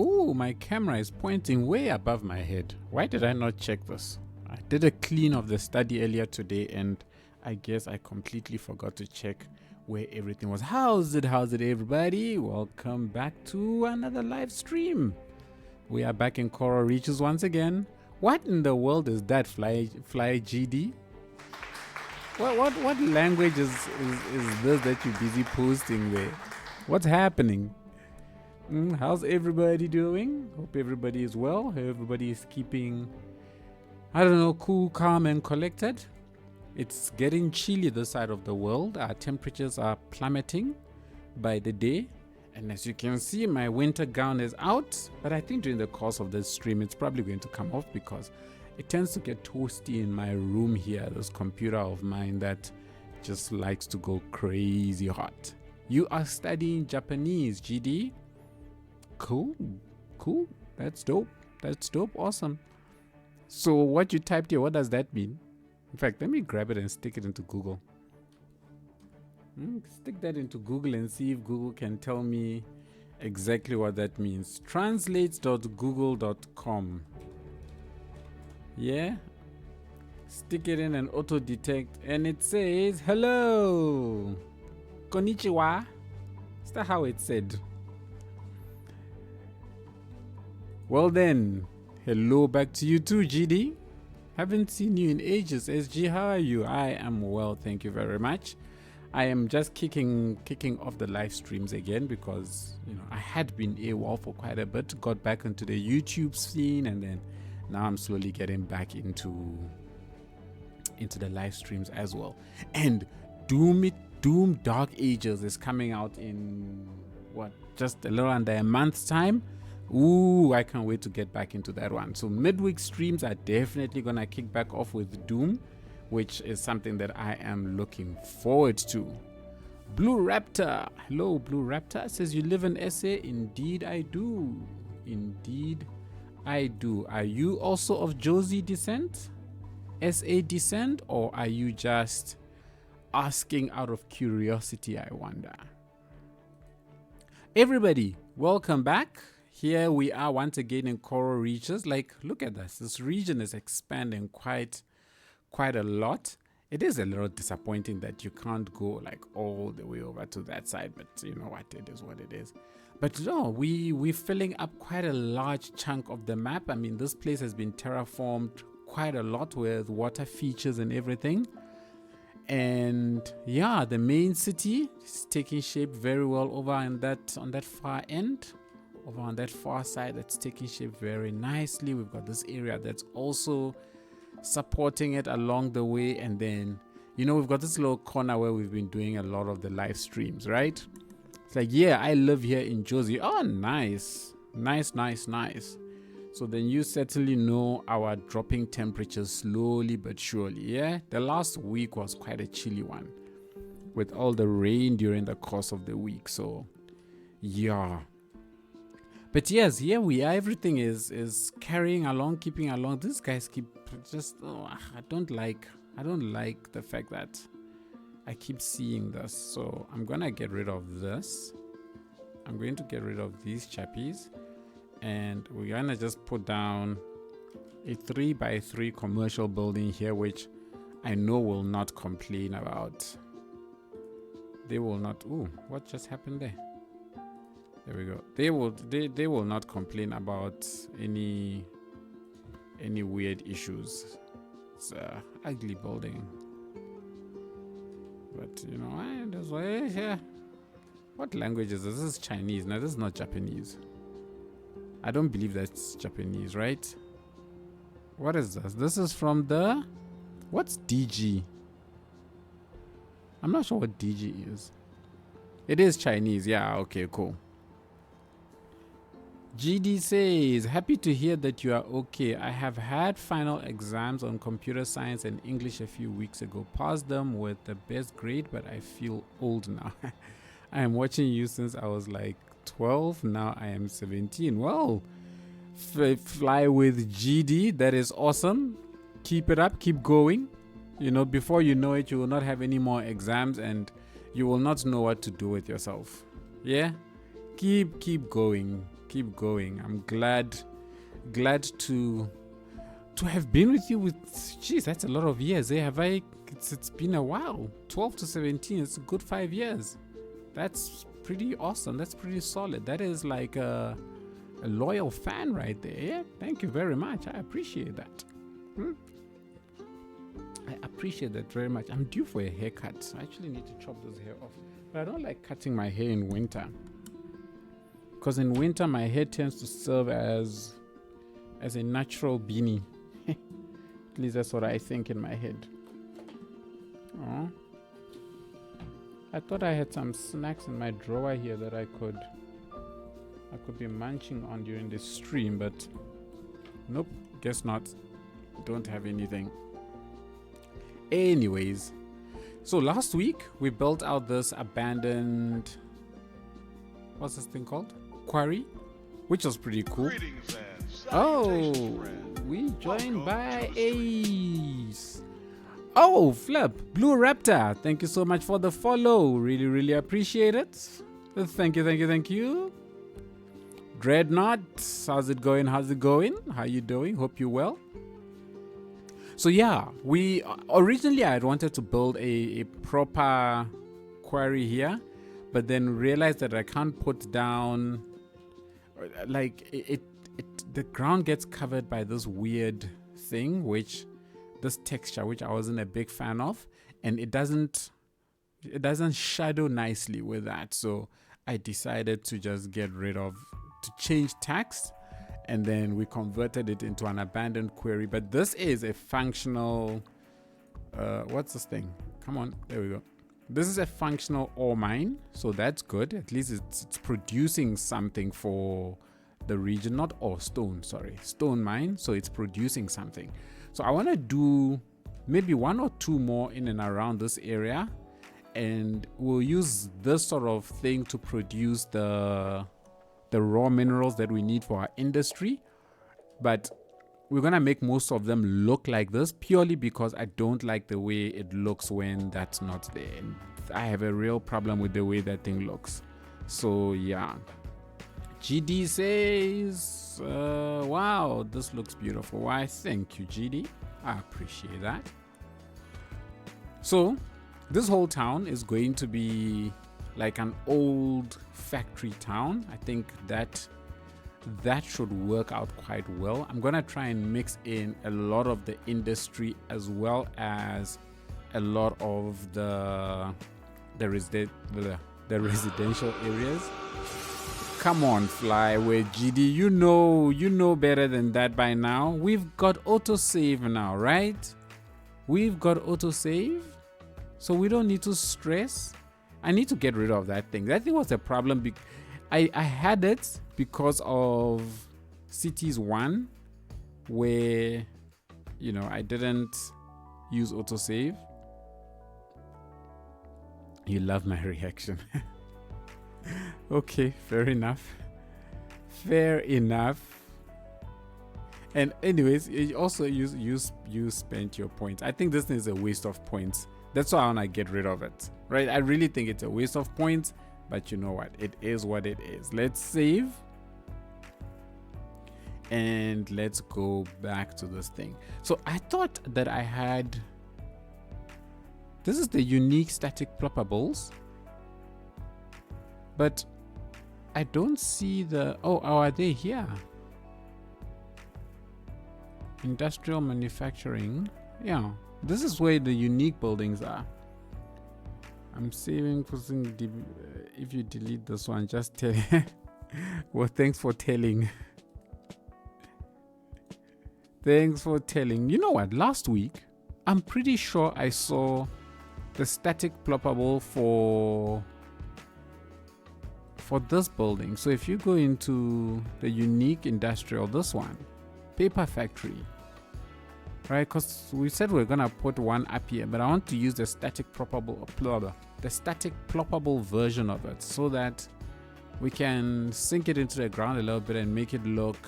Oh, my camera is pointing way above my head. Why did I not check this? I did a clean of the study earlier today and I guess I completely forgot to check where everything was. How's it everybody? Welcome back to another live stream. We are back in Coral Reaches once again. What in the world is that, Fly GD? What language is this that you're busy posting there? What's happening? How's everybody doing? Hope everybody is well. Everybody is keeping, I don't know, cool, calm, and collected. It's getting chilly this side of the world. Our temperatures are plummeting by the day. And as you can see, my winter gown is out. But I think during the course of this stream, it's probably going to come off because it tends to get toasty in my room here. This computer of mine that just likes to go crazy hot. You are studying Japanese, GD? Cool. That's dope. Awesome. So what you typed here, what does that mean? In fact, let me grab it and stick it into Google. Stick that into Google and see if Google can tell me exactly what that means. Translates.google.com. Yeah. Stick it in and auto detect and it says hello. Konnichiwa. Is that how it said? Well then, hello back to you too, GD. Haven't seen you in ages. SG, how are you? I am well, thank you very much. I am just kicking off the live streams again because I had been AWOL for quite a bit. Got back into the YouTube scene and then now I'm slowly getting back into the live streams as well. And Doom Dark Ages is coming out in just a little under a month's time. Ooh, I can't wait to get back into that one. So midweek streams are definitely gonna kick back off with Doom, which is something that I am looking forward to. Blue Raptor, hello Blue Raptor, says you live in SA. Indeed I do. Are you also of Josie descent, SA descent, or are you just asking out of curiosity, I wonder? Everybody, welcome back. Here we are once again in Coral Reaches. Like, look at this. This region is expanding quite a lot. It is a little disappointing that you can't go like all the way over to that side, but you know what, it is what it is. But no, we're filling up quite a large chunk of the map. I mean, this place has been terraformed quite a lot with water features and everything. And yeah, the main city is taking shape very well over on that far end. Over on that far side, that's taking shape very nicely. We've got this area that's also supporting it along the way. And then, we've got this little corner where we've been doing a lot of the live streams, right? It's like, yeah, I live here in Josie. Oh, nice. So then you certainly know our dropping temperatures slowly but surely, yeah? The last week was quite a chilly one with all the rain during the course of the week. So, yeah. But yes, here we are. Everything is carrying along, keeping along. These guys keep just. I don't like the fact that I keep seeing this. So I'm gonna get rid of this. I'm going to get rid of these chappies, and we're gonna just put down a 3x3 commercial building here, which I know will not complain about. They will not. Ooh, what just happened there? There we go. They will not complain about any weird issues. It's a ugly building, but yeah. What language is this? This is Chinese. No, this is not Japanese. I don't believe that's Japanese, right? What is this? This is from what's DG? I'm not sure what DG is. It is Chinese. Yeah. Okay. Cool. GD says, happy to hear that you are okay. I have had final exams on computer science and English a few weeks ago. Passed them with the best grade, but I feel old now. I am watching you since I was like 12. Now I am 17. Well, fly with GD. That is awesome. Keep it up. Keep going. Before you know it, you will not have any more exams and you will not know what to do with yourself. Yeah? Keep going. keep going. I'm glad to have been with you. Geez, that's a lot of years. It's been a while. 12 to 17. It's a good 5 years. That's pretty awesome. That's pretty solid. That is like a loyal fan right there. Yeah, thank you very much. I appreciate that. I appreciate that very much. I'm due for a haircut. So I actually need to chop this hair off. But I don't like cutting my hair in winter, because in winter my hair tends to serve as a natural beanie. At least that's what I think in my head. Oh, I thought I had some snacks in my drawer here that I could be munching on during this stream, but nope, guess not. Don't have anything. Anyways, so last week we built out this abandoned, what's this thing called? Quarry, which was pretty cool. Oh, we joined by Ace. Oh, Flip, Blue Raptor, thank you so much for the follow. Really, really appreciate it. Thank you. Dreadnought, how's it going? How you doing? Hope you're well. So yeah, we originally I had wanted to build a proper quarry here, but then realized that I can't put down, like the ground gets covered by this weird thing, this texture which I wasn't a big fan of, and it doesn't shadow nicely with that. So I decided to just change text, and then we converted it into an abandoned query. But this is a functional, what's this thing? Come on, there we go. This is a functional ore mine, so that's good. At least it's producing something for the region. Not ore, stone, sorry. Stone mine, so it's producing something. So I want to do maybe 1 or 2 more in and around this area, and we'll use this sort of thing to produce the raw minerals that we need for our industry. But we're gonna make most of them look like this purely because I don't like the way it looks when that's not there. And I have a real problem with the way that thing looks. So yeah, GD says wow, this looks beautiful. Why, thank you, GD, I appreciate that. So this whole town is going to be like an old factory town. I think that should work out quite well. I'm gonna try and mix in a lot of the industry as well as a lot of the residential areas. Come on, Fly with GD, you know better than that by now. We've got autosave now, right? We've got autosave, so we don't need to stress. I need to get rid of that thing. That thing was a problem. I had it because of Cities 1, where, I didn't use autosave. You love my reaction. Okay, fair enough. And anyways, also you spent your points. I think this is a waste of points. That's why I want to get rid of it, right? I really think it's a waste of points, but you know what? It is what it is. Let's save. And let's go back to this thing. So I thought that I had... This is the unique static ploppables. But I don't see the... Oh, are they here? Industrial manufacturing. Yeah. This is where the unique buildings are. I'm saving for if you delete this one, just tell. Well, thanks for telling. Thanks for telling. You know what? Last week, I'm pretty sure I saw the static ploppable for this building. So if you go into the unique industrial, this one, paper factory, right? Because we said we're gonna put one up here, but I want to use the static ploppable version of it so that we can sink it into the ground a little bit and make it look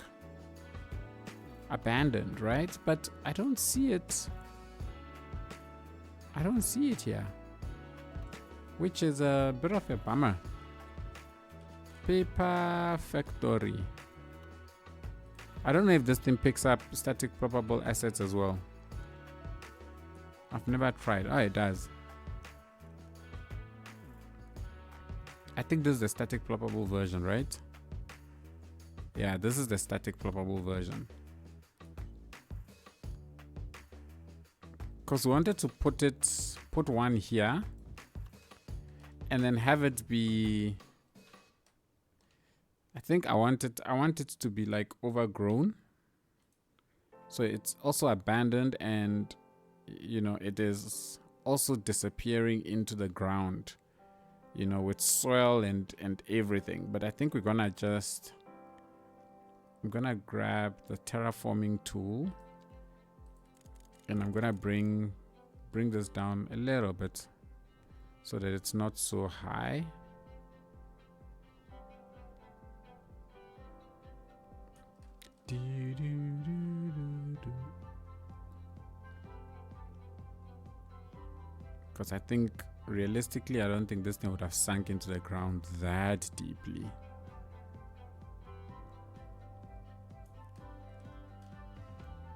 abandoned, right? But I don't see it. I don't see it here, which is a bit of a bummer. Paper Factory. I don't know if this thing picks up static ploppable assets as well. I've never tried. Oh, it does. I think this is the static ploppable version, right? Yeah, this is the static ploppable version. Because we wanted to put one here and then have it be, I think I want it to be like overgrown. So it's also abandoned, and you know, it is also disappearing into the ground, you know, with soil and everything. But I think I'm gonna grab the terraforming tool, and I'm gonna bring this down a little bit so that it's not so high. Because I think realistically, I don't think this thing would have sunk into the ground that deeply.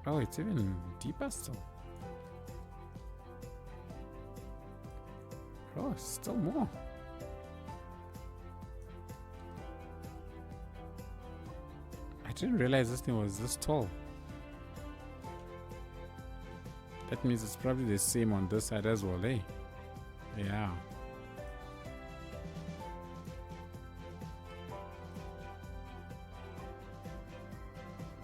Oh, it's even deeper still. Oh, still more. I didn't realize this thing was this tall. That means it's probably the same on this side as well, eh? Yeah.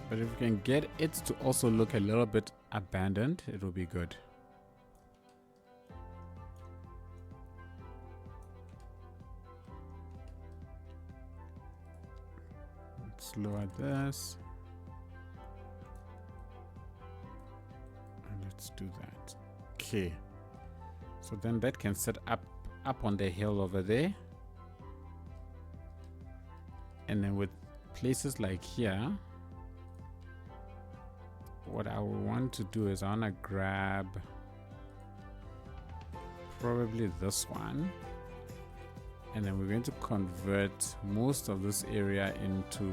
But if we can get it to also look a little bit abandoned, it will be good. Let's lower this. And let's do that. Okay. So then that can set up on the hill over there. And then with places like here, what I will want to do is I want to grab probably this one, and then we're going to convert most of this area into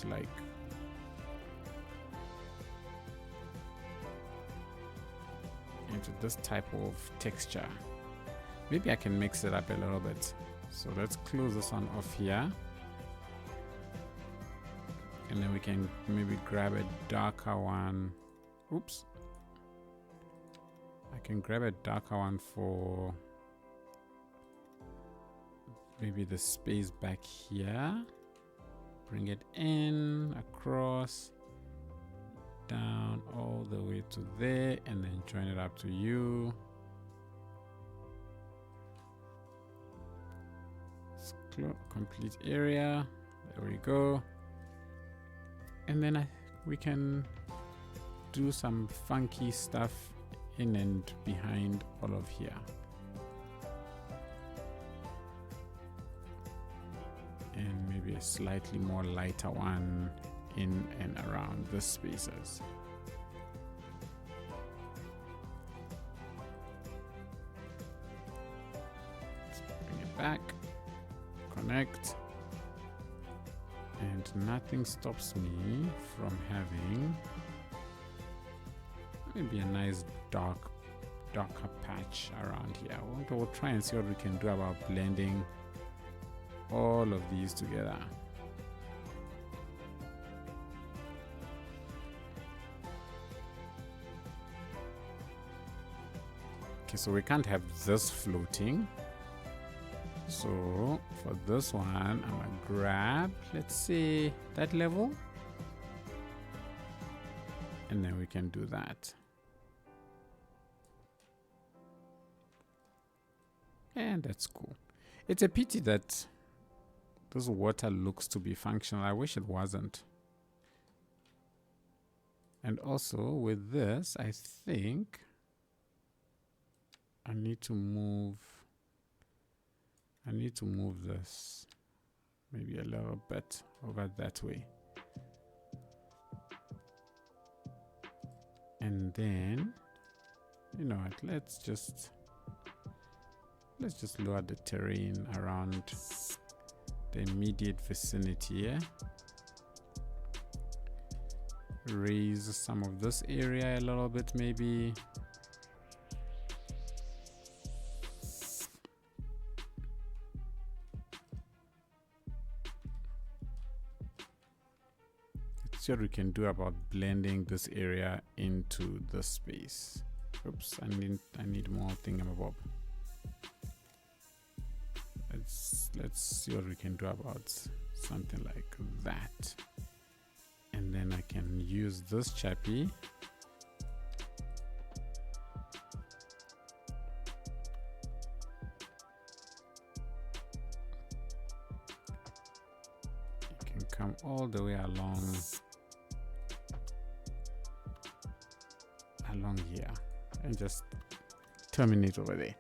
like into this type of texture. Maybe I can mix it up a little bit. So let's close this one off here, and then we can maybe grab a darker one. Oops. I can grab a darker one for maybe the space back here. Bring it in, across, down, all the way to there, and then join it up to you. Complete area. There we go. And then we can do some funky stuff in and behind all of here. And maybe a slightly more lighter one in and around the spaces. Let's bring it back. Connect, and nothing stops me from having maybe a nice darker patch around here. We'll try and see what we can do about blending all of these together. Okay, so we can't have this floating. So for this one, I'm gonna grab, let's say, that level, and then we can do that. And that's cool. It's a pity that this water looks to be functional. I wish it wasn't. And also with this, I think I need to move this maybe a little bit over that way. And then, you know what, let's just let's just lower the terrain around the immediate vicinity. Yeah, raise some of this area a little bit maybe. Let's see what we can do about blending this area into the space. Oops, I need more thingamabob. Let's see what we can do about something like that. And then I can use this chappy. You can come all the way along here and just terminate over there.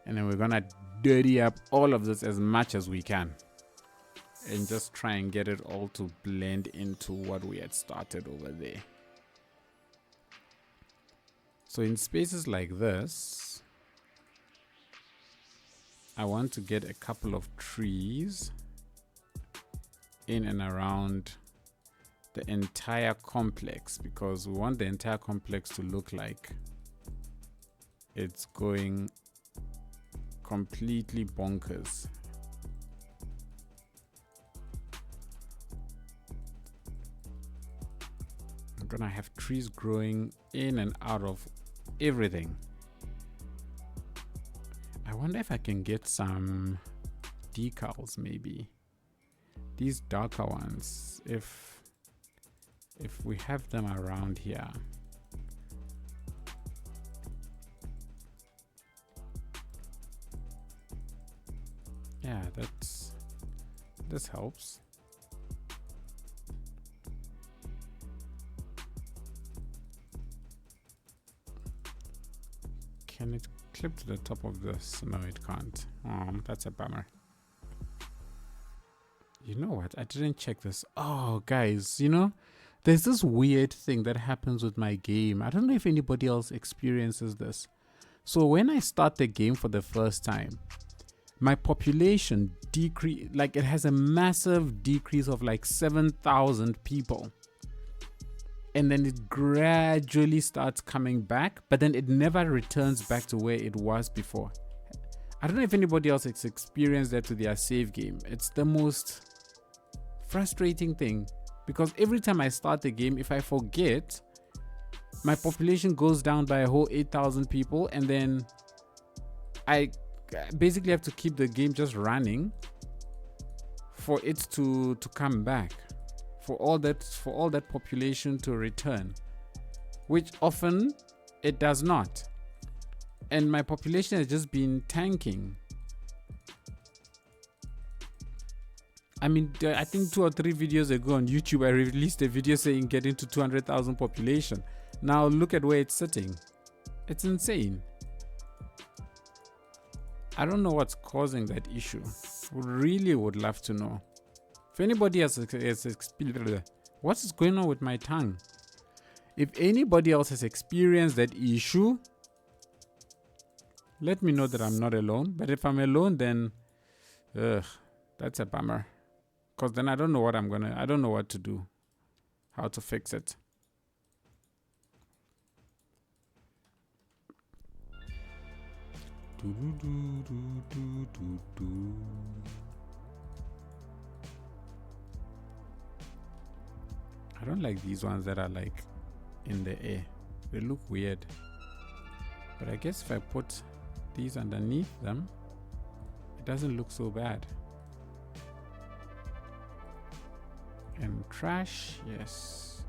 And then we're gonna dirty up all of this as much as we can and just try and get it all to blend into what we had started over there. So in spaces like this, I want to get a couple of trees in and around the entire complex, because we want the entire complex to look like it's going completely bonkers. I'm gonna have trees growing in and out of everything. I wonder if I can get some decals, maybe these darker ones, if we have them around here. Yeah, this helps. Can it clip to the top of this? No, it can't. That's a bummer. You know what? I didn't check this. Oh, guys, you know, there's this weird thing that happens with my game. I don't know if anybody else experiences this. So when I start the game for the first time, my population decrease, like it has a massive decrease of like 7,000 people. And then it gradually starts coming back, but then it never returns back to where it was before. I don't know if anybody else has experienced that with their save game. It's the most frustrating thing, because every time I start the game, if I forget, my population goes down by a whole 8,000 people, and then I basically have to keep the game just running for it to come back, for all that population to return, which often it does not. And my population has just been tanking. I mean, I think 2 or 3 videos ago on YouTube, I released a video saying getting to 200,000 population. Now look at where it's sitting. It's insane. I don't know what's causing that issue. Really would love to know. If anybody has experienced, what is going on with my tongue? If anybody else has experienced that issue, let me know that I'm not alone. But if I'm alone, then that's a bummer. Because then I don't know I don't know what to do, how to fix it. I don't like these ones that are like in the air. They look weird. But I guess if I put these underneath them, it doesn't look so bad. And trash, yes.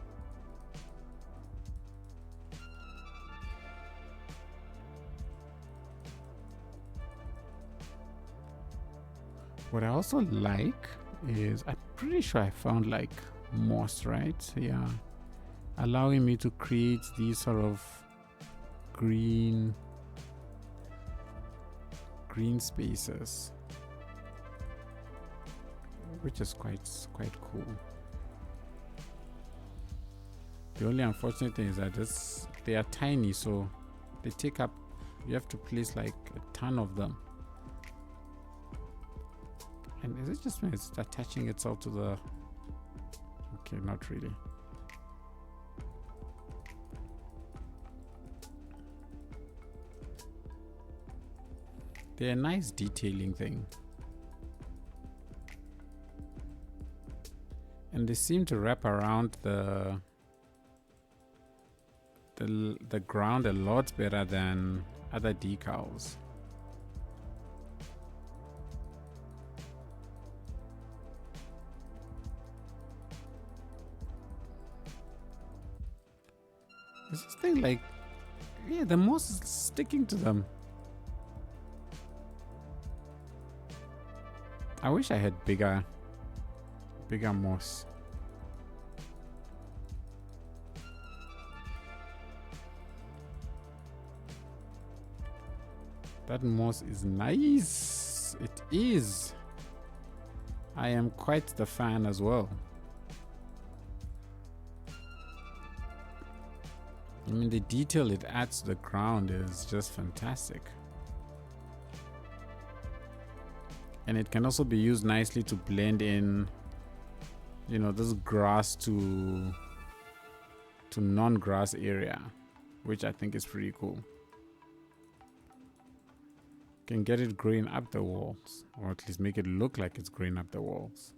What I also like is, I'm pretty sure I found like moss, right? Yeah, allowing me to create these sort of green spaces, which is quite cool. The only unfortunate thing is that they are tiny, so they take up, you have to place like a ton of them. And is it just me? Is it attaching itself to the... Okay, not really. They're a nice detailing thing. And they seem to wrap around the ground a lot better than other decals. Is this thing like... Yeah, the moss is sticking to them. I wish I had bigger moss. That moss is nice. It is. I am quite the fan as well. I mean, the detail it adds to the ground is just fantastic. And it can also be used nicely to blend in, you know, this grass to non-grass area, which I think is pretty cool. Can get it growing up the walls, or at least make it look like it's growing up the walls.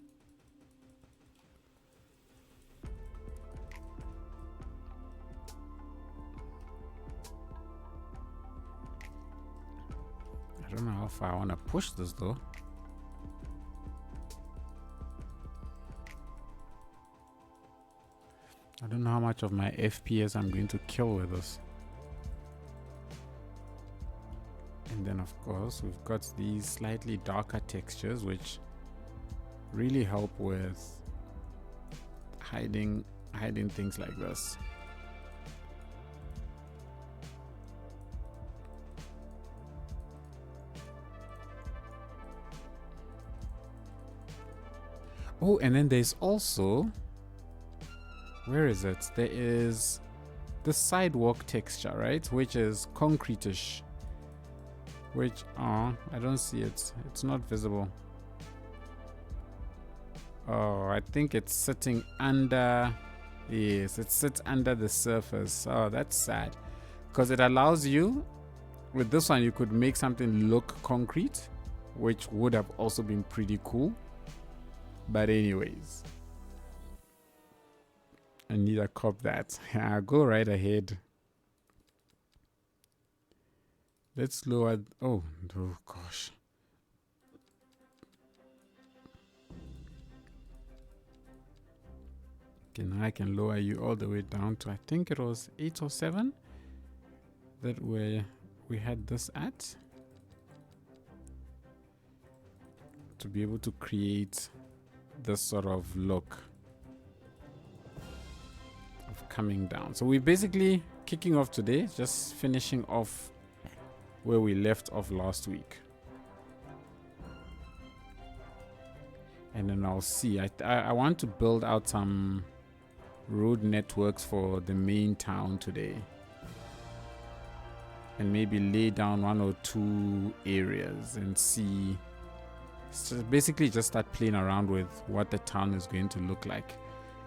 I don't know how far I want to push this though. I don't know how much of my FPS I'm going to kill with this. And then of course we've got these slightly darker textures which really help with hiding things like this. Oh, and then there's also, where is it? There is the sidewalk texture, right? Which is concrete-ish. Which, I don't see it. It's not visible. Oh, I think it's sitting under. Yes, it sits under the surface. Oh, that's sad. Because it allows you, with this one, you could make something look concrete, which would have also been pretty cool. But anyways, I need to cop that. Yeah, go right ahead. Let's lower. Oh gosh. Okay, now I can lower you all the way down to, I think it was 8 or 7 that we had this at, to be able to create this sort of look of coming down. So we're basically kicking off today, just finishing off where we left off last week. And then I'll see. I want to build out some road networks for the main town today. And maybe lay down 1 or 2 areas and see. So basically just start playing around with what the town is going to look like.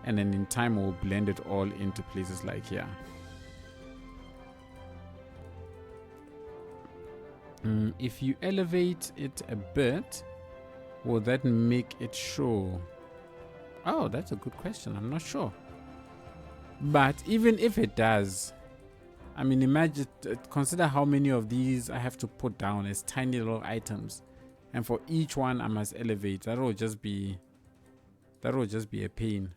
And then in time we'll blend it all into places like here. If you elevate it a bit, will that make it show? Oh, that's a good question. I'm not sure. But even if it does, I mean, imagine, consider how many of these I have to put down as tiny little items. And for each one I must elevate. That will just be a pain.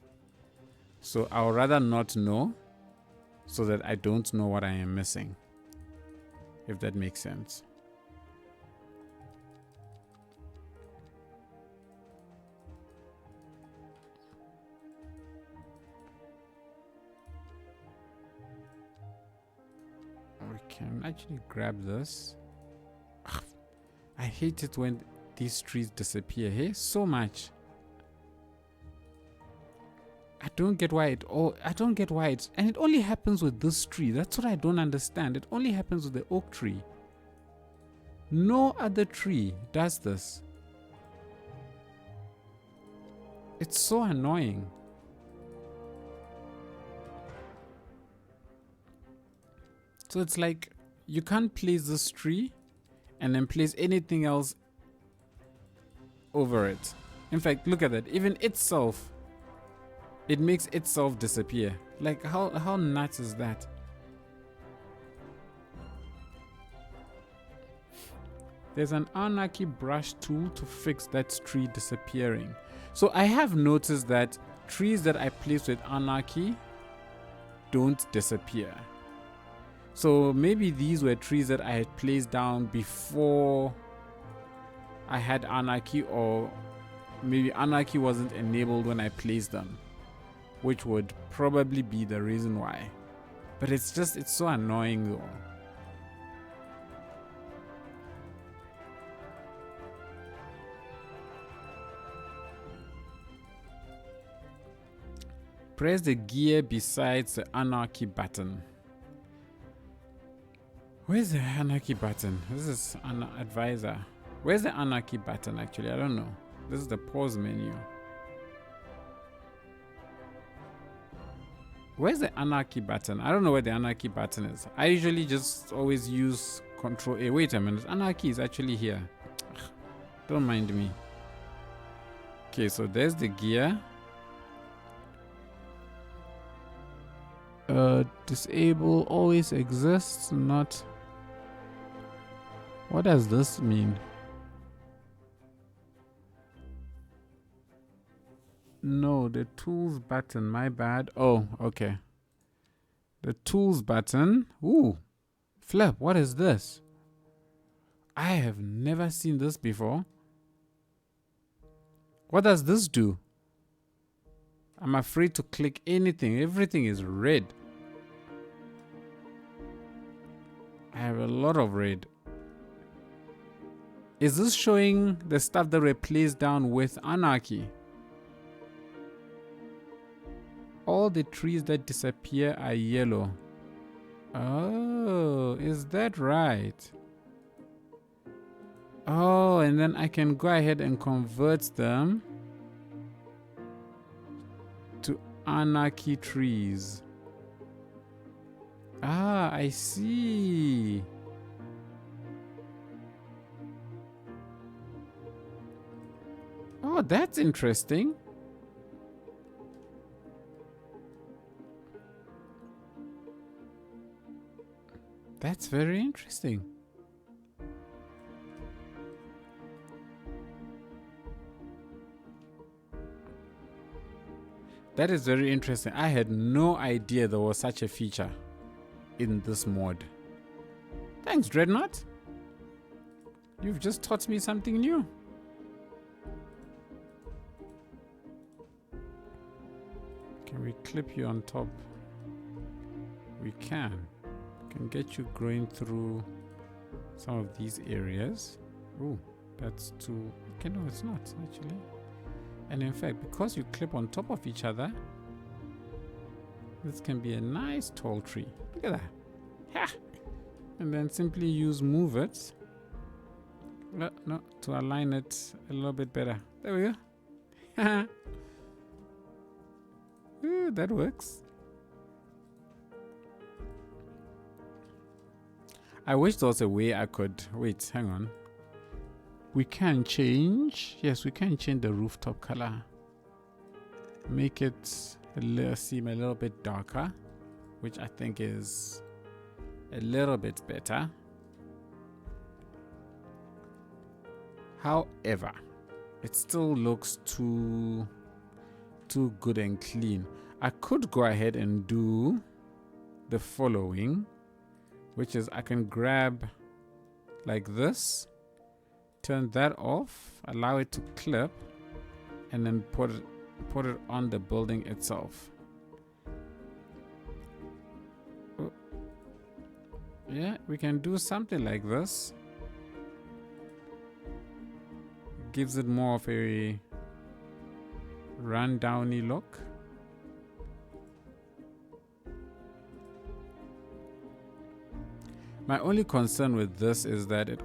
So I'll rather not know, so that I don't know what I am missing, if that makes sense. We can actually grab this. Ugh, I hate it when these trees disappear. Hey, so much. I don't get why and it only happens with this tree. That's what I don't understand. It only happens with the oak tree. No other tree does this. It's so annoying. So it's like you can't place this tree and then place anything else over it. In fact, look at that. Even itself, it makes itself disappear. Like how nuts is that? There's an Anarchy brush tool to fix that tree disappearing. So I have noticed that trees that I place with Anarchy don't disappear. So maybe these were trees that I had placed down before I had Anarchy, or maybe Anarchy wasn't enabled when I placed them, which would probably be the reason why. But it's so annoying though. Press the gear besides the Anarchy button. Where's the Anarchy button? This is an advisor. Where's the Anarchy button actually? I don't know. This is the pause menu. Where's the Anarchy button? I don't know where the Anarchy button is. I usually just always use Control A. Wait a minute. Anarchy is actually here. Ugh, don't mind me. Okay, so there's the gear. Disable always exists, not. What does this mean? No, the tools button, my bad. Oh, okay. The tools button. Ooh, Flip, what is this? I have never seen this before. What does this do? I'm afraid to click anything. Everything is red. I have a lot of red. Is this showing the stuff that were placed down with Anarchy? All the trees that disappear are yellow. Oh, is that right? Oh, and then I can go ahead and convert them to Anarchy trees. Ah, I see. Oh, that's interesting. That's very interesting. That is very interesting. I had no idea there was such a feature in this mod. Thanks, Dreadnought. You've just taught me something new. Can we clip you on top? We can. Can get you growing through some of these areas. Ooh, that's too. Okay, no, it's not actually. And in fact, because you clip on top of each other, this can be a nice tall tree. Look at that. Ha! And then simply use move it. No, to align it a little bit better. There we go. Ooh, that works. I wish there was a way I could. Wait, hang on. We can change. Yes, we can change the rooftop color. Make it seem a little bit darker, which I think is a little bit better. However, it still looks too good and clean. I could go ahead and do the following, which is I can grab like this, turn that off, allow it to clip, and then put it on the building itself. Oh. Yeah, we can do something like this. Gives it more of a rundowny look. My only concern with this is that it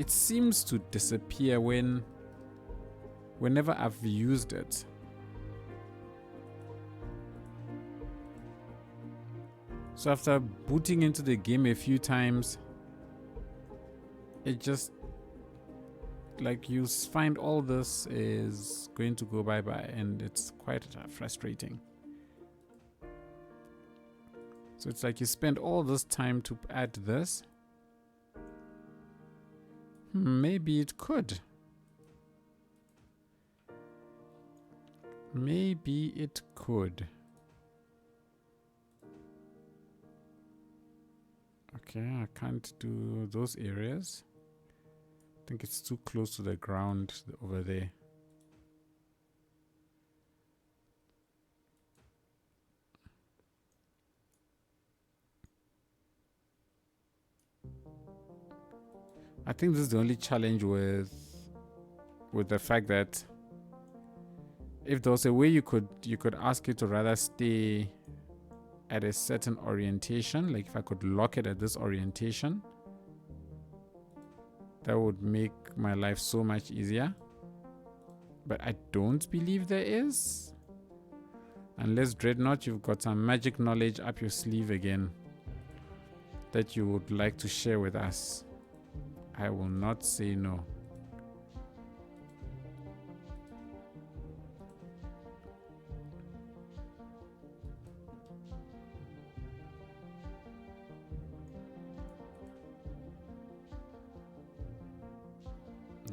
seems to disappear whenever I've used it. So after booting into the game a few times, it just, like, you find all this is going to go bye-bye, and it's quite frustrating. So it's like you spend all this time to add this. Maybe it could. Maybe it could. Okay, I can't do those areas. I think it's too close to the ground over there. I think this is the only challenge with the fact that if there was a way you could ask it to rather stay at a certain orientation, like if I could lock it at this orientation, that would make my life so much easier. But I don't believe there is. Unless, Dreadnought, you've got some magic knowledge up your sleeve again that you would like to share with us. I will not say no.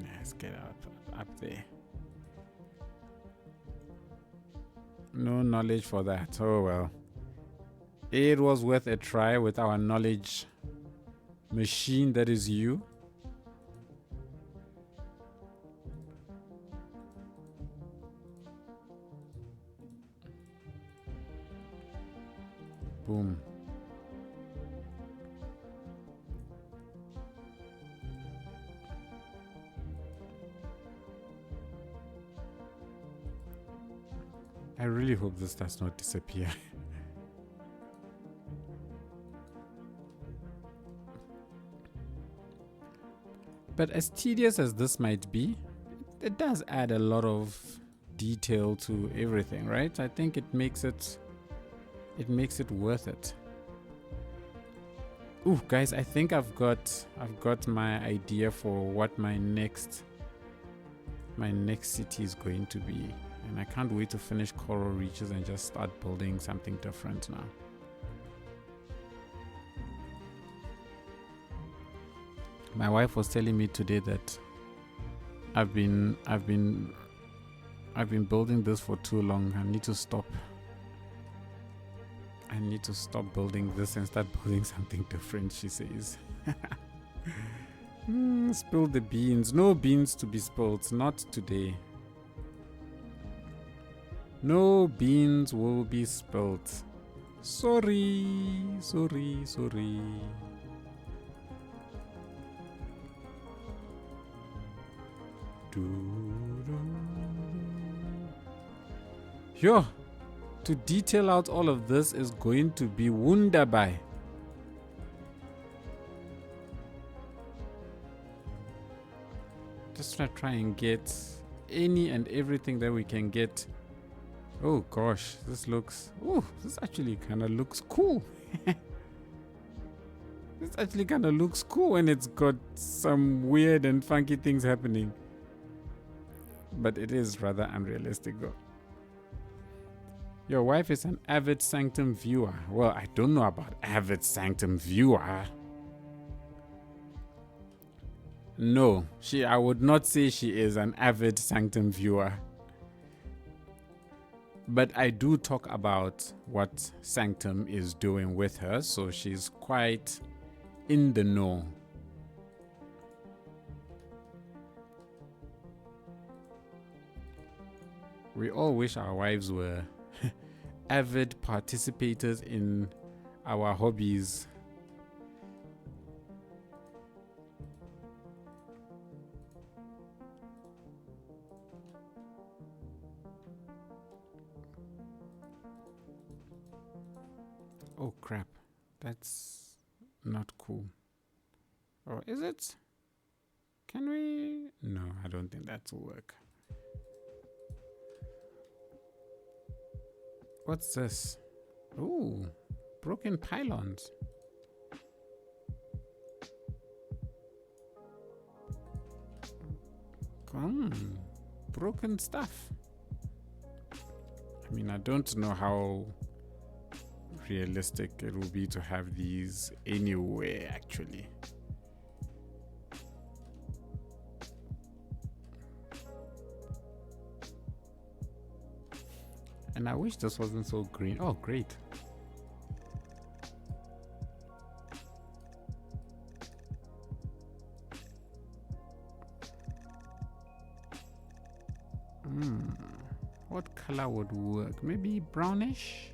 Let's get up there. No knowledge for that. Oh well. It was worth a try with our knowledge machine that is you. Boom. I really hope this does not disappear. But as tedious as this might be, it does add a lot of detail to everything, right? I think it makes it worth it. Ooh, guys, I think I've got my idea for what my next city is going to be. And I can't wait to finish Coral Reaches and just start building something different now. My wife was telling me today that I've been building this for too long. I need to stop building this and start building something different, she says. Spill the beans. No beans to be spilled. Not today. No beans will be spilled. Sorry. Yo, to detail out all of this is going to be wunderbar. Just try and get any and everything that we can get. Oh gosh, this actually kind of looks cool. This actually kind of looks cool when it's got some weird and funky things happening. But it is rather unrealistic though. Your wife is an avid Sanctum viewer. Well, I don't know about avid Sanctum viewer. No, I would not say she is an avid Sanctum viewer. But I do talk about what Sanctum is doing with her, so she's quite in the know. We all wish our wives were avid participators in our hobbies. Oh crap, that's not cool. Or is it? Can we? No, I don't think that will work. What's this? Ooh, broken pylons. Broken stuff. I mean, I don't know how realistic it will be to have these anywhere actually. And I wish this wasn't so green. Oh, great. What color would work? Maybe brownish?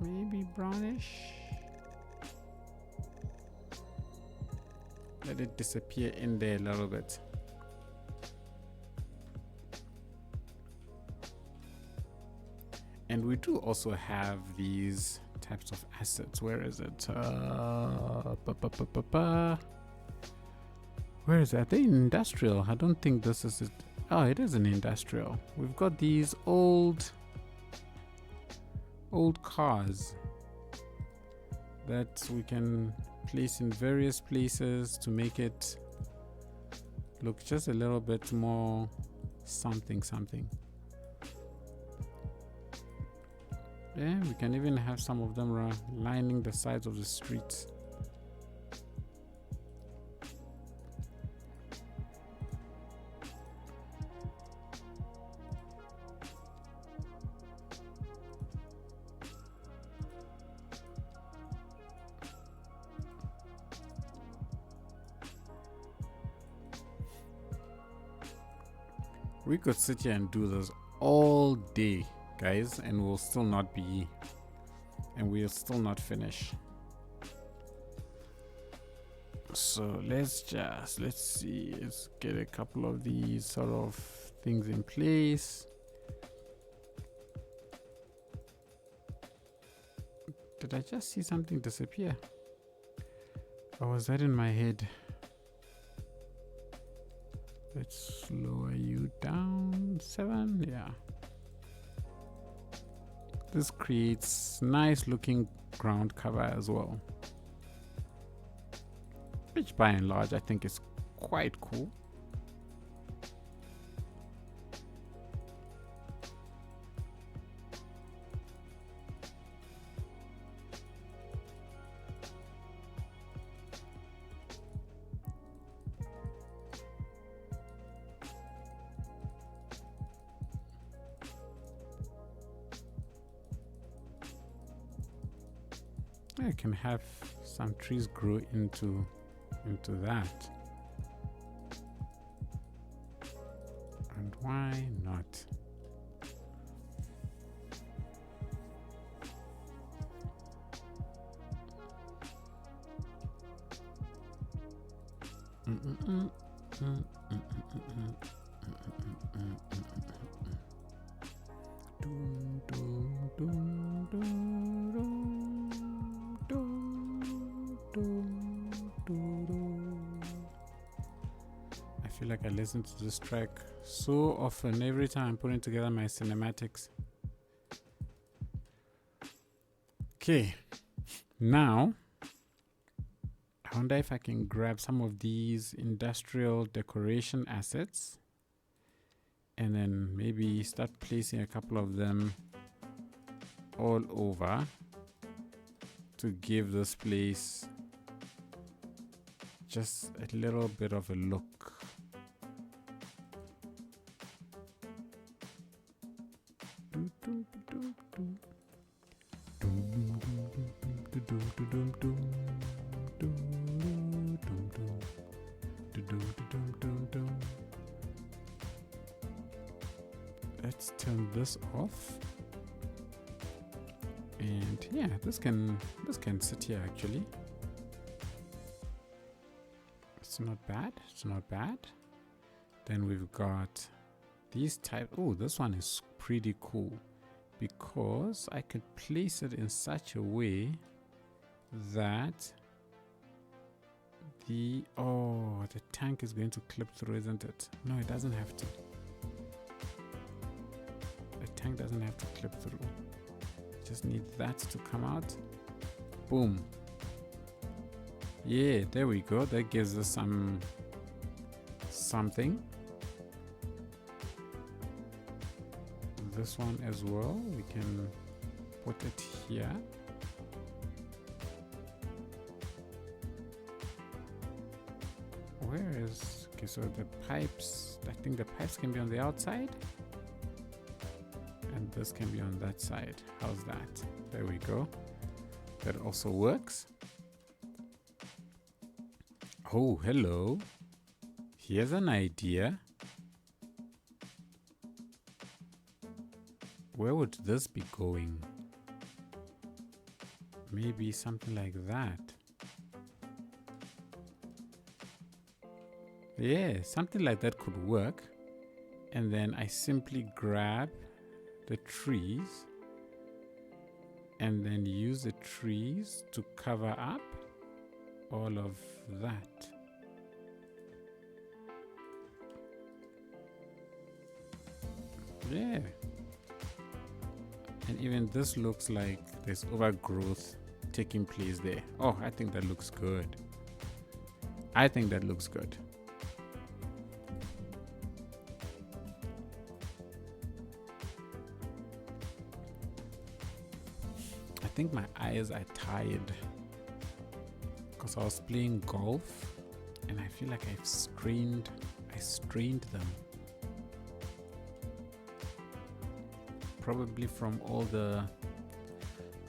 Maybe brownish? Let it disappear in there a little bit. And we do also have these types of assets. Where is it? Where is that? Are they industrial? I don't think this is it. Oh, it is an industrial. We've got these old cars that we can place in various places to make it look just a little bit more something. Yeah, we can even have some of them lining the sides of the streets. We could sit here and do this all day, guys, and we'll still not finish. So let's see, let's get a couple of these sort of things in place. Did I just see something disappear? Or was that in my head? Let's lower you down 7. Yeah. This creates nice looking ground cover as well, which by and large I think is quite cool. I can have some trees grow into that. And why not? I feel like I listen to this track so often every time I'm putting together my cinematics. Okay, now I wonder if I can grab some of these industrial decoration assets and then maybe start placing a couple of them all over to give this place just a little bit of a look. Let's turn this off. And yeah, this can sit here actually. It's not bad. It's not bad. Then we've got these type. Oh, this one is pretty cool because I could place it in such a way that the tank is going to clip through, isn't it? No, it doesn't have to. The tank doesn't have to clip through. Just need that to come out. Boom. Yeah, there we go. That gives us something. This one as well, we can put it here. Where is, okay, so the pipes, I think the pipes can be on the outside and this can be on that side. How's that? There we go. That also works. Oh, hello. Here's an idea. Where would this be going? Maybe something like that. Yeah, something like that could work. And then I simply grab the trees and then use the trees to cover up all of that. Yeah. And even this looks like there's overgrowth taking place there. Oh, I think that looks good. I think that looks good. I think my eyes are tired because I was playing golf and I feel like I strained them. Probably from all the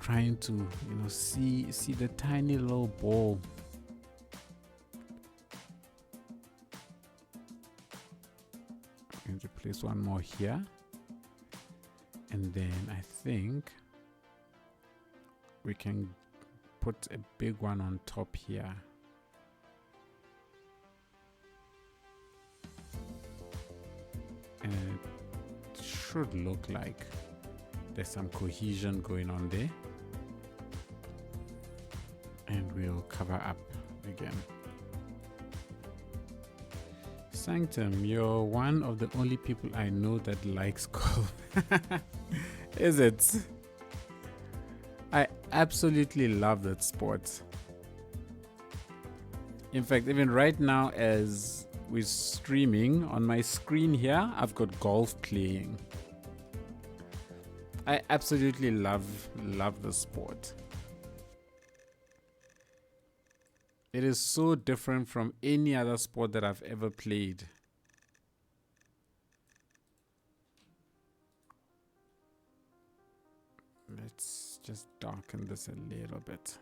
trying to, see the tiny little ball. I'm going to place one more here. And then I think we can put a big one on top here. And it should look like there's some cohesion going on there. And we'll cover up again. Sanctum, you're one of the only people I know that likes golf. Is it? I absolutely love that sport. In fact, even right now as we're streaming on my screen here, I've got golf playing. I absolutely love the sport. It is so different from any other sport that I've ever played. Let's just darken this a little bit.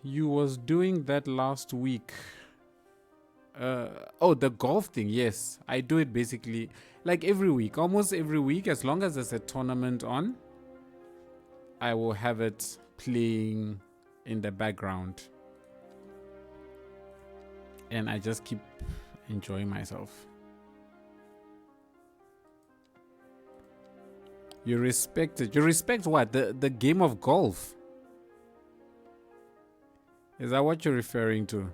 You was doing that last week. Oh, the golf thing. Yes, I do it basically like every week, almost every week. As long as there's a tournament on, I will have it playing in the background. And I just keep enjoying myself. You respect it. You respect what? The game of golf? Is that what you're referring to?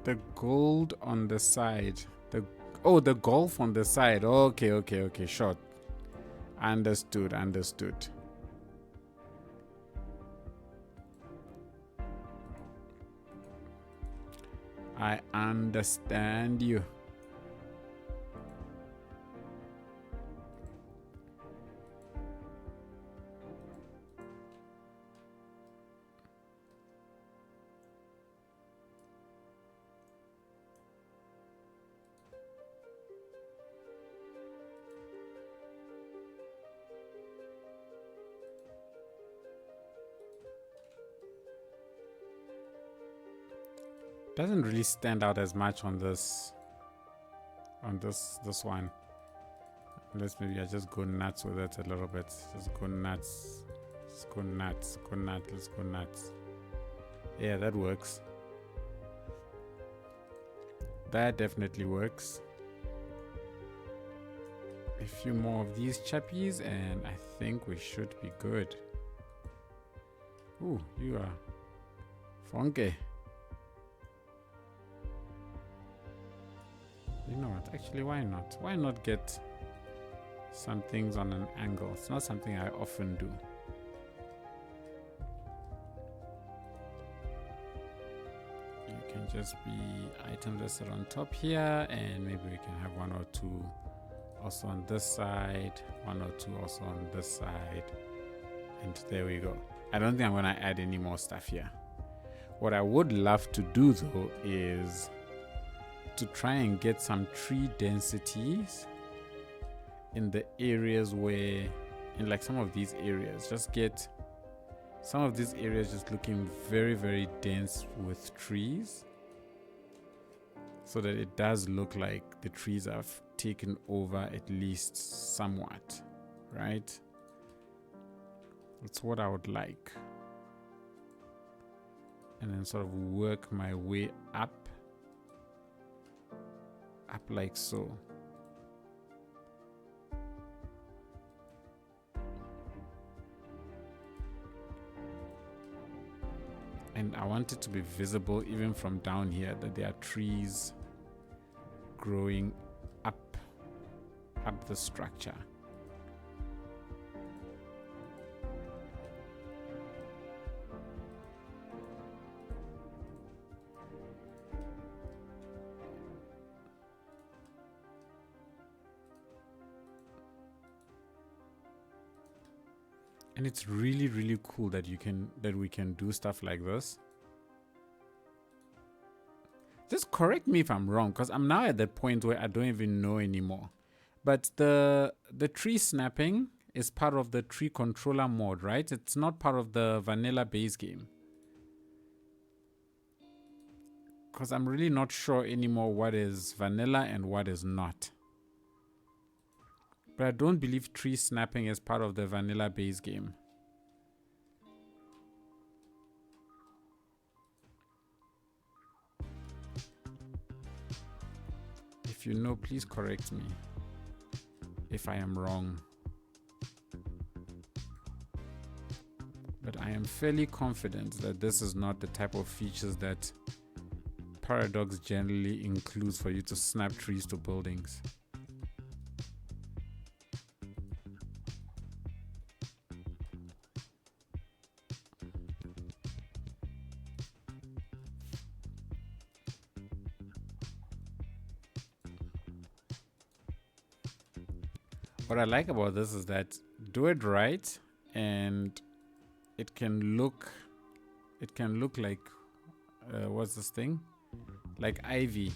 The gold on the side. The golf on the side. Okay, sure. Understood. I understand you. Doesn't really stand out as much on this one. Let's maybe I just go nuts with it a little bit. Just go nuts. Let's go nuts. Let's go nuts. Yeah, that works. That definitely works. A few more of these chappies and I think we should be good. Ooh, you are funky. You know what? Actually, why not? Why not get some things on an angle? It's not something I often do. You can just be items that sit on top here, and maybe we can have one or two also on this side, one or two also on this side, and there we go. I don't think I'm going to add any more stuff here. What I would love to do though is to try and get some tree densities in the areas where, in like some of these areas, just get some of these areas just looking very, very dense with trees, so that it does look like the trees have taken over at least somewhat, right? That's what I would like. And then sort of work my way up like so. And I want it to be visible even from down here that there are trees growing up the structure. And it's really, really cool that we can do stuff like this. Just correct me if I'm wrong, because I'm now at the point where I don't even know anymore. But the tree snapping is part of the tree controller mode, right? It's not part of the vanilla base game. Because I'm really not sure anymore what is vanilla and what is not. But I don't believe tree snapping is part of the vanilla base game. If you know, please correct me if I am wrong. But I am fairly confident that this is not the type of features that Paradox generally includes for you to snap trees to buildings. What I like about this is that do it right and it can look like what's this thing? Like ivy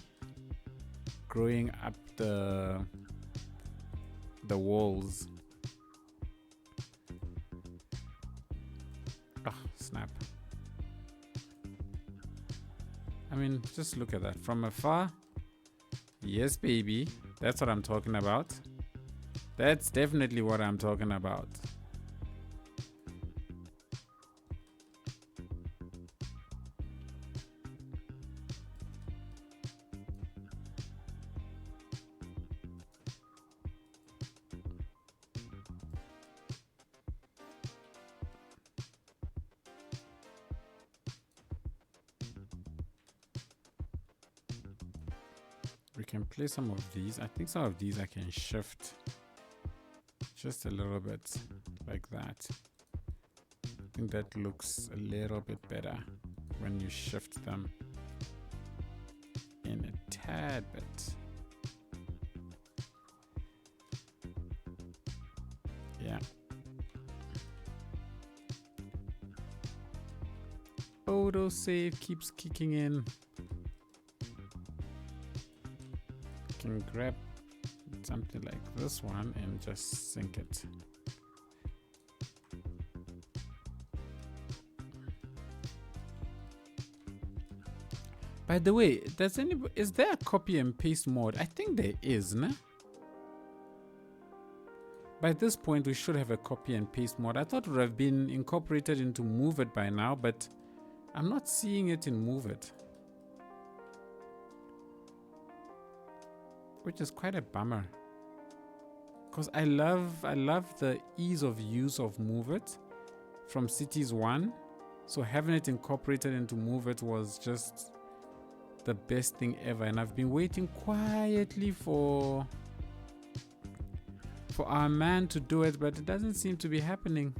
growing up the walls. Oh, snap. I mean, just look at that from afar. Yes, baby. That's what I'm talking about. That's definitely what I'm talking about. We can play some of these. I think some of these I can shift just a little bit like that. I think that looks a little bit better when you shift them in a tad bit. Yeah. Autosave keeps kicking in. Can grab something like this one and just sync it. By the way, is there a copy and paste mode? I think there is, nah? By this point, we should have a copy and paste mode. I thought it would have been incorporated into Move It by now, but I'm not seeing it in Move It, which is quite a bummer. because I love the ease of use of Move It from Cities 1. So having it incorporated into Move It was just the best thing ever, and I've been waiting quietly for our man to do it, but it doesn't seem to be happening.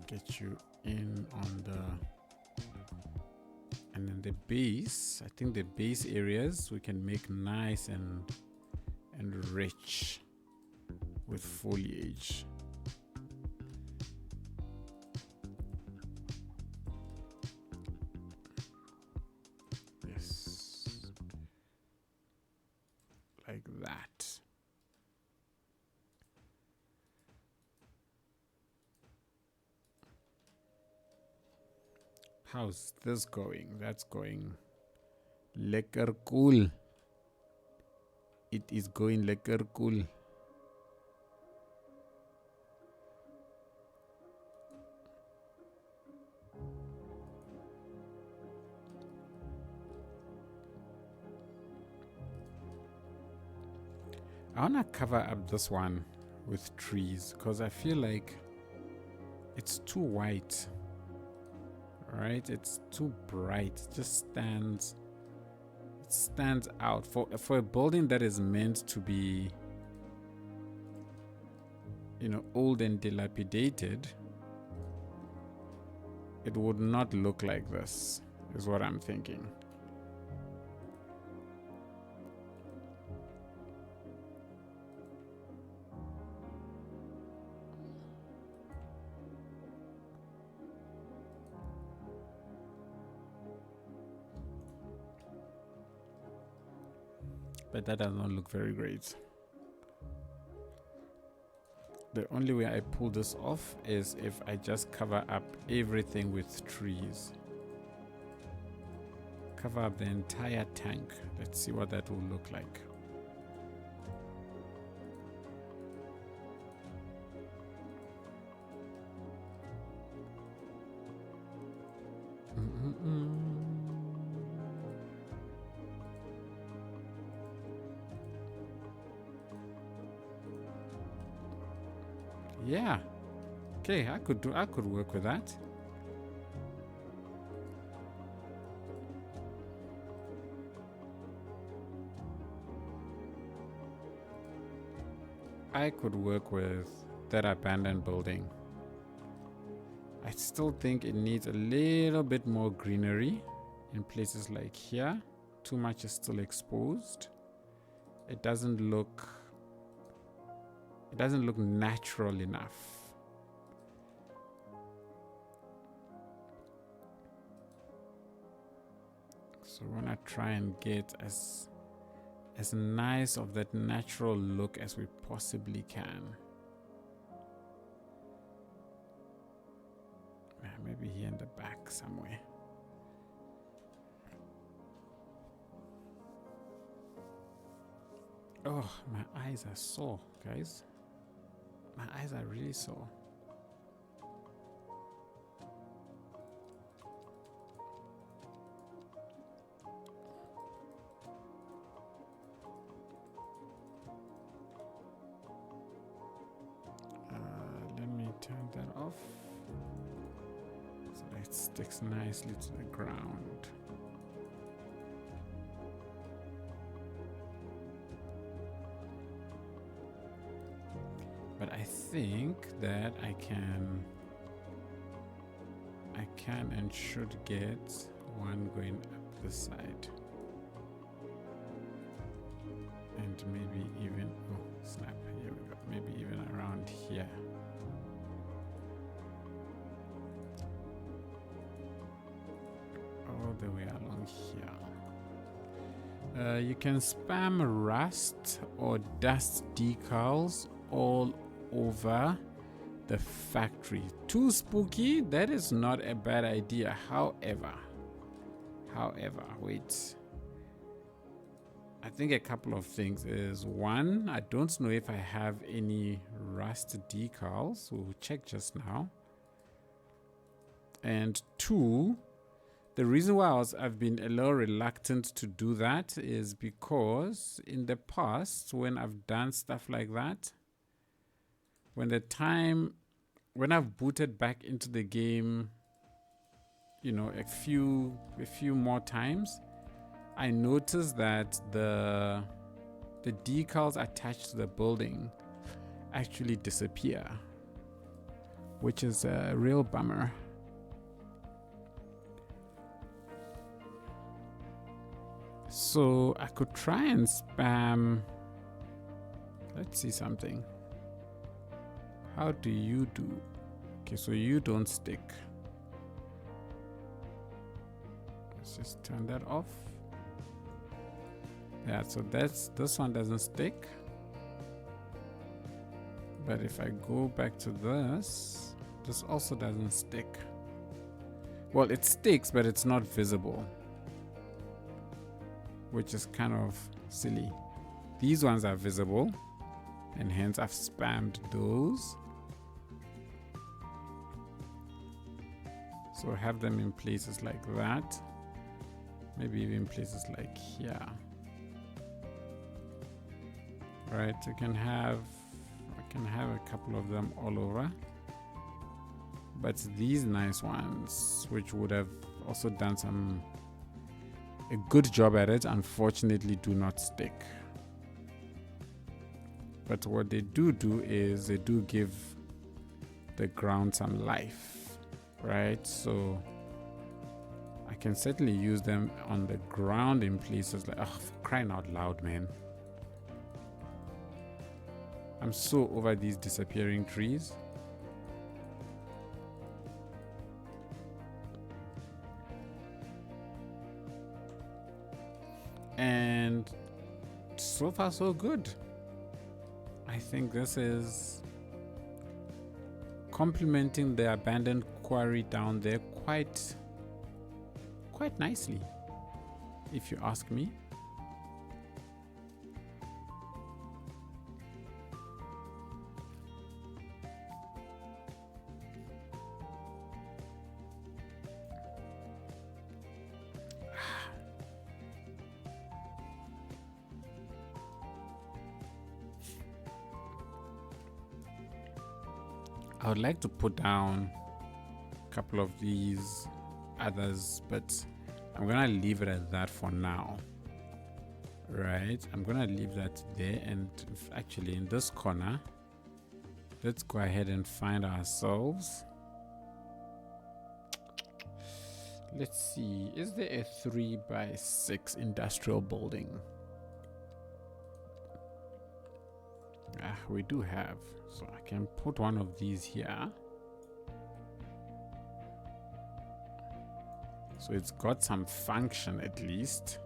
Get you in on and then the base. I think the base areas we can make nice and rich with foliage. Yes, like that. How's this going? That's going lekker cool. It is going lekker cool. I want to cover up this one with trees because I feel like it's too white. Right, it's too bright. It just stands out for a building that is meant to be, you know, old and dilapidated. It would not look like this, is what I'm thinking. But that does not look very great. The only way I pull this off is if I just cover up everything with trees. Cover up the entire tank. Let's see what that will look like. Yeah. Okay, I could work with that. I could work with that abandoned building. I still think it needs a little bit more greenery in places like here. Too much is still exposed. It doesn't look natural enough. So we're gonna try and get as nice of that natural look as we possibly can. Maybe here in the back somewhere. Oh, my eyes are sore, guys. My eyes are really sore. Let me turn that off so that it sticks nicely to the ground. But I think that I can and should get one going up the side. And maybe even, oh snap, here we go. Maybe even around here. All the way along here. You can spam rust or dust decals all over the factory too spooky, that is not a bad idea. However, wait. I think a couple of things is, one, I don't know if I have any rust decals. We'll check just now. And two, the reason why I've been a little reluctant to do that is because in the past, when I've done stuff like that, when I've booted back into the game, you know, a few more times, I noticed that the decals attached to the building actually disappear, which is a real bummer. So I could try and spam. Let's see something. How do you do? Okay, so you don't stick. Let's just turn that off. Yeah, so this one doesn't stick. But if I go back to this also doesn't stick. Well, it sticks, but it's not visible, which is kind of silly. These ones are visible, and hence I've spammed those. So have them in places like that, maybe even places like here. Right, I can have a couple of them all over, but these nice ones, which would have also done a good job at it, unfortunately do not stick. But what they do is they do give the ground some life, right? So I can certainly use them on the ground in places like, oh, crying out loud, man. I'm so over these disappearing trees. And so far so good. I think this is complementing the abandoned quarry down there quite nicely, if you ask me. I would like to put down a couple of these others, but I'm gonna leave it at that for now. Right, I'm gonna leave that there, and actually in this corner, let's go ahead and find ourselves. Let's see, is there a 3x6 industrial building? We do have, so I can put one of these here. So it's got some function at least.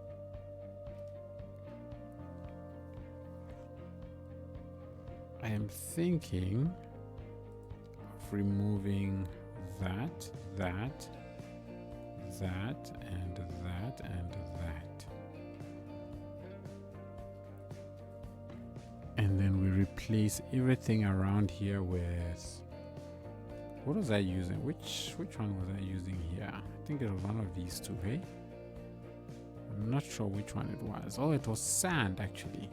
I am thinking of removing that, and that, and that. And then we replace everything around here with, what was I using? Which one was I using here? I think it was one of these two, hey? I'm not sure which one it was. Oh, it was sand actually.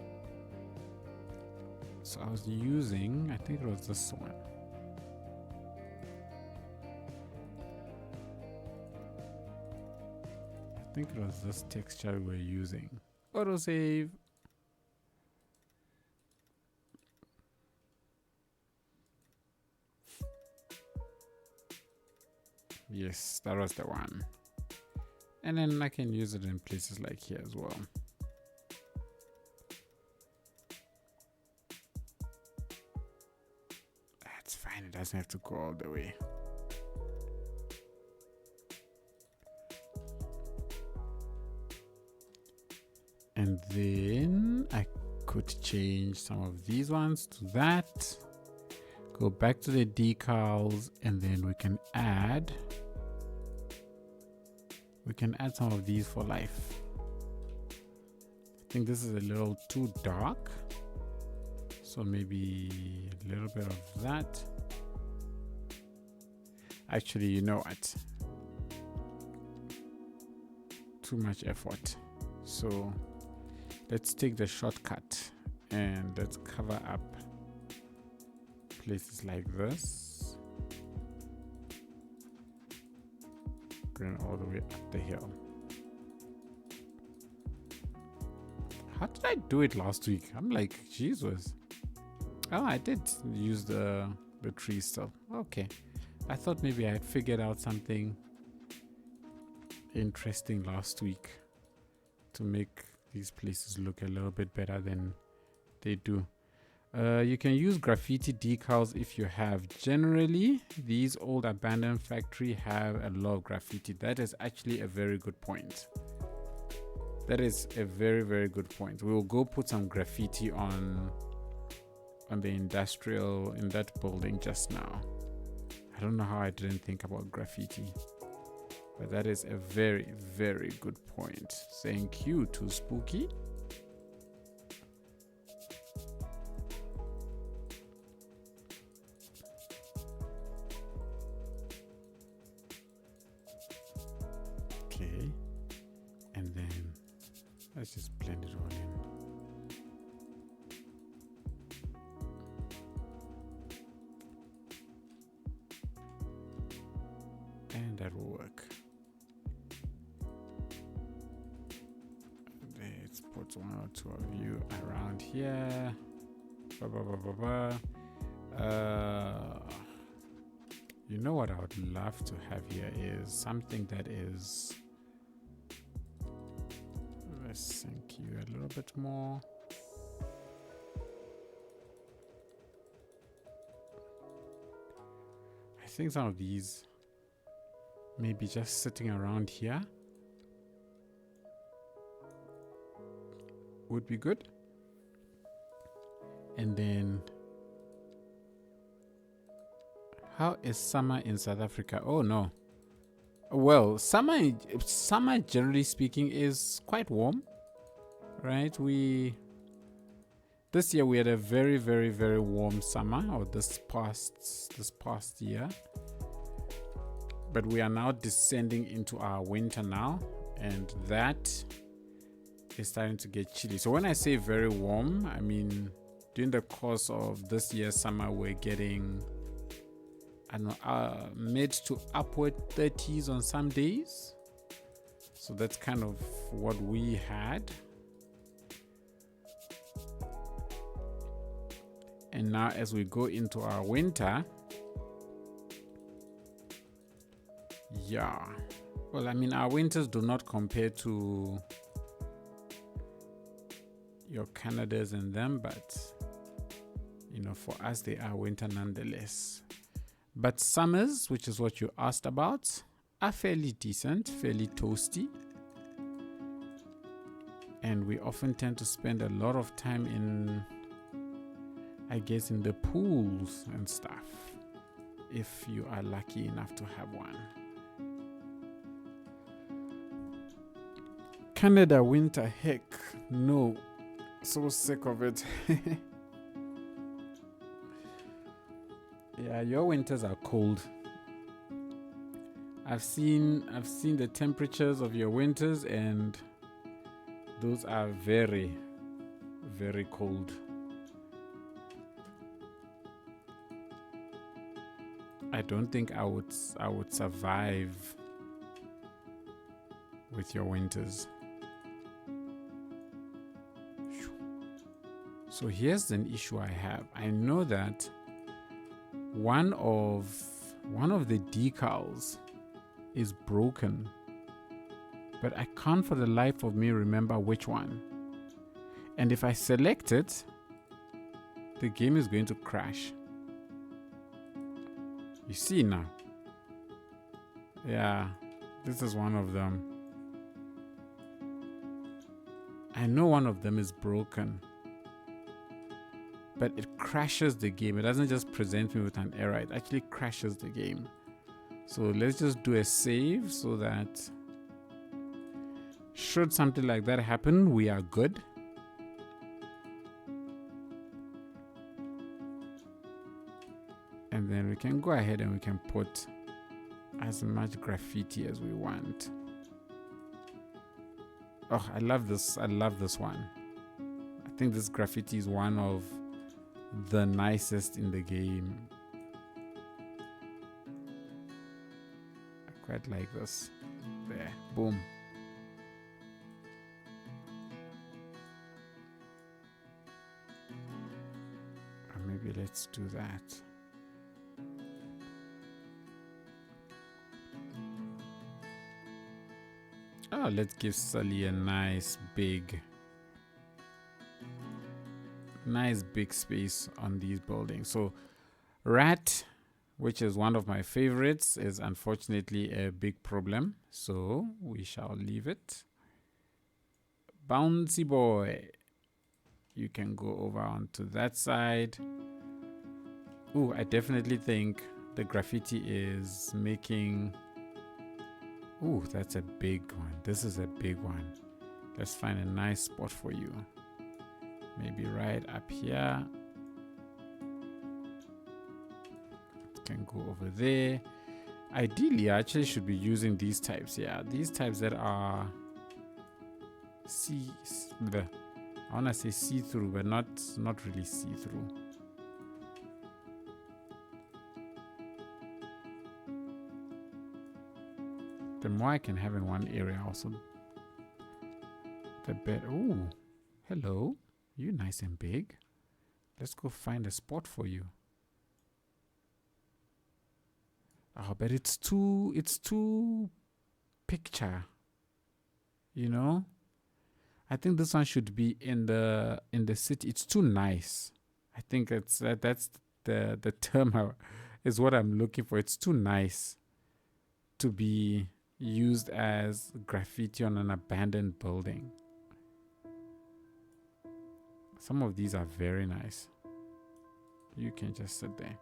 So I was using, I think it was this one. I think it was this texture we were using. Autosave. Yes, that was the one. And then I can use it in places like here as well. That's fine, it doesn't have to go all the way. And then I could change some of these ones to that. Go back to the decals, and then we can add some of these for life. I think this is a little too dark, so maybe a little bit of that. Actually, you know what? Too much effort. So let's take the shortcut and let's cover up places like this. Going all the way up the hill. How did I do it last week? I'm like, Jesus. Oh, I did use the tree still. Okay. I thought maybe I had figured out something interesting last week to make these places look a little bit better than they do. You can use graffiti decals if you have. Generally, these old abandoned factory have a lot of graffiti. That is actually a very good point. That is a very, very good point. We will go put some graffiti on the industrial in that building just now. I don't know how I didn't think about graffiti, but that is a very, very good point. Thank you, Too Spooky. Okay, and then let's just blend it all in. And that will work. Let's put one or two of you around here. You know what I would love to have here is something that is, let's sink you a little bit more. I think some of these maybe just sitting around here would be good. And then, how is summer in South Africa? Oh no. Well, summer generally speaking is quite warm, right? This year we had a very, very, very warm summer, or this past year. But we are now descending into our winter now, and that is starting to get chilly. So when I say very warm, I mean during the course of this year's summer, we're getting mid to upward 30s on some days. So that's kind of what we had. And now as we go into our winter, yeah, well, I mean, our winters do not compare to your Canadas and them, but you know, for us they are winter nonetheless. But summers, which is what you asked about, are fairly decent, fairly toasty, and we often tend to spend a lot of time in, I guess, in the pools and stuff, if you are lucky enough to have one. Canada winter, heck no. So sick of it. Yeah, your winters are cold. I've seen the temperatures of your winters, and those are very, very cold. I don't think I would survive with your winters. So here's an issue I have. I know that one of the decals is broken, but I can't for the life of me remember which one. And if I select it, the game is going to crash. You see now? Yeah, this is one of them. I know one of them is broken. but it crashes the game. It doesn't just present me with an error, it actually crashes the game. So let's just do a save so that should something like that happen, we are good. And then we can go ahead and we can put as much graffiti as we want. Oh, I love this. I love this one. I think this graffiti is one of the nicest in the game. I quite like this. There, boom. Or maybe let's do that. Oh, let's give Sully a nice big space on these buildings. So rat, which is one of my favorites, is unfortunately a big problem, so we shall leave it. Bouncy boy, you can go over onto that side. Ooh, I definitely think the graffiti is making... Ooh, that's a big one. This is a big one. Let's find a nice spot for you. Maybe right up here. Can go over there. Ideally, I actually should be using these types. Yeah, these types that are I want to say see-through, but not really see-through. The more I can have in one area also, the better. Ooh, hello. You nice and big. Let's go find a spot for you. Oh, but it's too picture. You know? I think this one should be in the city. It's too nice. I think that's the term is what I'm looking for. It's too nice to be used as graffiti on an abandoned building. Some of these are very nice. You can just sit there.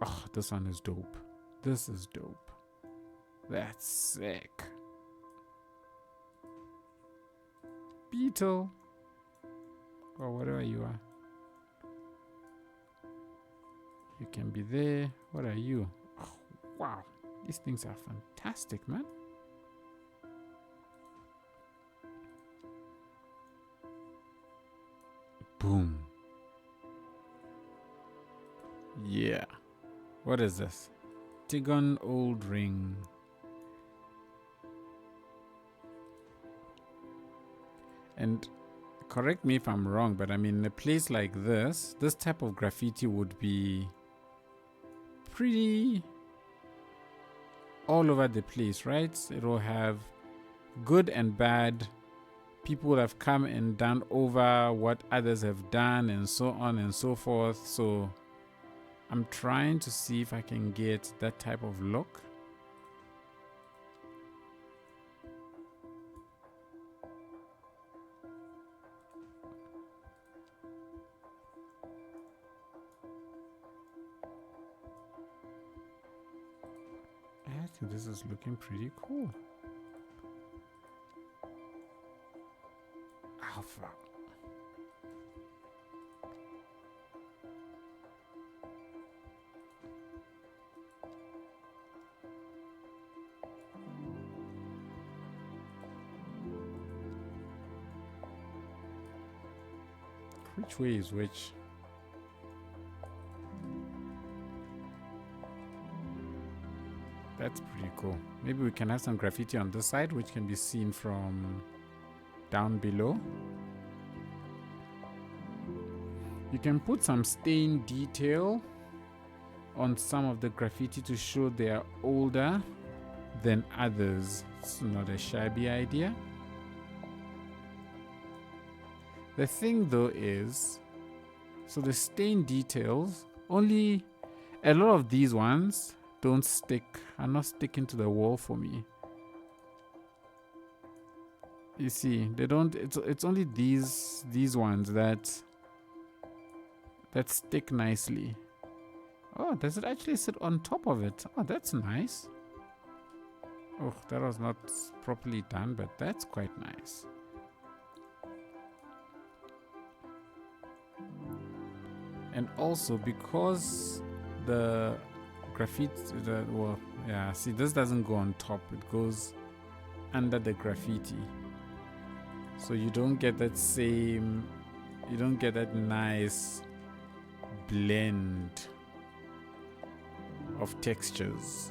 Oh, this one is dope. This is dope. That's sick. Beetle. Or whatever you are. You can be there. What are you? Oh, wow. These things are fantastic, man. Boom. Yeah. What is this? Tigon Old Ring. And correct me if I'm wrong, but I mean, in a place like this type of graffiti would be pretty all over the place, right? It will have good and bad. People have come and done over what others have done and so on and so forth. So I'm trying to see if I can get that type of look. I think this is looking pretty cool. Alpha. Which way is which? That's pretty cool. Maybe we can have some graffiti on this side, which can be seen from down below. You can put some stain detail on some of the graffiti to show they are older than others. It's not a shabby idea. The thing though is, so the stain details, only a lot of these ones don't stick, are not sticking to the wall for me. You see, they don't, it's only these ones that that stick nicely. Oh, does it actually sit on top of it? Oh, that's nice. Oh, that was not properly done, but that's quite nice. And also because the graffiti, well, yeah, see, this doesn't go on top. It goes under the graffiti. So you don't get that same, you don't get that nice blend of textures.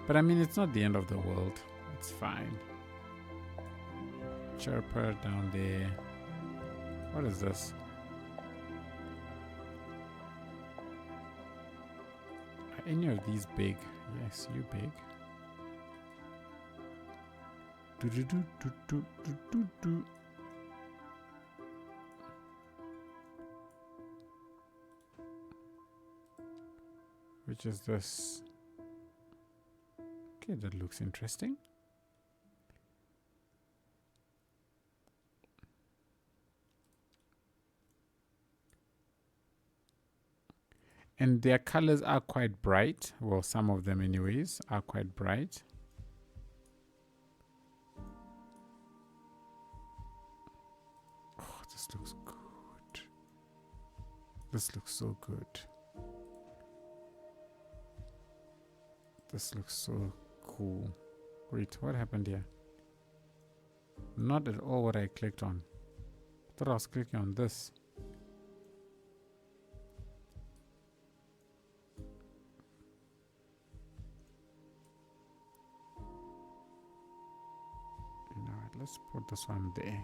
But I mean, it's not the end of the world. It's fine. Chirper down there. What is this? Are any of these big? Yes, you big. Do do do do do do do do. Which is this? Okay, that looks interesting. And their colors are quite bright. Well, some of them anyways are quite bright. Oh, this looks good. This looks so good. This looks so cool. Wait, what happened here? Not at all what I clicked on. I thought I was clicking on this. You know what? Let's put this one there.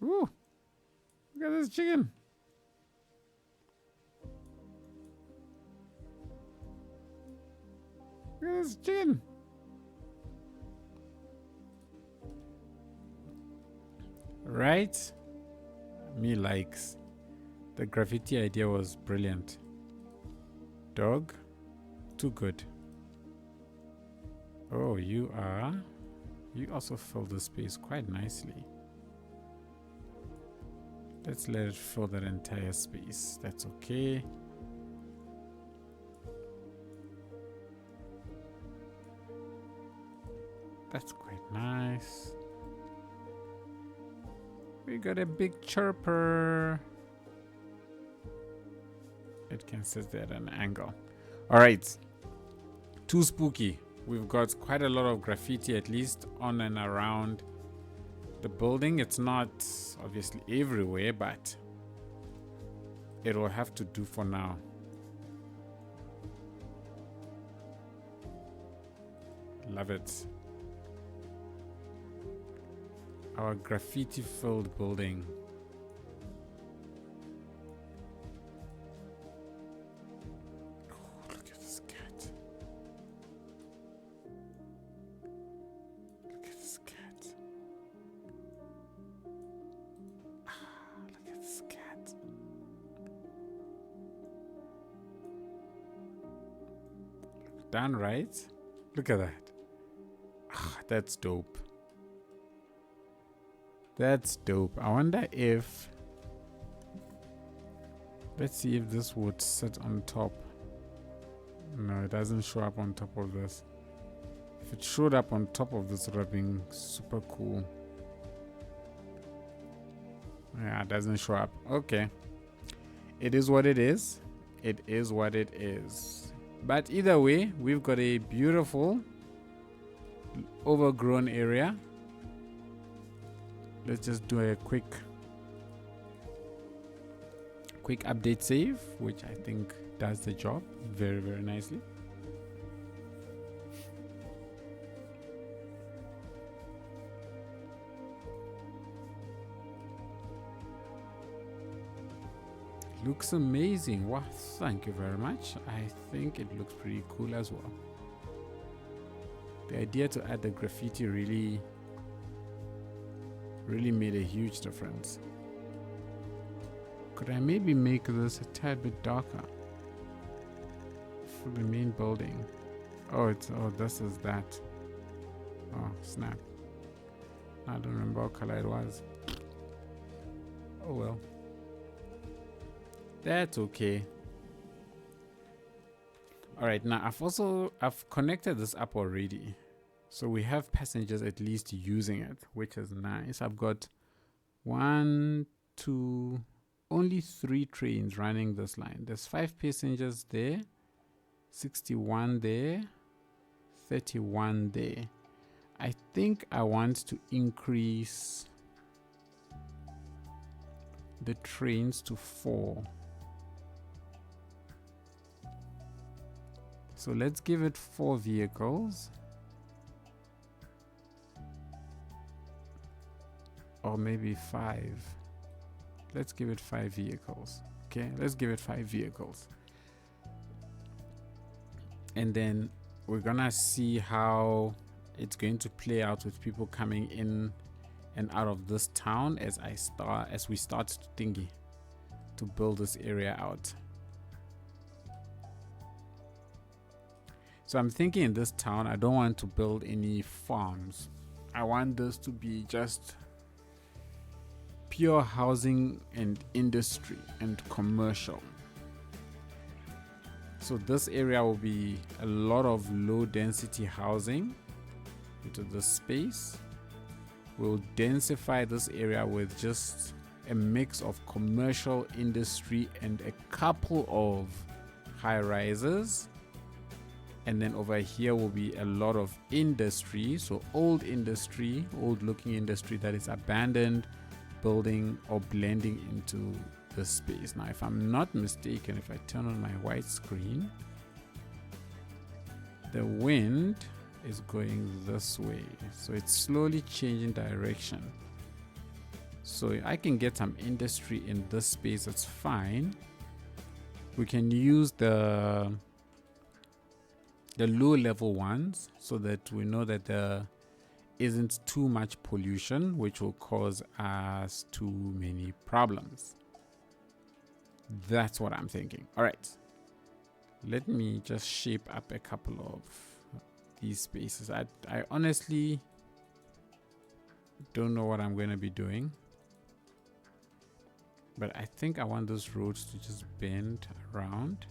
Ooh! Look at this chicken! Look at this chicken! Right? Me likes. The graffiti idea was brilliant. Dog? Too good. Oh, you also fill the space quite nicely. Let's let it fill that entire space. That's okay. That's quite nice. We got a big chirper. It can sit there at an angle. All right. Too spooky. We've got quite a lot of graffiti, at least on and around the building. It's not obviously everywhere, but it will have to do for now. Love it. Our graffiti-filled building. Oh, look at this cat. Look at this cat. Ah, look at this cat. Done right? Look at that. Ah, that's dope. That's dope. I wonder if... Let's see if this would sit on top. No, it doesn't show up on top of this. If it showed up on top of this, it would have been super cool. Yeah, it doesn't show up. Okay. It is what it is. It is what it is. But either way, we've got a beautiful overgrown area. Let's just do a quick update save, which I think does the job very, very nicely. Looks amazing. Wow, thank you very much. I think it looks pretty cool as well. The idea to add the graffiti really made a huge difference. Could I maybe make this a tad bit darker for the main building? Oh, this is that. Oh, snap. I don't remember what color it was. Oh well. That's okay. Alright, now I've connected this up already. So we have passengers at least using it, which is nice. I've got 1, 2, only 3 trains running this line. There's 5 passengers there, 61 there, 31 there. I think I want to increase the trains to 4. So let's give it 4 vehicles. Or maybe 5. Let's give it 5 vehicles. Okay, let's give it 5 vehicles. And then we're gonna see how it's going to play out with people coming in and out of this town as we start to build this area out. So I'm thinking in this town, I don't want to build any farms. I want this to be just pure housing and industry and commercial. So this area will be a lot of low density housing into this space. We'll densify this area with just a mix of commercial, industry, and a couple of high rises. And then over here will be a lot of industry, so old looking industry that is abandoned, building or blending into the space. Now if I'm not mistaken, if I turn on my white screen, the wind is going this way, so it's slowly changing direction. So I can get some industry in this space, that's fine. We can use the low level ones so that we know that there isn't too much pollution, which will cause us too many problems. That's what I'm thinking. All right, let me just shape up a couple of these spaces. I honestly don't know what I'm going to be doing, but I think I want those roads to just bend around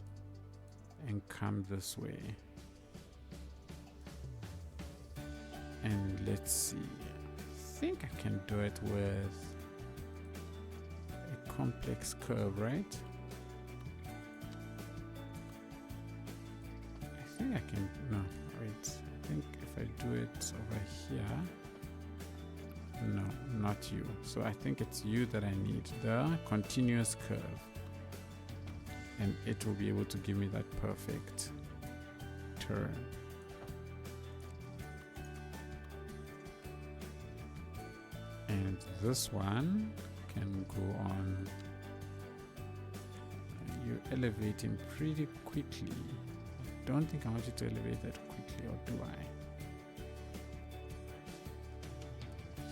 and come this way. And let's see, I think I can do it with a complex curve, right? I think I can, no, wait, I think if I do it over here, no, not you. So I think it's you that I need, the continuous curve. And it will be able to give me that perfect turn. And this one can go on. You're elevating pretty quickly. I don't think I want you to elevate that quickly, or do I?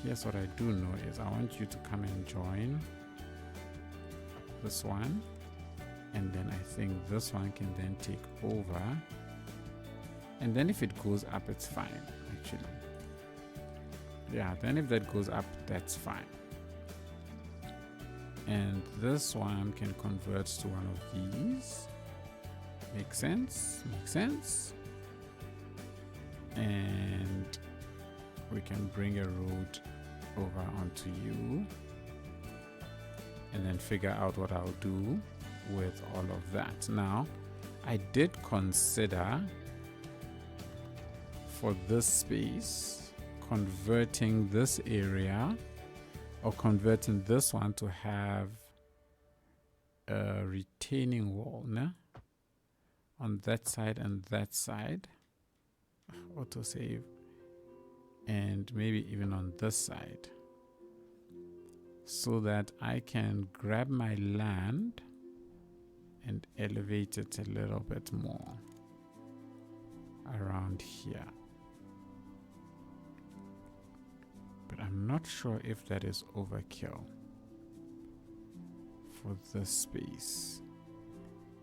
Here's what I do know is I want you to come and join this one, and then I think this one can then take over, and then if it goes up, it's fine actually. Yeah, then if that goes up, that's fine. And this one can convert to one of these. Makes sense? Makes sense. And we can bring a road over onto you, and then figure out what I'll do with all of that. Now, I did consider for this space converting this area, or converting this one to have a retaining wall, no? On that side and that side, autosave, and maybe even on this side, so that I can grab my land and elevate it a little bit more around here. But I'm not sure if that is overkill for this space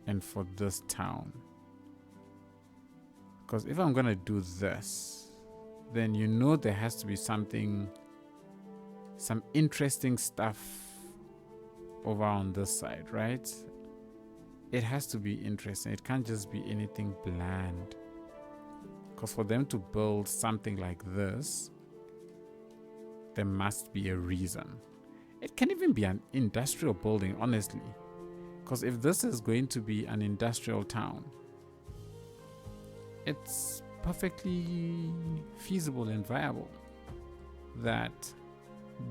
and for this town. Because if I'm gonna do this, then you know there has to be something some interesting stuff over on this side, right? It has to be interesting. It can't just be anything bland. Because for them to build something like this, there must be a reason. It can even be an industrial building, honestly. Because if this is going to be an industrial town, it's perfectly feasible and viable that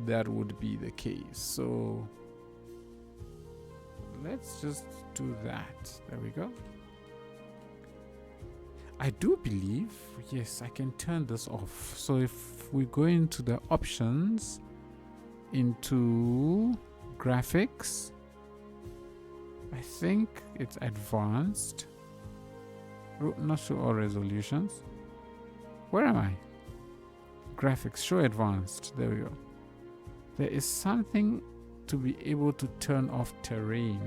that would be the case. So let's just do that. There we go. I do believe, yes, I can turn this off. So if we go into the options, into graphics, I think it's advanced. Not show all resolutions. Where am I? Graphics, show advanced. There we go. There is something to be able to turn off terrain.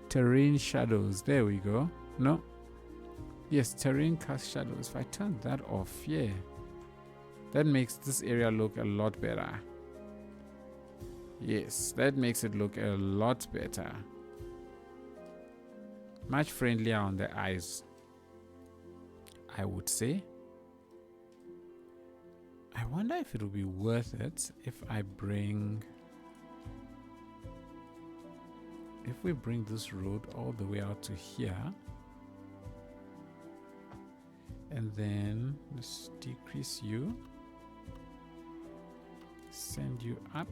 Terrain shadows. There we go. No. Yes, terrain cast shadows. If I turn that off, yeah, that makes this area look a lot better. Yes, that makes it look a lot better. Much friendlier on the eyes, I would say. I wonder if it will be worth it if we bring this road all the way out to here, and then let's decrease you, send you up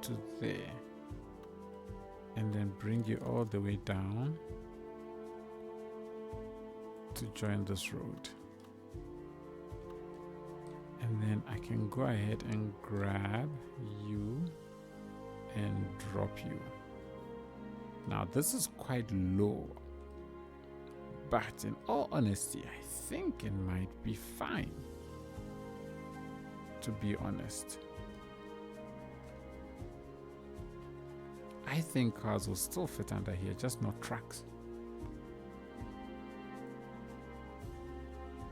to there, and then bring you all the way down to join this road. And then I can go ahead and grab you and drop you. Now this is quite low, but in all honesty, I think it might be fine, to be honest. I think cars will still fit under here, just not trucks.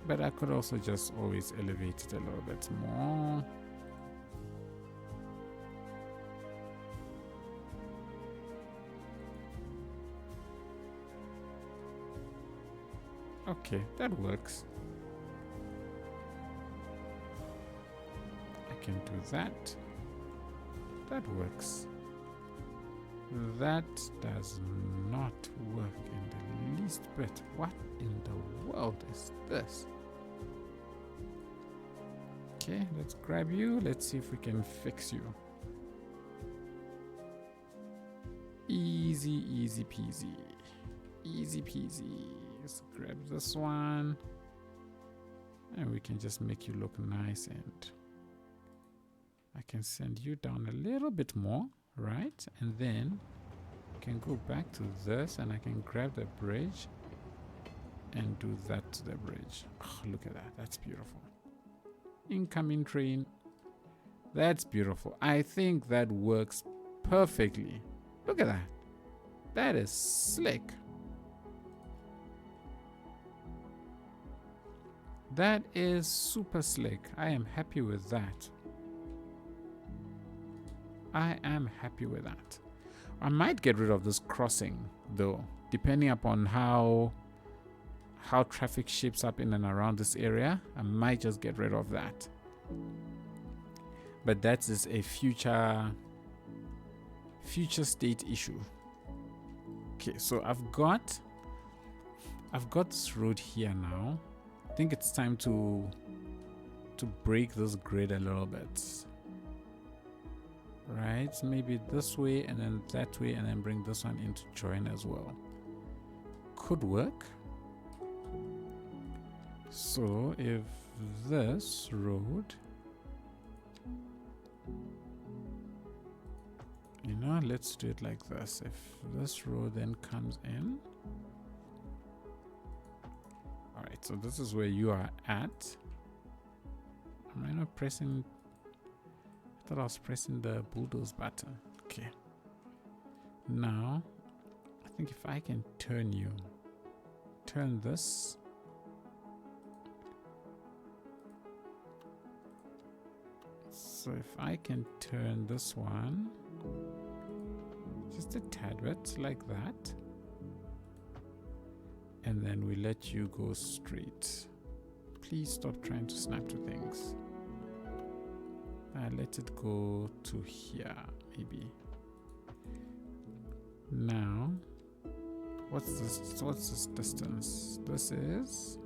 But I could also just always elevate it a little bit more. Okay, that works. I can do that. That works. That does not work in the least bit. What in the world is this? Okay, let's grab you. Let's see if we can fix you. Easy, easy peasy. Easy peasy. Let's grab this one. And we can just make you look nice, and I can send you down a little bit more, right? And then I can go back to this and I can grab the bridge and do that to the bridge. Oh, look at that. That's beautiful. Incoming train. That's beautiful. I think that works perfectly. Look at that. That is slick. That is super slick. I am happy with that. I am happy with that. I might get rid of this crossing though, depending upon how traffic shapes up in and around this area. I might just get rid of that. But that is a future state issue. Okay, so I've got this road here now. I think it's time to break this grid a little bit. Right, maybe this way and then that way, and then bring this one in to join as well. Could work. So if this road, you know, let's do it like this. If this road then comes in, all right, so this is where you are at. Am I not pressing? I thought I was pressing the bulldoze button. Okay. Now, I think if I can turn this. So if I can turn this one just a tad bit like that, and then we let you go straight. Please stop trying to snap to things. Let it go to here, maybe. Now, what's this distance? This is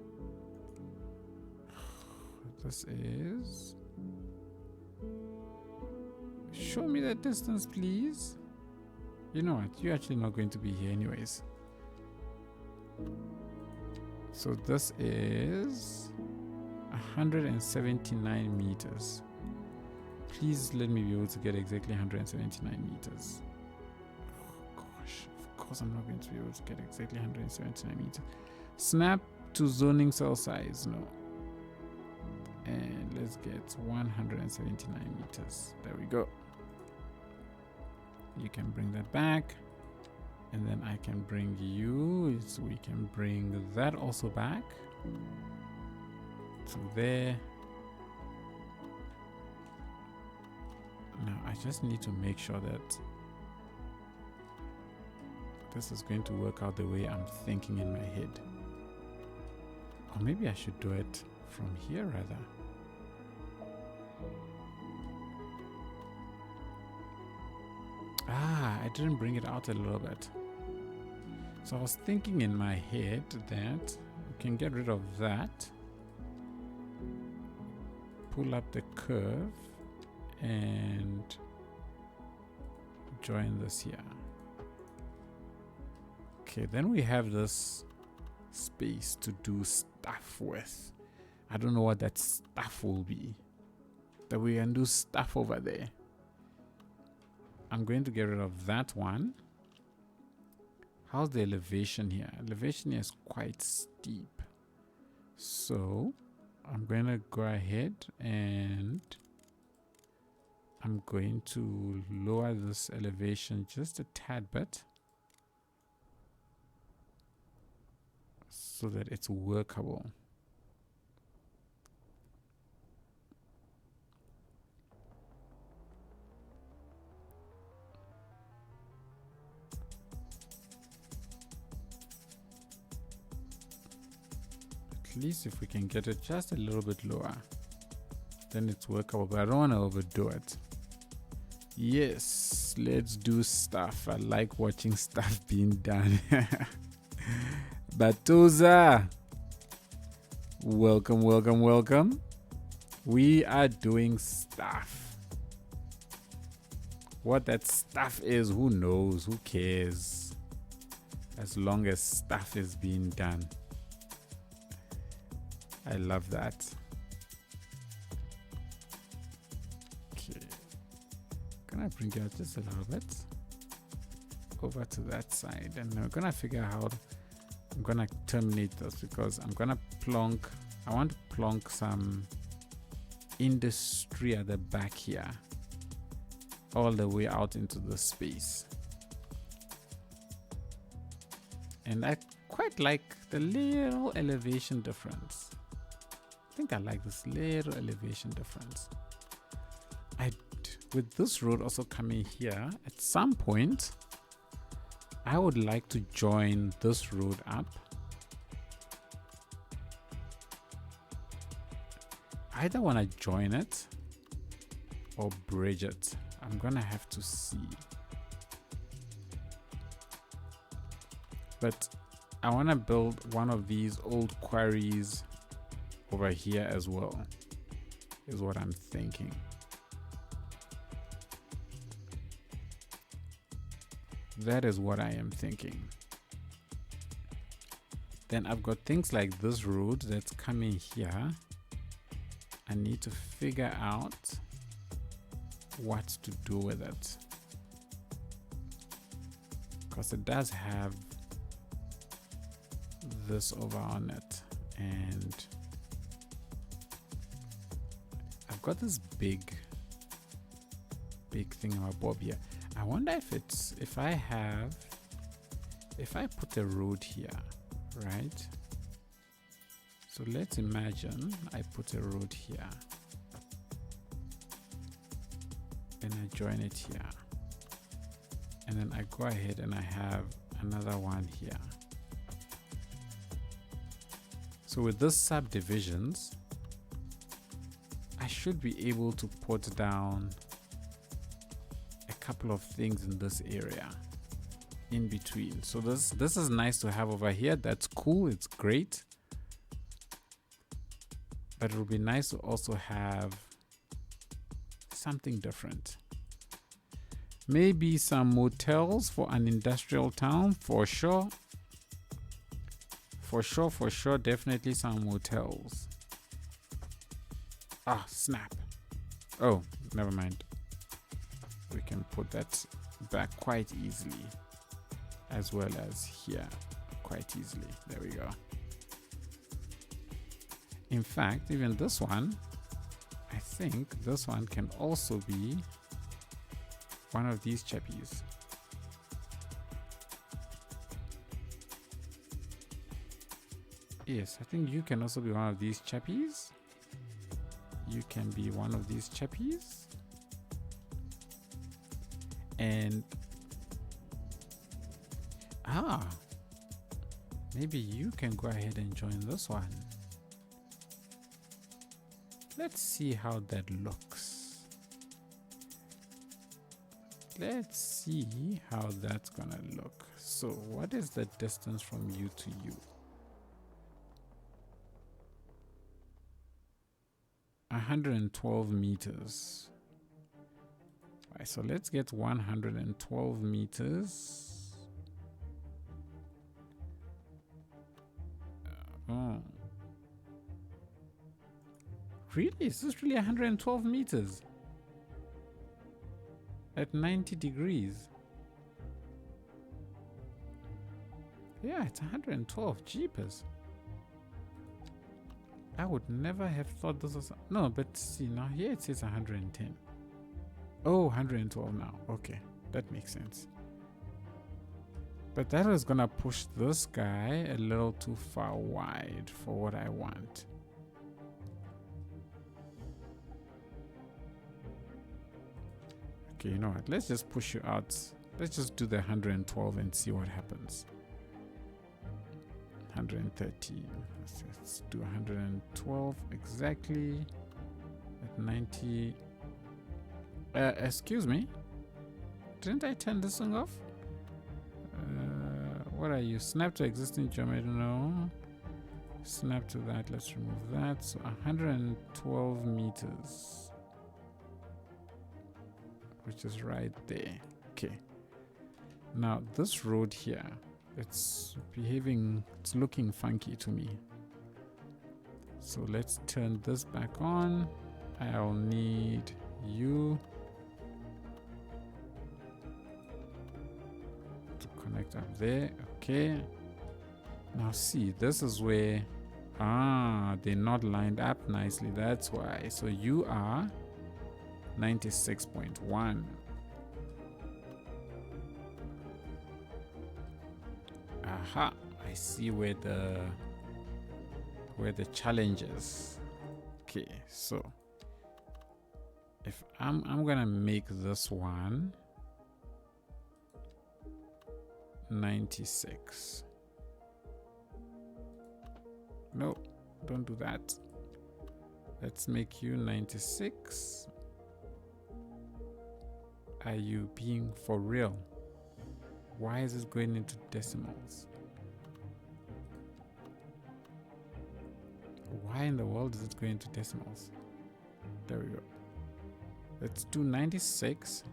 show me that distance, please. You know what, you're actually not going to be here anyways. So this is 179 meters. Please let me be able to get exactly 179 meters. Oh gosh, of course I'm not going to be able to get exactly 179 meters. Snap to zoning cell size, no. And let's get 179 meters. There we go. You can bring that back. And then I can bring you, so we can bring that also back to there. Now I just need to make sure that this is going to work out the way I'm thinking in my head. Or maybe I should do it from here rather. I didn't bring it out a little bit. So I was thinking in my head that we can get rid of that, pull up the curve and join this here. Okay, then we have this space to do stuff with. I don't know what that stuff will be, but we can do stuff over there. I'm going to get rid of that one. How's the elevation here? Elevation here is quite steep. So I'm going to go ahead and I'm going to lower this elevation just a tad bit so that it's workable. At least if we can get it just a little bit lower, then it's workable, but I don't want to overdo it. Yes, let's do stuff. I like watching stuff being done. Batuza, welcome, welcome, welcome. We are doing stuff. What that stuff is, who knows, who cares, as long as stuff is being done. I love that. Okay, gonna bring it out just a little bit over to that side, and we're gonna figure out how I'm gonna terminate this, because I'm gonna plonk, I want to plonk some industry at the back here, all the way out into the space. And I quite like the little elevation difference. I think I like this little elevation difference. With this road also coming here, at some point I would like to join this road up. I either want to join it or bridge it. I'm gonna have to see. But I want to build one of these old quarries over here as well, is what I'm thinking. That is what I am thinking. Then I've got things like this road that's coming here. I need to figure out what to do with it, because it does have this over on it, and I've got this big thing on my bob here. I wonder if I have if I put a road here, right? So let's imagine I put a road here and I join it here. And then I go ahead and I have another one here. So with these subdivisions, I should be able to put down a couple of things in this area in between. So this is nice to have over here. That's cool. It's great. But it would be nice to also have something different. Maybe some motels for an industrial town, for sure. For sure, definitely some motels. Ah, snap. Oh, never mind. We can put that back quite easily, as well as here quite easily. There we go. In fact, even this one, I think this one can also be one of these chappies. Yes, I think you can also be one of these chappies. You can be one of these chappies. And maybe you can go ahead and join this one. Let's see how that looks. Let's see how that's gonna look. So what is the distance from you to you? 112 meters. All right, so let's get 112 meters. Oh. Really? Is this really 112 meters? At 90 degrees? Yeah, it's 112. Jeepers. I would never have thought this was... No, but see, now here it says 110. Oh, 112 now. Okay, that makes sense. But that was gonna push this guy a little too far wide for what I want. Okay, you know what? Let's just push you out. Let's just do the 112 and see what happens. 113. Let's do 112 exactly at 90. Excuse me. Didn't I turn this thing off? What are you? Snap to existing geometry? No. Snap to that. Let's remove that. So 112 meters. Which is right there. Okay. Now this road here, it's behaving, it's looking funky to me. So let's turn this back on. I'll need you to connect up there. Okay. Now see, this is where, they're not lined up nicely. That's why. So you are 96.1. Aha, I see where the challenge is. Okay, so if I'm gonna make this one 96. No, don't do that. Let's make you 96. Are you being for real? Why is it going into decimals? Why in the world is it going into decimals? There we go. Let's do 96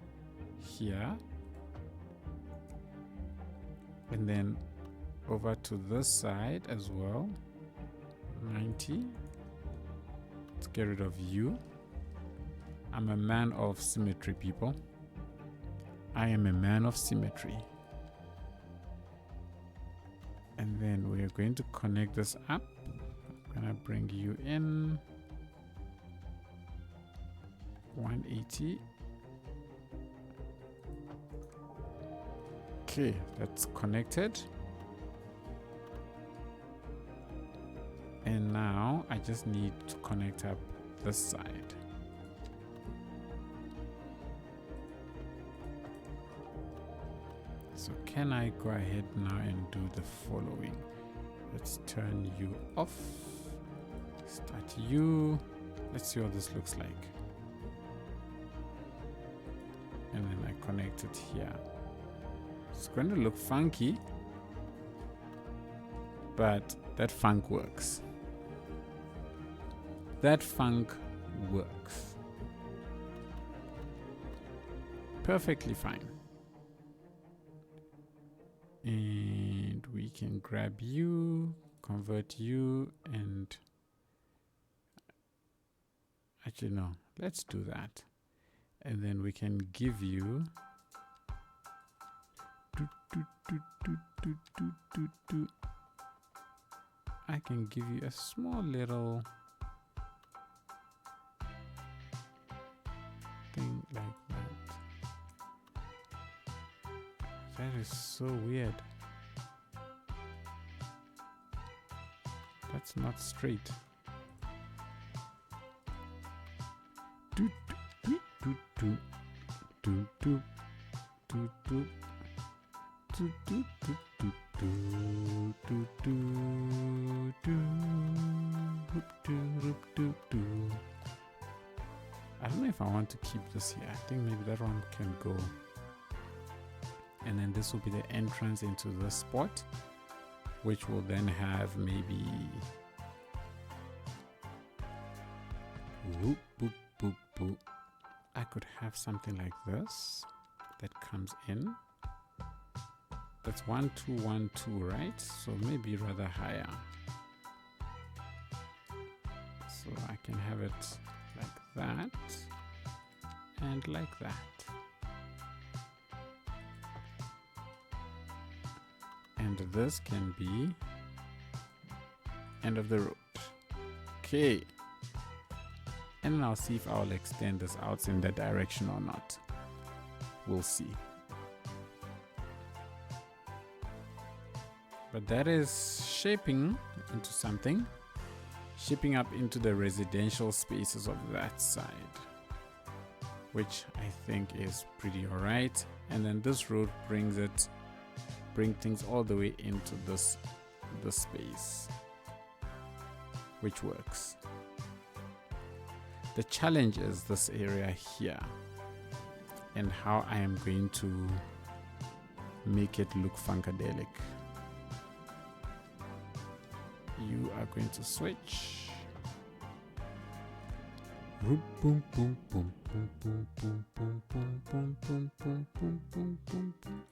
here. And then over to this side as well. 90. Let's get rid of you. I'm a man of symmetry, people. I am a man of symmetry. And then we are going to connect this up. I'm gonna bring you in 180. Okay, that's connected. And now I just need to connect up this side. So can I go ahead now and do the following? Let's turn you off. Start you. Let's see what this looks like. And then I connect it here. It's going to look funky, but that funk works. That funk works. Perfectly fine. And we can grab you, convert you, and actually no, let's do that. And then we can give you I can give you a small little thing like that. That is so weird. That's not straight. Do do do do do do do do do do do do do do do do. I don't know if I want to keep this here. I think maybe that one can go. And then this will be the entrance into the spot, which will then have maybe whoop, boop, boop, boop. I could have something like this that comes in. That's 1 2 1 2, right? So maybe rather higher. So I can have it like that and like that. And this can be end of the road. Okay. And then I'll see if I'll extend this out in that direction or not. We'll see. But that is shaping into something. Shaping up into the residential spaces of that side, which I think is pretty alright. And then this road bring things all the way into this space, which works. The challenge is this area here and how I am going to make it look funkadelic. You are going to switch. Boom, boom, boom, boom, boom, boom, boom, boom, boom, boom, boom, boom, boom, boom, boom, boom.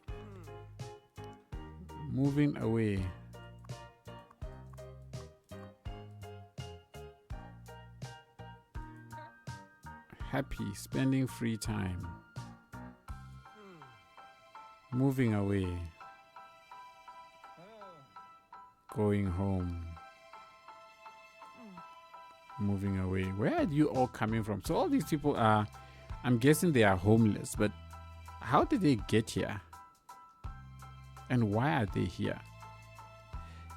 Moving away. Happy, spending free time. Moving away. Going home. Moving away. Where are you all coming from? So all these people are, I'm guessing they are homeless, but how did they get here? And why are they here?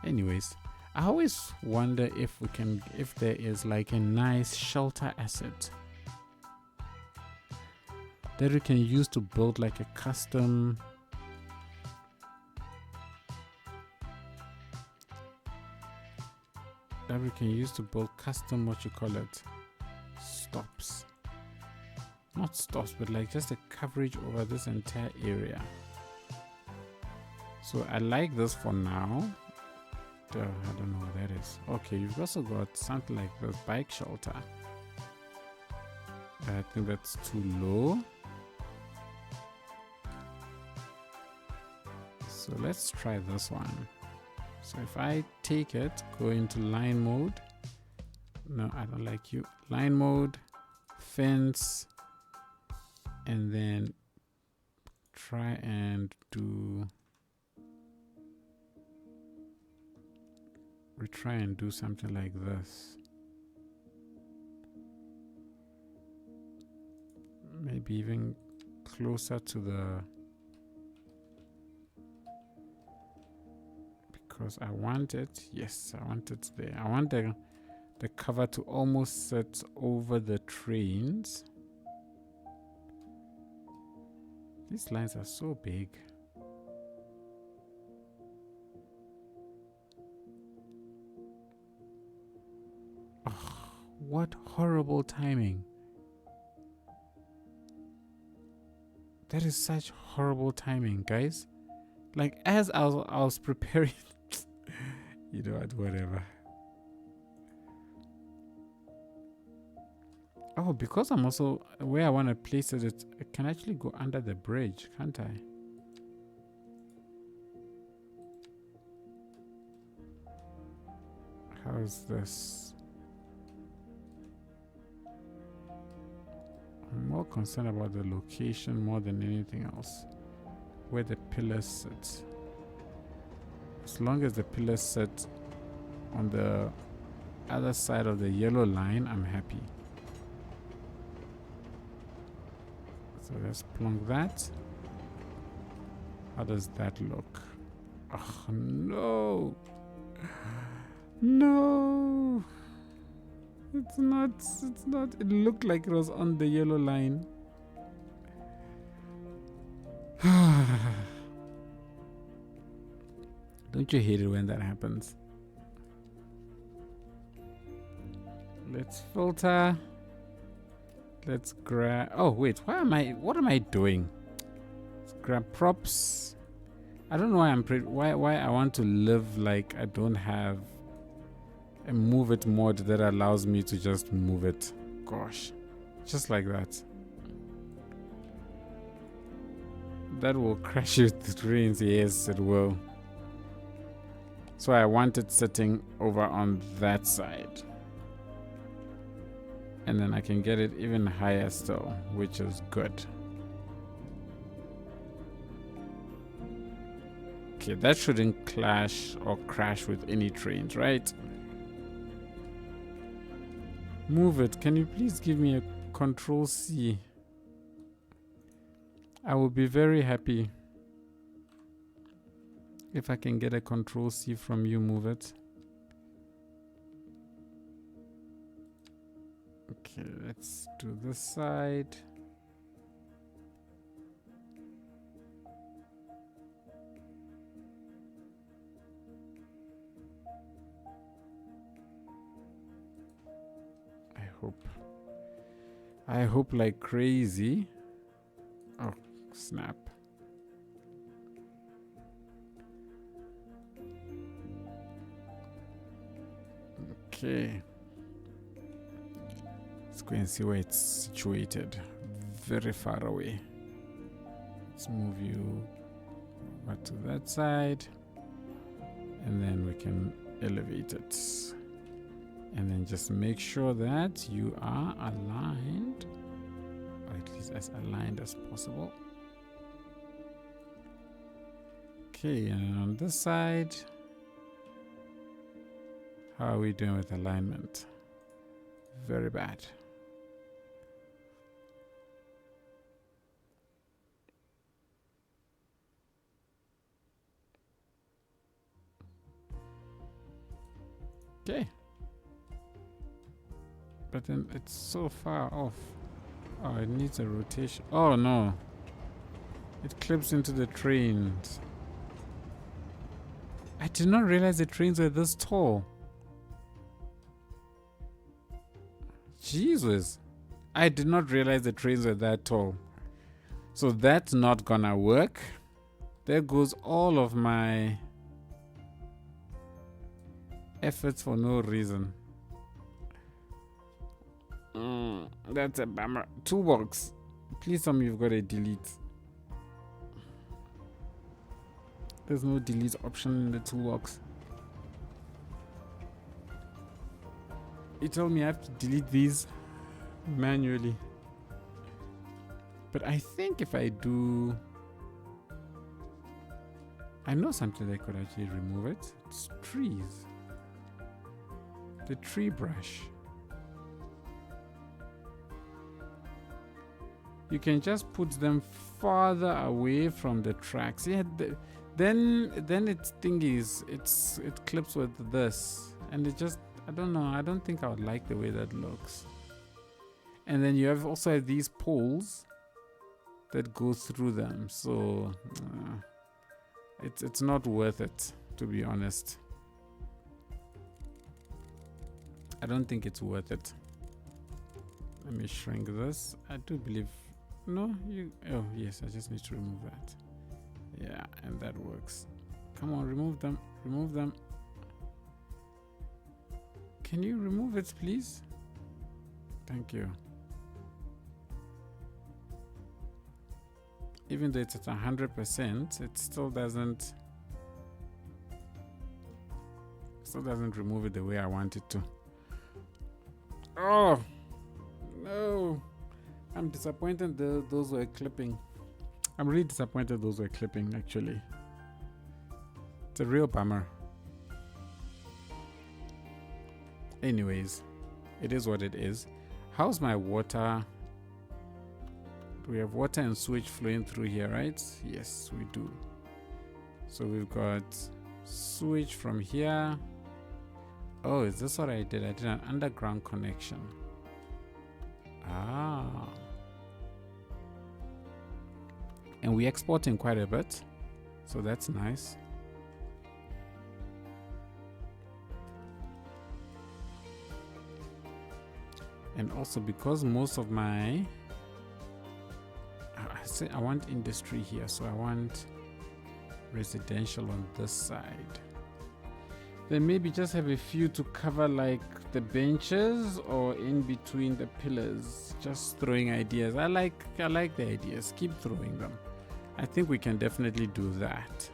Anyways, I always wonder if there is like a nice shelter asset that we can use to build like a custom what you call it, stops. Not stops, but like just a coverage over this entire area. So I like this for now. I don't know what that is. Okay, you've also got something like this bike shelter. I think that's too low. So let's try this one. So if I take it, go into line mode. No, I don't like you. Line mode, fence, and then try and do. We try and do something like this. Maybe even closer to the. because I want it. Yes, I want it there. I want the cover to almost sit over the trains. These lines are so big. Oh, what horrible timing. That is such horrible timing, guys. Like, as I was preparing, you know what, whatever. Oh, because I'm also where I want to place it, it can actually go under the bridge, can't I? How is this? I'm more concerned about the location more than anything else. Where the pillars sit. As long as the pillars sit on the other side of the yellow line, I'm happy. So let's plonk that. How does that look? Oh no! No! It's not. It looked like it was on the yellow line. Don't you hate it when that happens? Let's filter. Let's grab. Oh wait, what am I doing? Let's grab props. I don't know why why I want to live like I don't have a move it mod that allows me to just move it. Gosh, just like that. That will crash you with the trains. Yes, it will. So I want it sitting over on that side. And then I can get it even higher still, which is good. Okay, that shouldn't clash or crash with any trains, right? Move it. Can you please give me a Control C? I will be very happy if I can get a Control C from you. Move it. Okay, let's do this side. I hope like crazy. Oh, snap. Okay. Let's go and see where it's situated. Very far away. Let's move you over to that side. And then we can elevate it. And then just make sure that you are aligned, or at least as aligned as possible. Okay, and on this side, how are we doing with alignment? Very bad. Okay. But then it's so far off. Oh, it needs a rotation. Oh no. It clips into the trains. I did not realize the trains were this tall. Jesus. I did not realize the trains were that tall. So that's not gonna work. There goes all of my efforts for no reason. That's a bummer. Toolbox. Please tell me you've got a delete. There's no delete option in the toolbox. You told me I have to delete these manually. But I think if I do... I know something that could actually remove it. It's trees. The tree brush. You can just put them farther away from the tracks. Yeah, then its thingies, it clips with this, and it just, I don't know, I don't think I would like the way that looks. And then you have also have these poles that go through them, so it's not worth it, to be honest. I don't think it's worth it. Let me shrink this. I do believe, no, oh yes, I just need to remove that. Yeah, and that works. Come on, remove them, remove them. Can you remove it, please? Thank you. Even though it's at 100%, it still doesn't remove it the way I want it to. Oh no, I'm disappointed those were clipping. I'm really disappointed those were clipping, actually. It's a real bummer. Anyways, it is what it is. How's my water? We have water and sewage flowing through here, right? Yes, we do. So we've got sewage from here. Oh, is this what I did? I did an underground connection. Ah. And we're exporting quite a bit, so that's nice. And also because most of my I want industry here, so I want residential on this side. Then maybe just have a few to cover like the benches or in between the pillars. Just throwing ideas. I like the ideas. Keep throwing them. I think we can definitely do that.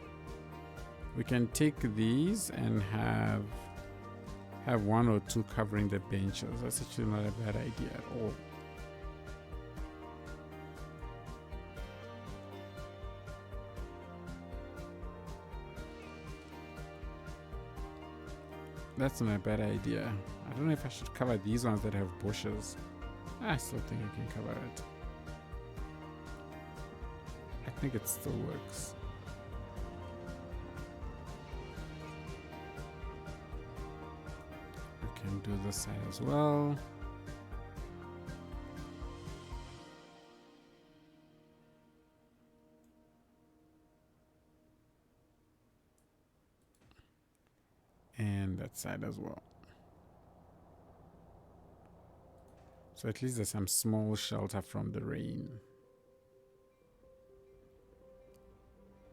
We can take these and have one or two covering the benches. That's actually not a bad idea at all. That's not a bad idea. I don't know if I should cover these ones that have bushes. I still think I can cover it. I think it still works. I can do this side as well. And that side as well. So at least there's some small shelter from the rain.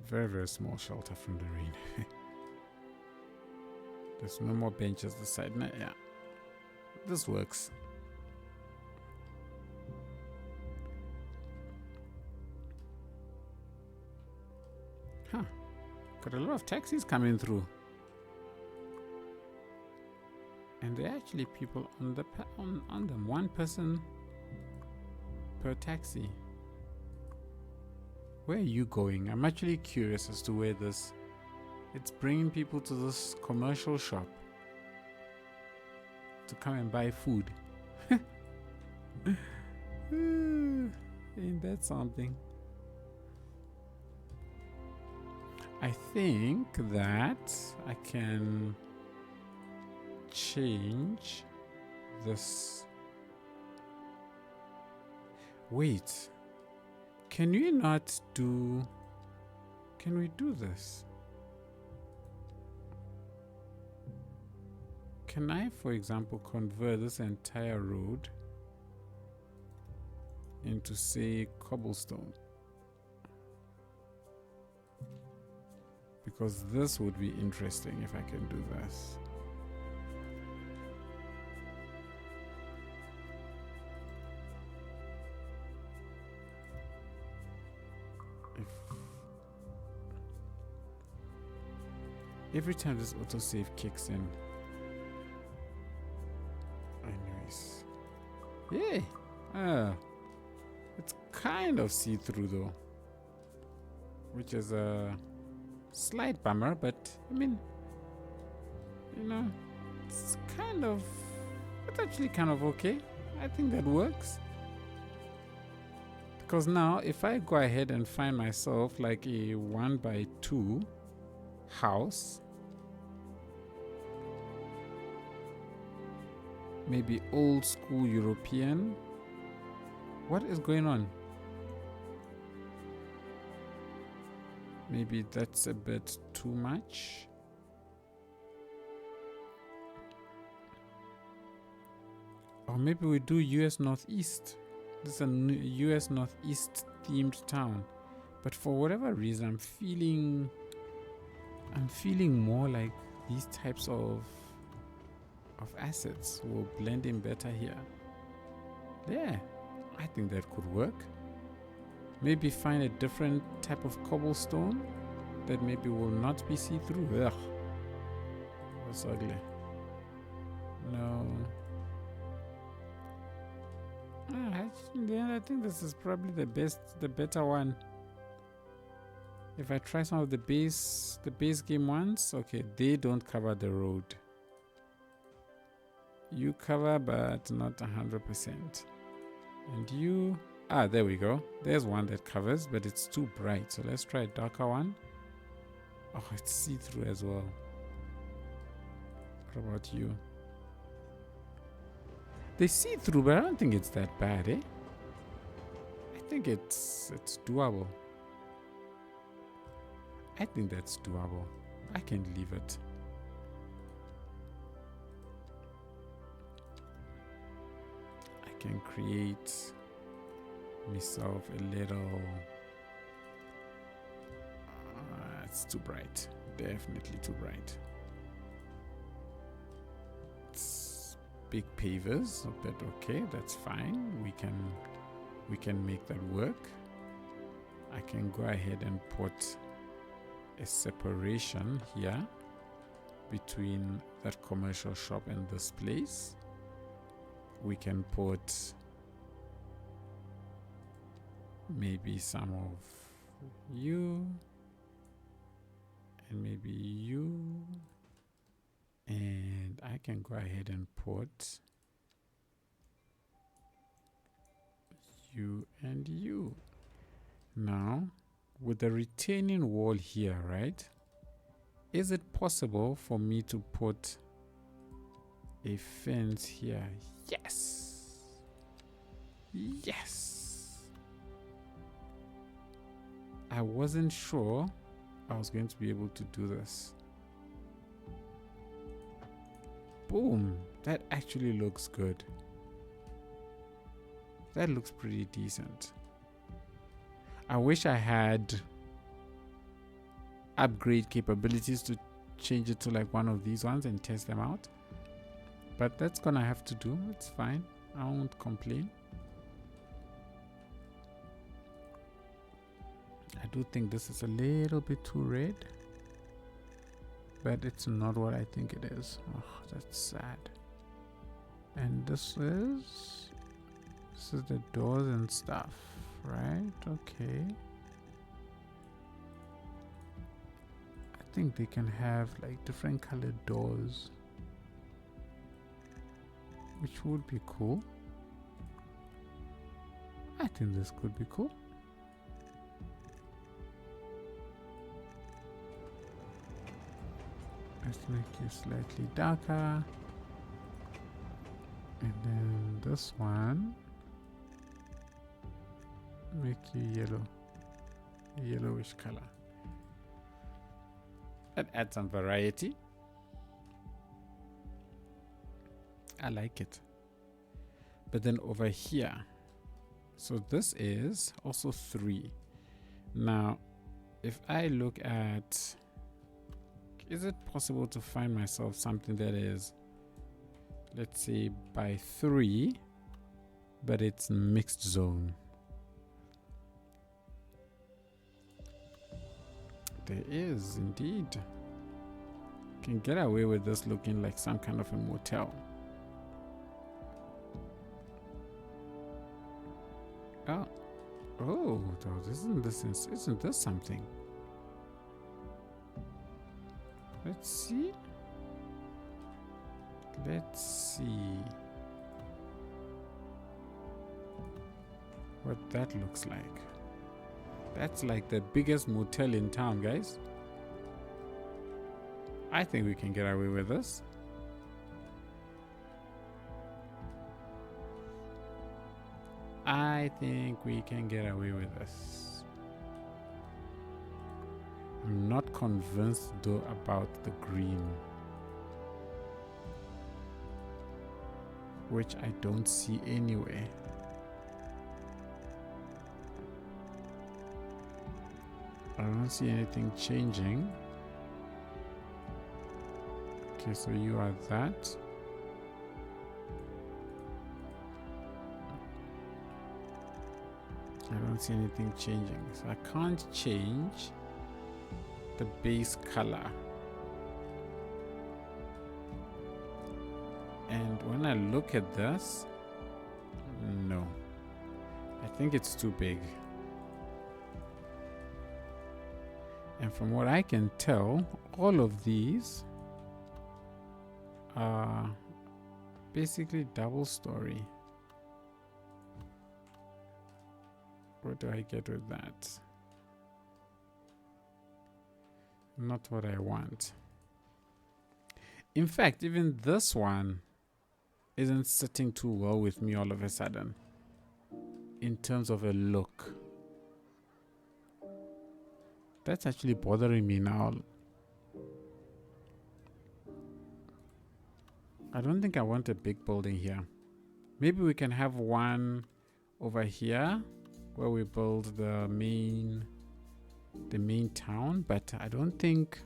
Very, very small shelter from the rain. There's no more benches this side. No, yeah, this works. Huh. Got a lot of taxis coming through. And there are actually people on them. One person per taxi. Where are you going? I'm actually curious as to where this... It's bringing people to this commercial shop to come and buy food. Ain't that something? I think that I can change this. Wait, can we not do... Can we do this? Can I, for example, convert this entire road into, say, cobblestone? Because this would be interesting if I can do this. Every time this autosave kicks in. Anyways. Yay! It's kind of see-through though. Which is a slight bummer, but I mean, you know, it's actually kind of okay. I think that works. Because now if I go ahead and find myself like a 1x2 house. Maybe old school European. What is going on? Maybe that's a bit too much. Or maybe we do US Northeast. This is a US Northeast themed town. But for whatever reason, I'm feeling more like these types of assets will blend in better here. Yeah, I think that could work. Maybe find a different type of cobblestone that maybe will not be see-through. Ugh, that's ugly. No. I think this is probably the better one. If I try some of the base game ones, okay, they don't cover the road. You cover, but not 100%. And you, there we go. There's one that covers, but it's too bright. So let's try a darker one. Oh, it's see-through as well. What about you? They see through, but I don't think it's that bad, eh? I think it's doable. I think that's doable. I can leave it. I can create myself a little. It's too bright. Definitely too bright. Big pavers, but okay, that's fine. We can make that work. I can go ahead and put a separation here between that commercial shop and this place. We can put maybe some of you and maybe you. And I can go ahead and put you and you. Now, with the retaining wall here, right? Is it possible for me to put a fence here? Yes. Yes. I wasn't sure I was going to be able to do this. Boom, that actually looks good. That looks pretty decent. I wish I had upgrade capabilities to change it to like one of these ones and test them out. But that's gonna have to do. It's fine. I won't complain. I do think this is a little bit too red. But it's not what I think it is. Oh, that's sad. And this is the doors and stuff, right? Okay. I think they can have like different colored doors, which would be cool. I think this could be cool. Let's make it slightly darker. And then this one, make you yellow, a yellowish color. That adds some variety. I like it. But then over here, so this is also 3. Now, if I look at, is it possible to find myself something that is, let's say, by 3, but it's mixed zone? There is indeed. Can get away with this looking like some kind of a motel. Oh, isn't this something? Let's see what that looks like. That's like the biggest motel in town, guys. I think we can get away with this. I think we can get away with this. I'm not convinced though about the green, which I don't see anywhere. I don't see anything changing. Okay, so you are that. I don't see anything changing, so I can't change the base color. And when I look at this, no, I think it's too big. And from what I can tell, all of these are basically double story. What do I get with that? Not what I want. In fact, even this one isn't sitting too well with me all of a sudden in terms of a look. That's actually bothering me now. I don't think I want a big building here. Maybe we can have one over here where we build the main town, but I don't think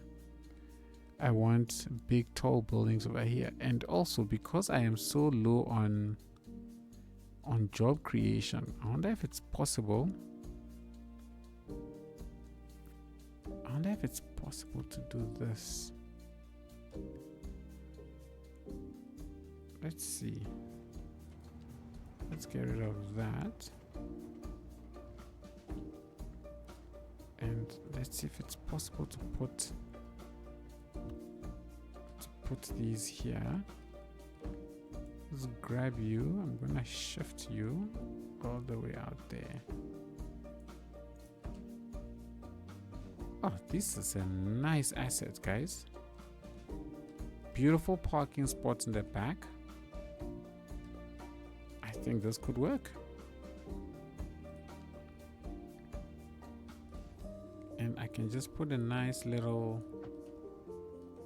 I want big tall buildings over here. And also, because I am so low on job creation, I wonder if it's possible. I wonder if it's possible to do this. Let's see. Let's get rid of that. And let's see if it's possible to put these here. Let's grab you. I'm gonna shift you all the way out there. Oh, this is a nice asset, guys. Beautiful parking spots in the back. I think this could work. And I can just put a nice little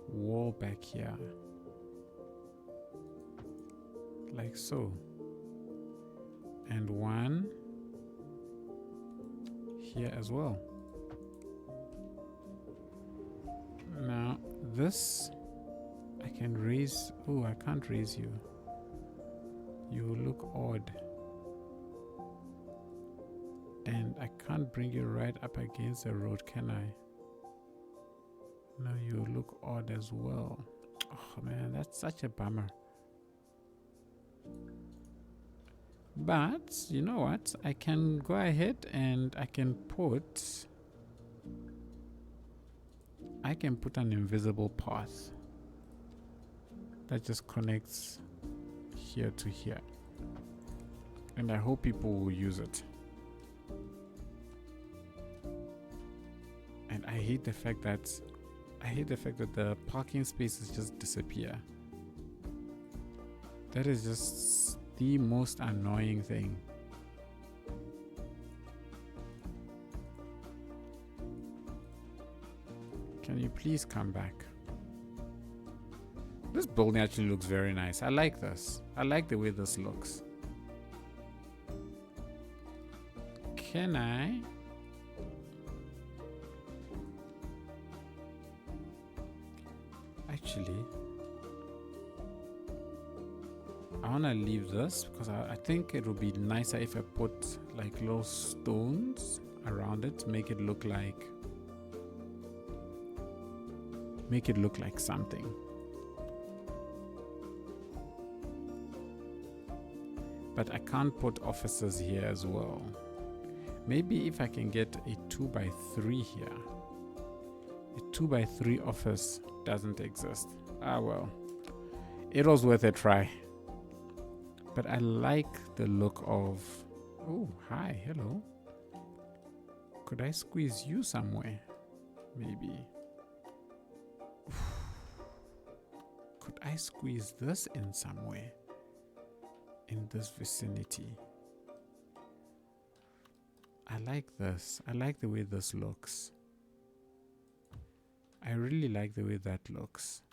wall back here. Like so. And one here as well. Now this I can raise. Oh, I can't raise you. You look odd. And I can't bring you right up against the road, can I? No, you look odd as well. Oh man, that's such a bummer. But you know what? I can go ahead and I can put an invisible path that just connects here to here. And I hope people will use it. And I hate the fact that the parking spaces just disappear. That is just the most annoying thing. Can you please come back? This building actually looks very nice. I like this. I like the way this looks. Can I? Actually, I want to leave this because I think it would be nicer if I put like little stones around it to make it look like something. But I can't put offices here as well. Maybe if I can get a 2x3 here. A 2x3 office doesn't exist. Ah well, it was worth a try. But I like the look of... Oh, hi, hello. Could I squeeze you somewhere? Maybe. I squeeze this in somewhere in this vicinity? I like this. I like the way this looks. I really like the way that looks.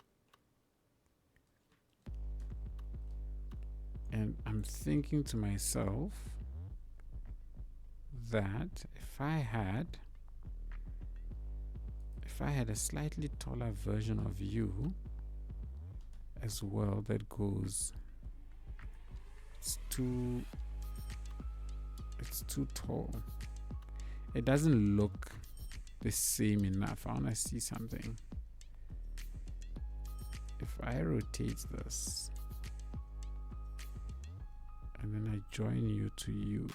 And I'm thinking to myself that if I had a slightly taller version of you as well, that goes, it's too tall. It doesn't look the same enough. I want to see something. If I rotate this and then I join you to you,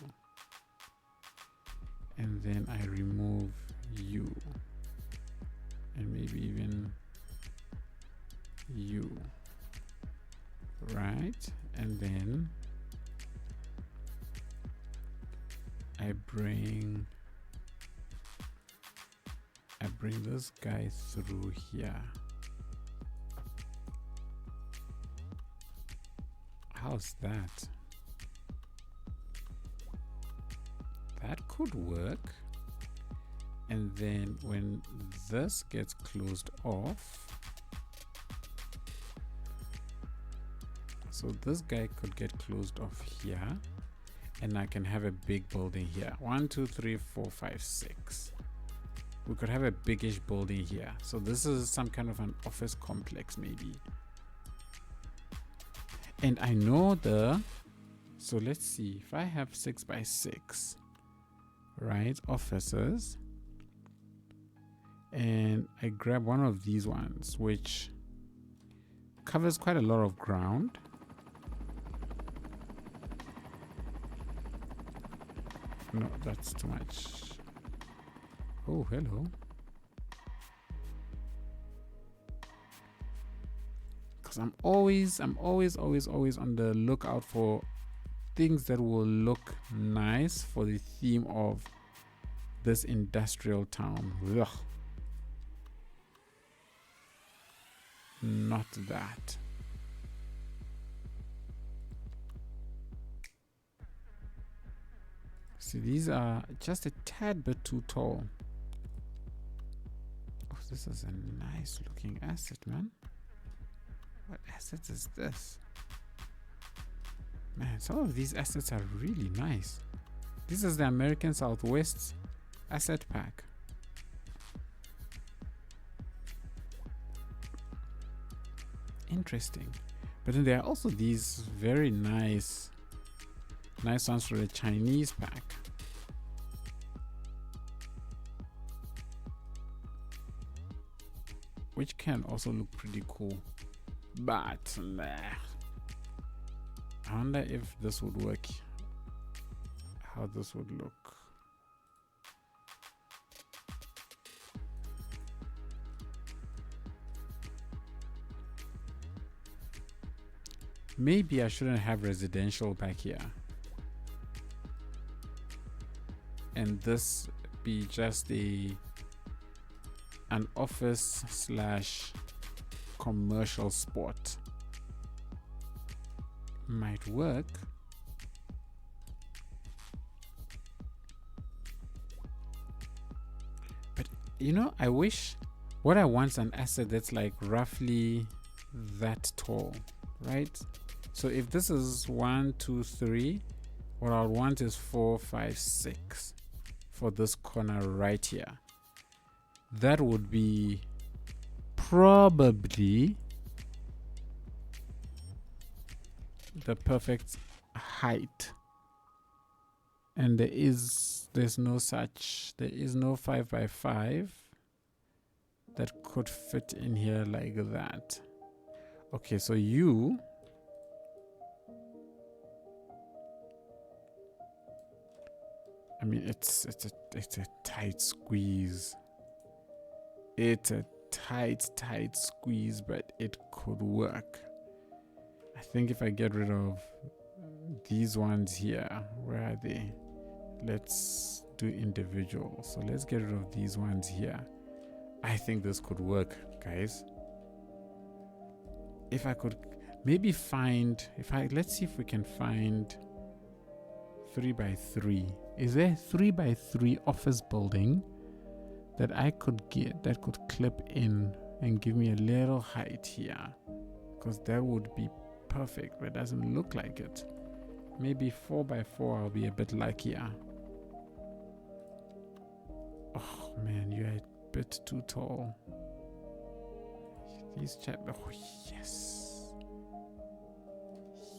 and then I remove you, and maybe even you, right? And then I bring this guy through here. How's that? That could work. And then when this gets closed off, so this guy could get closed off here, and I can have a big building here. 1, 2, 3, 4, 5, 6. We could have a biggish building here. So this is some kind of an office complex maybe. And I know so let's see, if I have 6 by 6, right, offices, and I grab one of these ones which covers quite a lot of ground. No, that's too much. Oh, hello. Because I'm always on the lookout for things that will look nice for the theme of this industrial town. Ugh. Not that. See, these are just a tad bit too tall. Oh, this is a nice looking asset, man. What asset is this? Man, some of these assets are really nice. This is the American Southwest asset pack. Interesting. But then there are also these very nice ones for the Chinese pack. Which can also look pretty cool. But nah. I wonder if this would work. How this would look. Maybe I shouldn't have residential back here. And this be just an office / commercial spot. Might work. But you know, I wish, what I want is an asset that's like roughly that tall, right? So if this is 1, 2, 3, what I want is 4, 5, 6 for this corner right here. That would be probably the perfect height. And there is no 5 by 5 that could fit in here like that. Okay, so I mean, it's a tight squeeze. It's a tight squeeze, but it could work. I think if I get rid of these ones here, where are they? Let's do individual. So let's get rid of these ones here. I think this could work, guys. if I could maybe find, let's see if we can find 3x3. Is there 3x3 office building that I could get, that could clip in and give me a little height here? Because that would be perfect, but it doesn't look like it. Maybe 4x4, I'll be a bit luckier. Oh man, you're a bit too tall. These oh yes.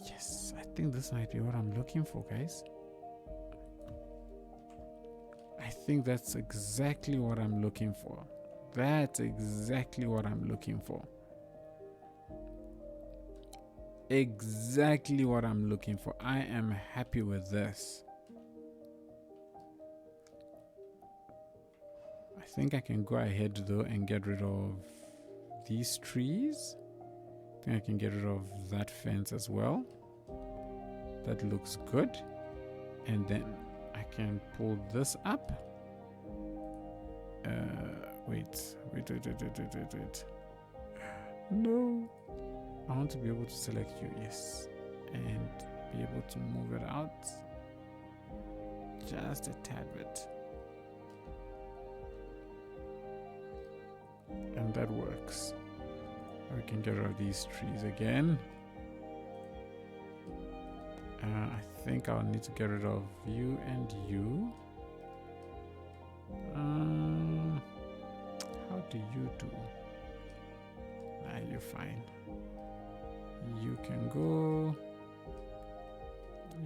Yes, I think this might be what I'm looking for, guys. I think that's exactly what I'm looking for. That's exactly what I'm looking for. Exactly what I'm looking for. I am happy with this. I think I can go ahead though and get rid of these trees. I think I can get rid of that fence as well. That looks good. And then I can pull this up. Wait. No. I want to be able to select you, yes. And be able to move it out just a tad bit. And that works. We can get rid of these trees again. I think I'll need to get rid of you and you. How do you do? Nah, you're fine. You can go.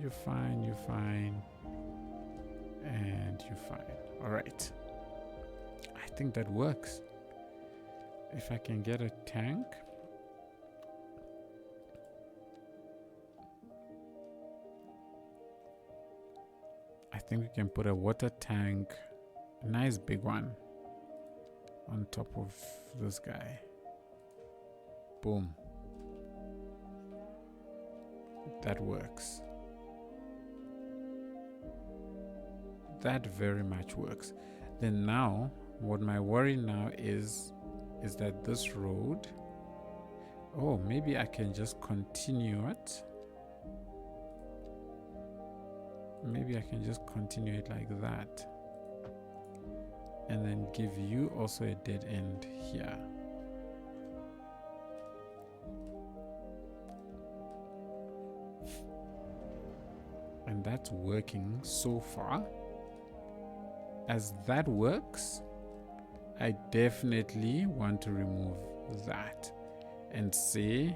You're fine, you're fine. And you're fine. Alright. I think that works. If I can get a tank. I think we can put a water tank, a nice big one, on top of this guy. Boom. That works. That very much works. Then now, what my worry now is that this road, oh, maybe I can just continue it. Maybe I can just continue it like that. And then give you also a dead end here. And that's working so far. As that works, I definitely want to remove that and say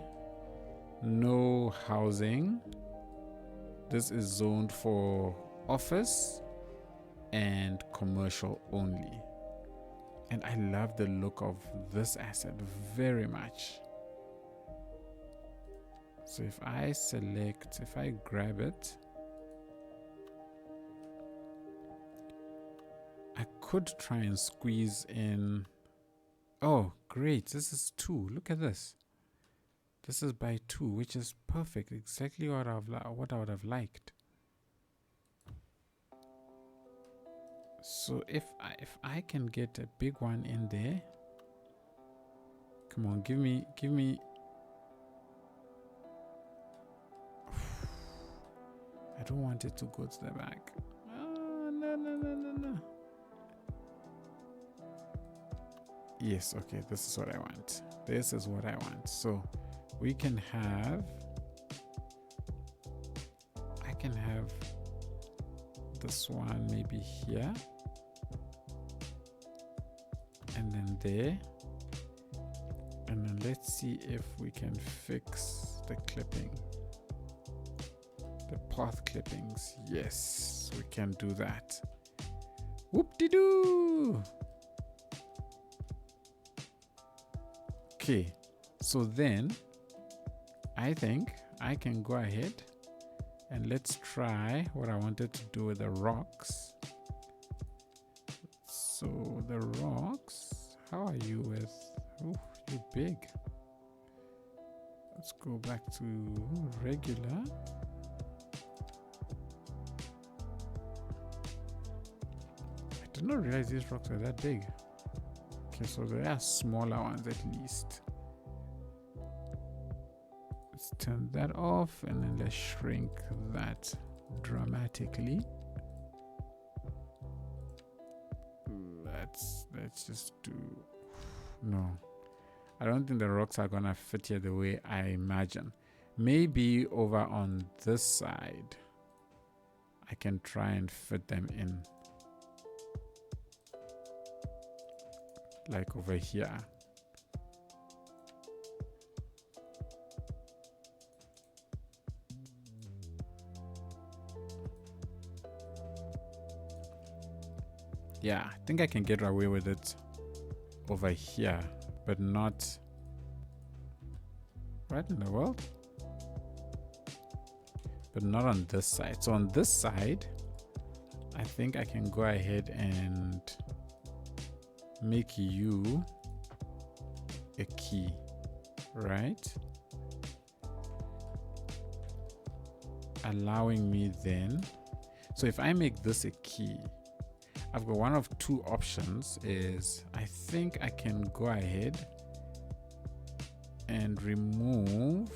no housing. This is zoned for office and commercial only. And I love the look of this asset very much. So if I select, if I grab it, I could try and squeeze in. Oh, great. This is 2. Look at this. This is by 2, which is perfect. Exactly what I would have liked. So if I can get a big one in there. Come on, give me. I don't want it to go to the back. Oh, no. Yes, okay, this is what I want. This is what I want. So we can have, I can have this one maybe here and then there, and then let's see if we can fix the clipping, the path clippings. Yes, we can do that. Whoop-de-doo. Okay, so then I think I can go ahead and let's try what I wanted to do with the rocks. So the rocks, how are you with, oh, you're big. Let's go back to regular. I did not realize these rocks are that big. Okay, so there are smaller ones at least. turn that off, and then let's shrink that dramatically. Let's just do, no, I don't think the rocks are gonna fit here the way I imagine. Maybe over on this side I can try and fit them in, like over here. Yeah, I think I can get away with it over here, but not right in the world, but not on this side. So on this side, I think I can go ahead and make you a key, right? Allowing me then, so if I make this a key, I've got one of two options. Is I think I can go ahead and remove,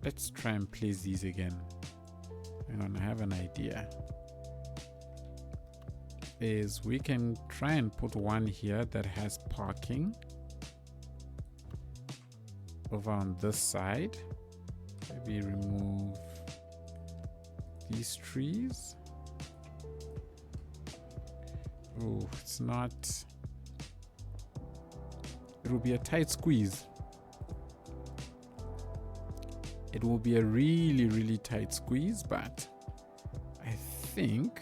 let's try and place these again. Hang on, I have an idea. Is we can try and put one here that has parking over on this side. Maybe remove these trees. Oh, it's not, it will be a tight squeeze. It will be a really, really tight squeeze, but I think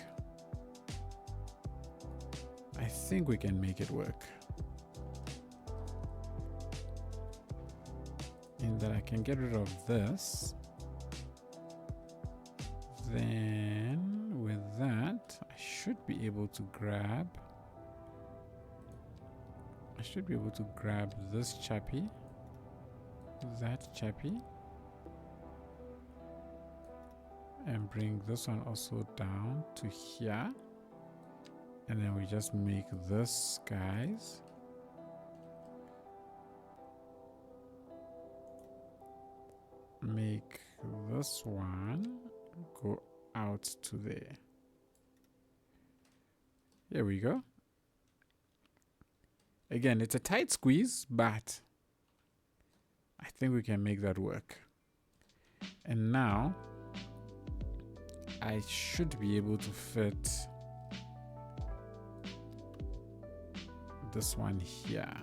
we can make it work. In that I can get rid of this. Then with that, I should be able to grab this chappy, that chappy, and bring this one also down to here. And then we just make this, guys, make this one go out to there. Here we go. Again, it's a tight squeeze, but I think we can make that work. And now I should be able to fit this one here.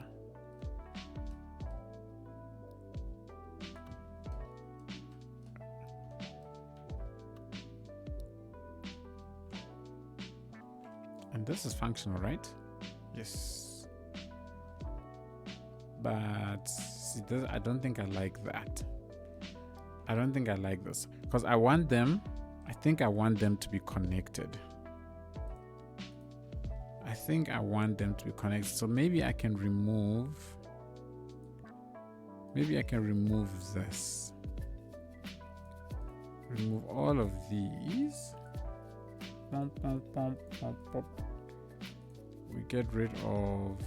And this is functional, right? Yes. But see, this, I don't think I like that. I don't think I like this because I want them, I think I want them to be connected. I think I want them to be connected. So maybe I can remove, this. Remove all of these. We get rid of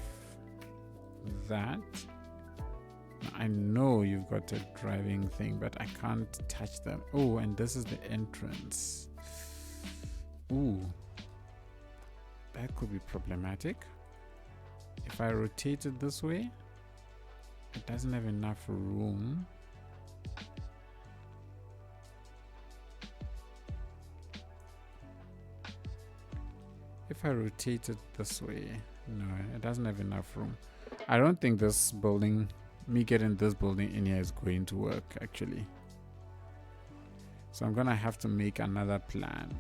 that. I know you've got a driving thing, but I can't touch them. Oh, and this is the entrance. Ooh, that could be problematic. If I rotate it this way, it doesn't have enough room. If I rotate it this way, no, it doesn't have enough room. I don't think this building, me getting this building in here is going to work actually. So I'm gonna have to make another plan.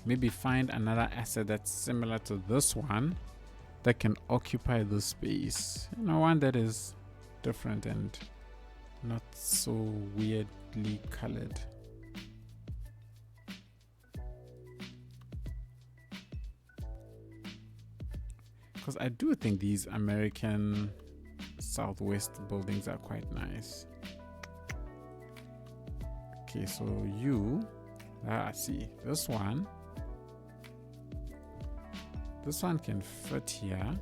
Maybe find another asset that's similar to this one that can occupy the space. You know, one that is different and not so weirdly colored. Because I do think these American Southwest buildings are quite nice. Okay, so you, see, this one can fit here.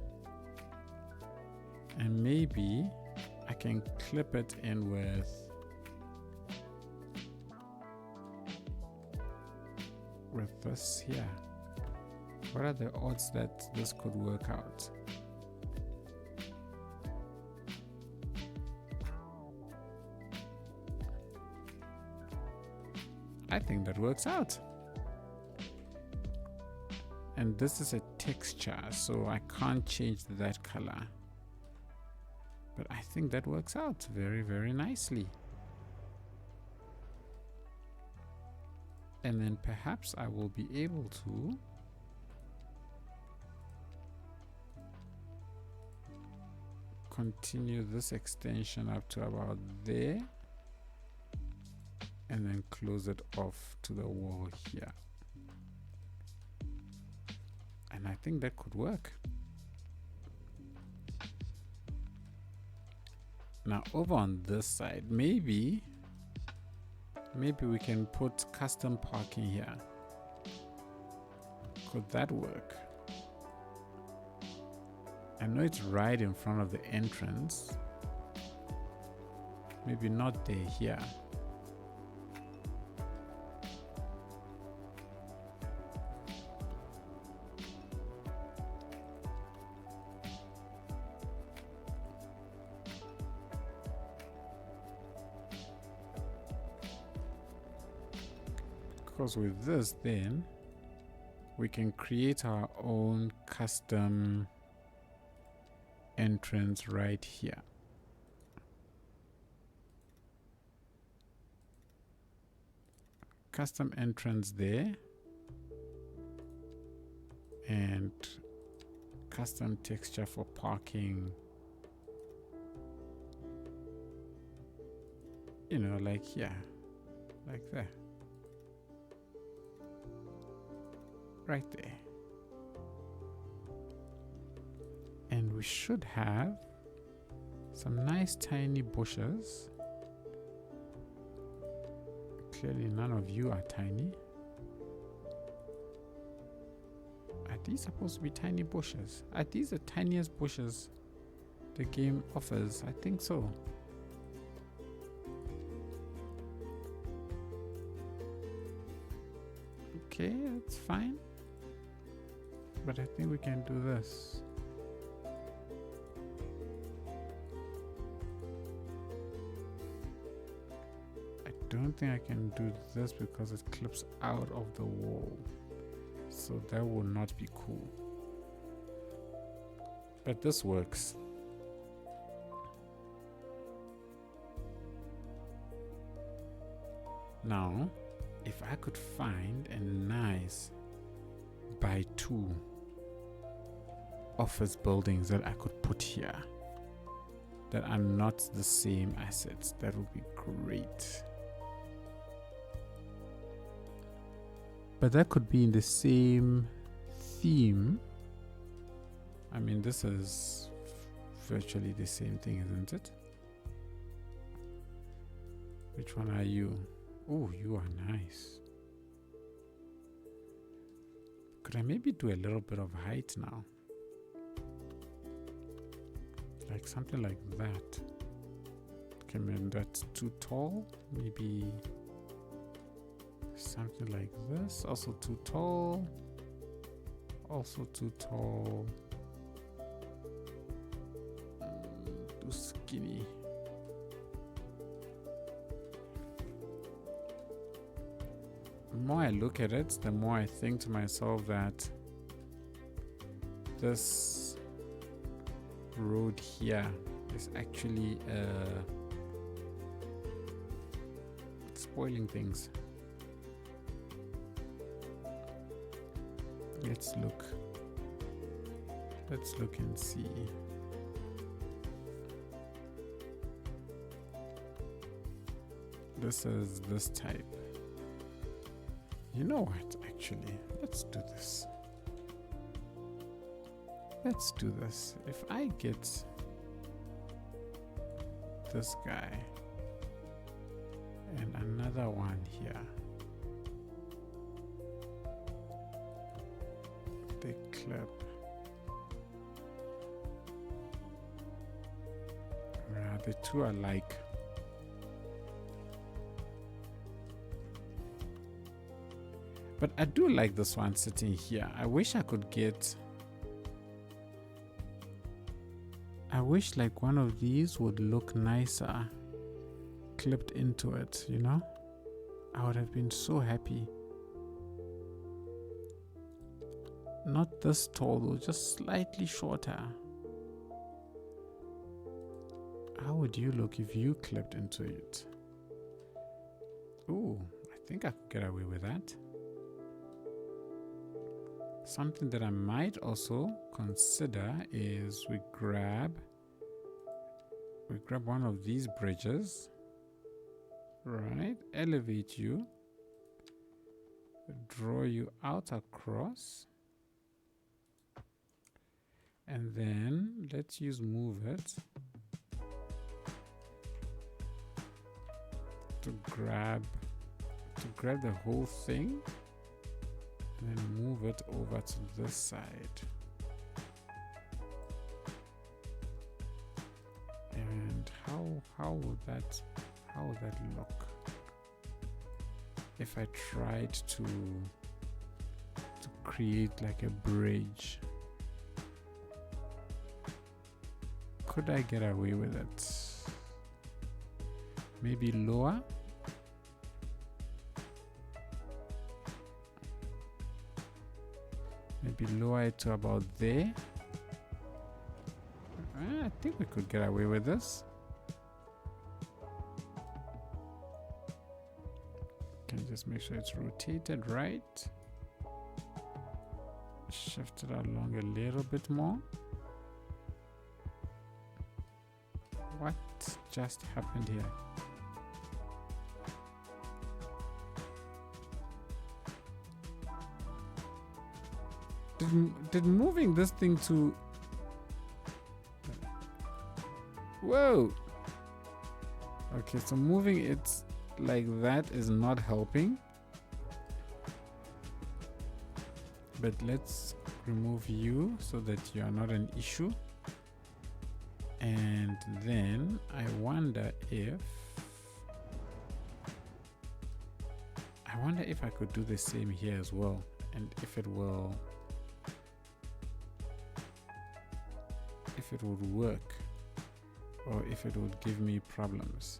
And maybe I can clip it in with this here. What are the odds that this could work out? I think that works out. And this is a texture, so I can't change that color. But I think that works out very, very nicely. And then perhaps I will be able to continue this extension up to about there and then close it off to the wall here. And I think that could work. Now over on this side, maybe we can put custom parking here. Could that work? I know it's right in front of the entrance. Maybe not there, here. Because with this, then we can create our own custom entrance right here. Custom entrance there, and custom texture for parking, you know, like here, like that. Right there. And we should have some nice tiny bushes. Clearly none of you are tiny. Are these supposed to be tiny bushes? Are these the tiniest bushes the game offers? I think so. Okay, that's fine. But I think we can do this. I don't think I can do this because it clips out of the wall. So that will not be cool. But this works. Now, if I could find a nice by 2 office buildings that I could put here that are not the same assets, that would be great. But that could be in the same theme. I mean, this is virtually the same thing, isn't it? Which one are you? Oh, you are nice. Could I maybe do a little bit of height now? Like something like that. Okay, man, that's too tall. Maybe something like this. Also too tall. Also too tall. Too skinny. The more I look at it, the more I think to myself that this road here is actually spoiling things. Let's look and see. This is this type. You know what, actually, let's do this. Let's do this. If I get this guy and another one here, the clip, the two are like. But I do like this one sitting here. I wish I could get. I wish like one of these would look nicer clipped into it, you know? I would have been so happy. Not this tall though, just slightly shorter. How would you look if you clipped into it? Ooh, I think I could get away with that. Something that I might also consider is we grab one of these bridges, right? Elevate you, draw you out across, and then let's use move it to grab the whole thing. And then move it over to this side. And how would that look if I tried to create like a bridge? Could I get away with it? Maybe lower? Maybe lower it to about there. I think we could get away with this. Can just make sure it's rotated right. Shift it along a little bit more. What just happened here? Did moving this thing to... Whoa! Okay, so moving it like that is not helping. But let's remove you so that you are not an issue. And then I wonder if I could do the same here as well, and if it would work, or if it would give me problems,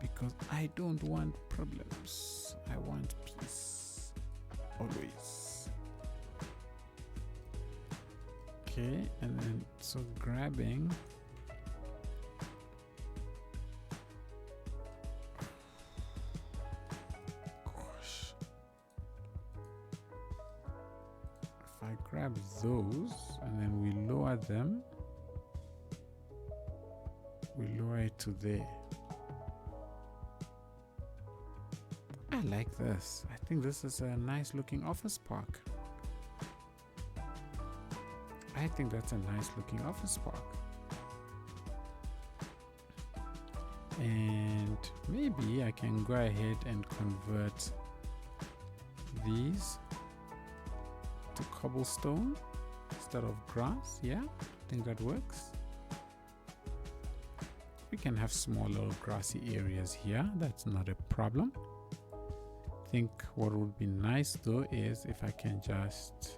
because I don't want problems. I want peace always. Okay, and then so grabbing grab those and then we lower them, we lower it to there. I like this. I think this is a nice looking office park. I think that's a nice looking office park. And maybe I can go ahead and convert these to cobblestone instead of grass. Yeah, I think that works. We can have small little grassy areas here. That's not a problem. I think what would be nice though is if I can just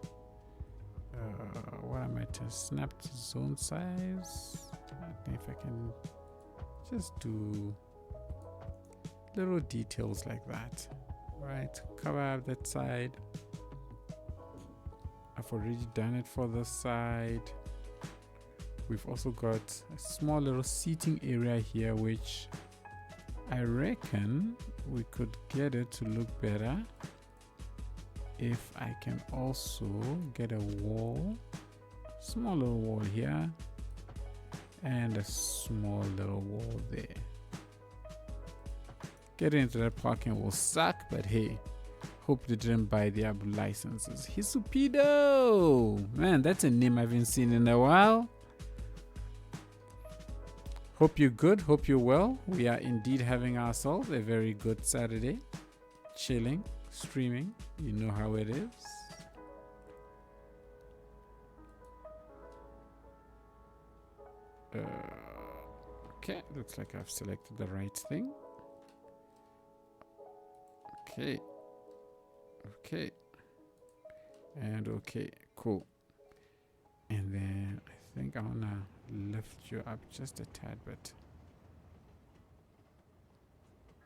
what am I to snap to zone size. I think if I can just do little details like that, right? Cover up that side. I've already done it for this side. We've also got a small little seating area here, which I reckon we could get it to look better if I can also get a wall, small little wall here and a small little wall there. Getting into that parking will suck, but hey, hope they didn't buy the Abu licenses. Hisupido! Man, that's a name I haven't seen in a while. Hope you're good, hope you're well. We are indeed having ourselves a very good Saturday. Chilling, streaming, you know how it is. Okay, looks like I've selected the right thing. Okay. Okay. And okay, cool. And then I think I wanna lift you up just a tad bit.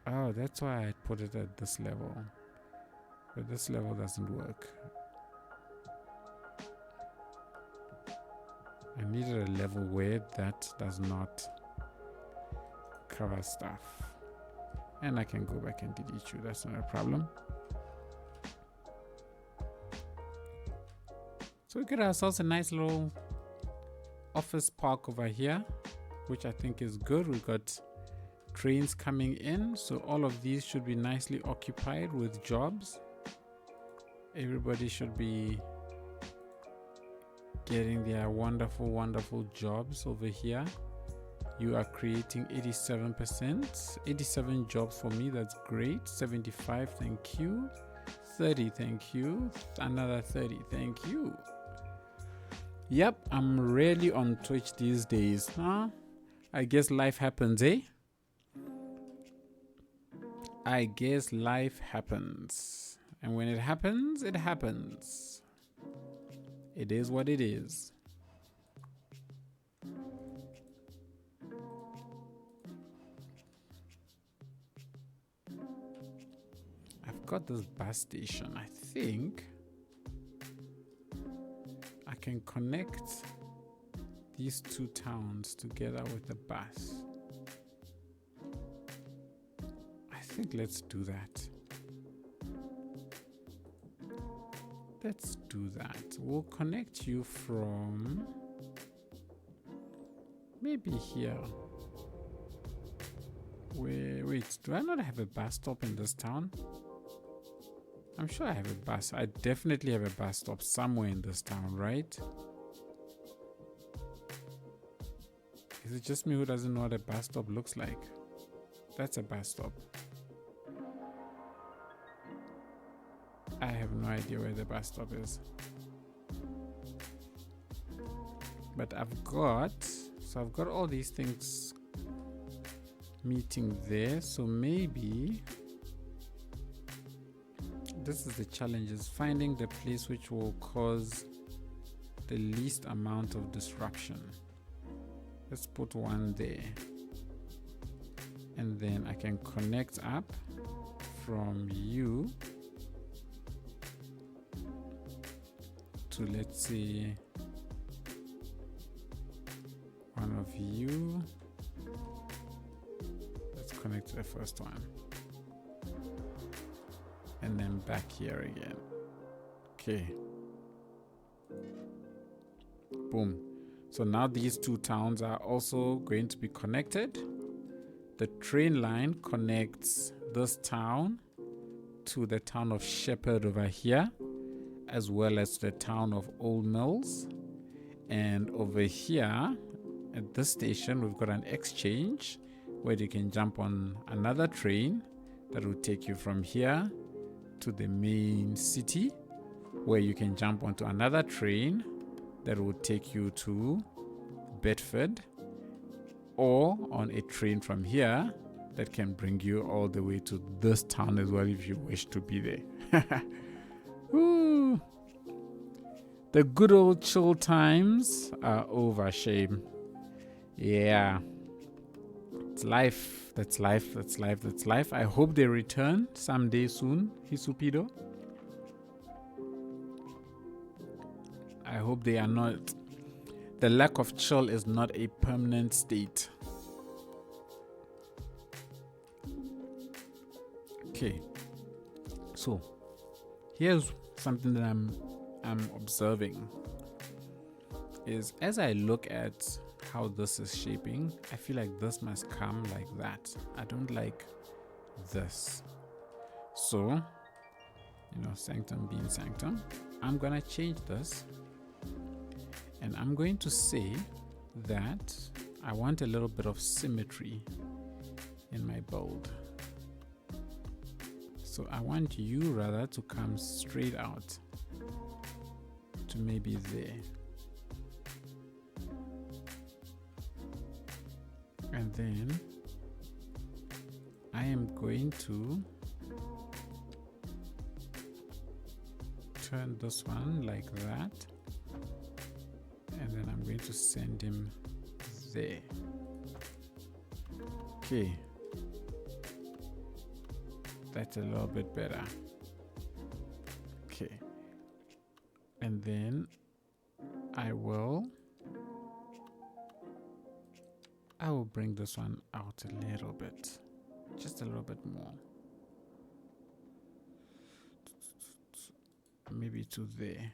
Oh, that's why I put it at this level. But this level doesn't work. I needed a level where that does not cover stuff. And I can go back and delete you, that's not a problem. So we got ourselves a nice little office park over here, which I think is good. We've got trains coming in, so all of these should be nicely occupied with jobs. Everybody should be getting their wonderful jobs over here. You are creating 87%, 87 jobs for me, that's great. 75, thank you. 30, thank you. Another 30, thank you. Yep, I'm rarely on Twitch these days, huh? I guess life happens, eh? I guess life happens. And when it happens, it happens. It is what it is. I've got this bus station. I think I can connect these two towns together with the bus. I think let's do that. Let's do that. We'll connect you from maybe here. Wait, do I not have a bus stop in this town? I'm sure I have a bus. I definitely have a bus stop somewhere in this town, right? Is it just me who doesn't know what a bus stop looks like? That's a bus stop. I have no idea where the bus stop is. But I've got all these things meeting there. So maybe this is the challenge, is finding the place which will cause the least amount of disruption. Let's put one there. And then I can connect up from you to, let's say, one of you. Let's connect to the first one. And then back here again. Okay. Boom. So now these two towns are also going to be connected. The train line connects this town to the town of Shepherd over here, as well as the town of Old Mills. And over here at this station, we've got an exchange where you can jump on another train that will take you from here to the main city, where you can jump onto another train that will take you to Bedford, or on a train from here that can bring you all the way to this town as well if you wish to be there. Ooh. The good old chill times are over, shame. Yeah. It's life. That's life. That's life. That's life. I hope they return someday soon, Hisupido. I hope they are not. The lack of chill is not a permanent state. Okay. So, here's something that I'm observing. Is as I look at how this is shaping, I feel like this must come like that. I don't like this. So, sanctum being sanctum, I'm gonna change this. And I'm going to say that I want a little bit of symmetry in my build. So I want you rather to come straight out to maybe there. And then I am going to turn this one like that, and then I'm going to send him there. Okay, that's a little bit better. Okay, and then I will bring this one out a little bit, just a little bit more, maybe to there,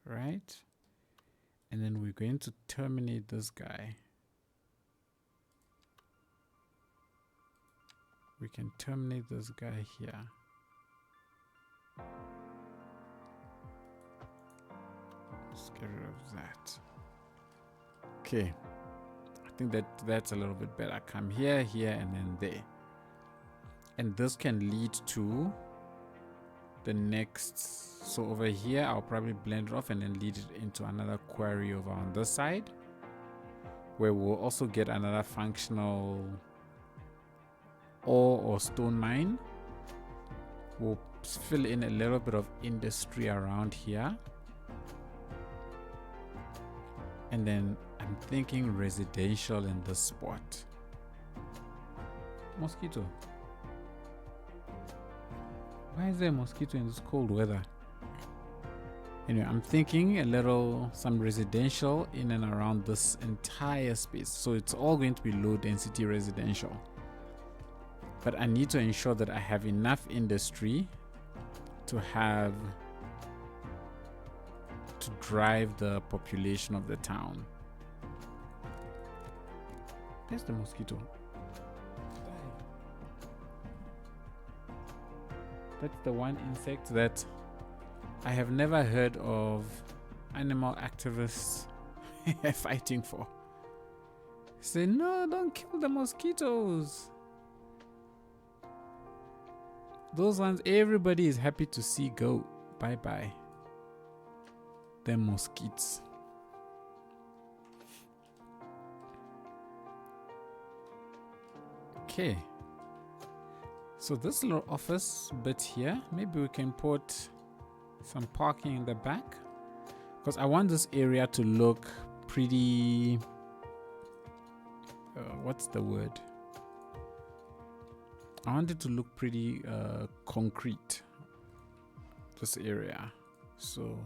right? And then we're going to terminate this guy. We can terminate this guy here. Let's get rid of that. Okay, I think that's a little bit better. Come here, here, and then there. And this can lead to the next. So over here, I'll probably blend it off and then lead it into another query over on this side, where we'll also get another functional ore or stone mine. We'll fill in a little bit of industry around here. And then I'm thinking residential in this spot. Mosquito. Why is there a mosquito in this cold weather? Anyway, I'm thinking some residential in and around this entire space. So it's all going to be low density residential. But I need to ensure that I have enough industry to drive the population of the town. There's the mosquito. That's the one insect that I have never heard of animal activists fighting for. Say, no, don't kill the mosquitoes. Those ones everybody is happy to see go. Bye-bye. Them mosquitoes. Okay. So this little office bit here, maybe we can put some parking in the back, because I want this area to look pretty, what's the word? I want it to look pretty concrete, this area. So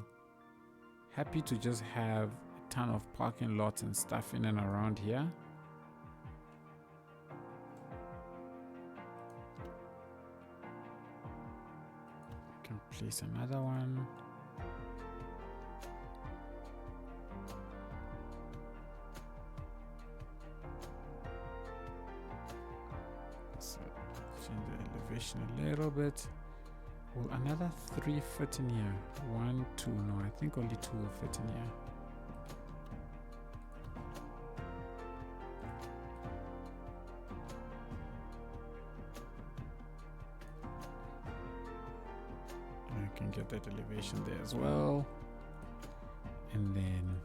happy to just have a ton of parking lots and stuff in and around here. Can place another one. So change the elevation a little bit. Will another 3 fit in here? 1, 2. No, I think only 2 will fit in here. I can get that elevation there as well. And then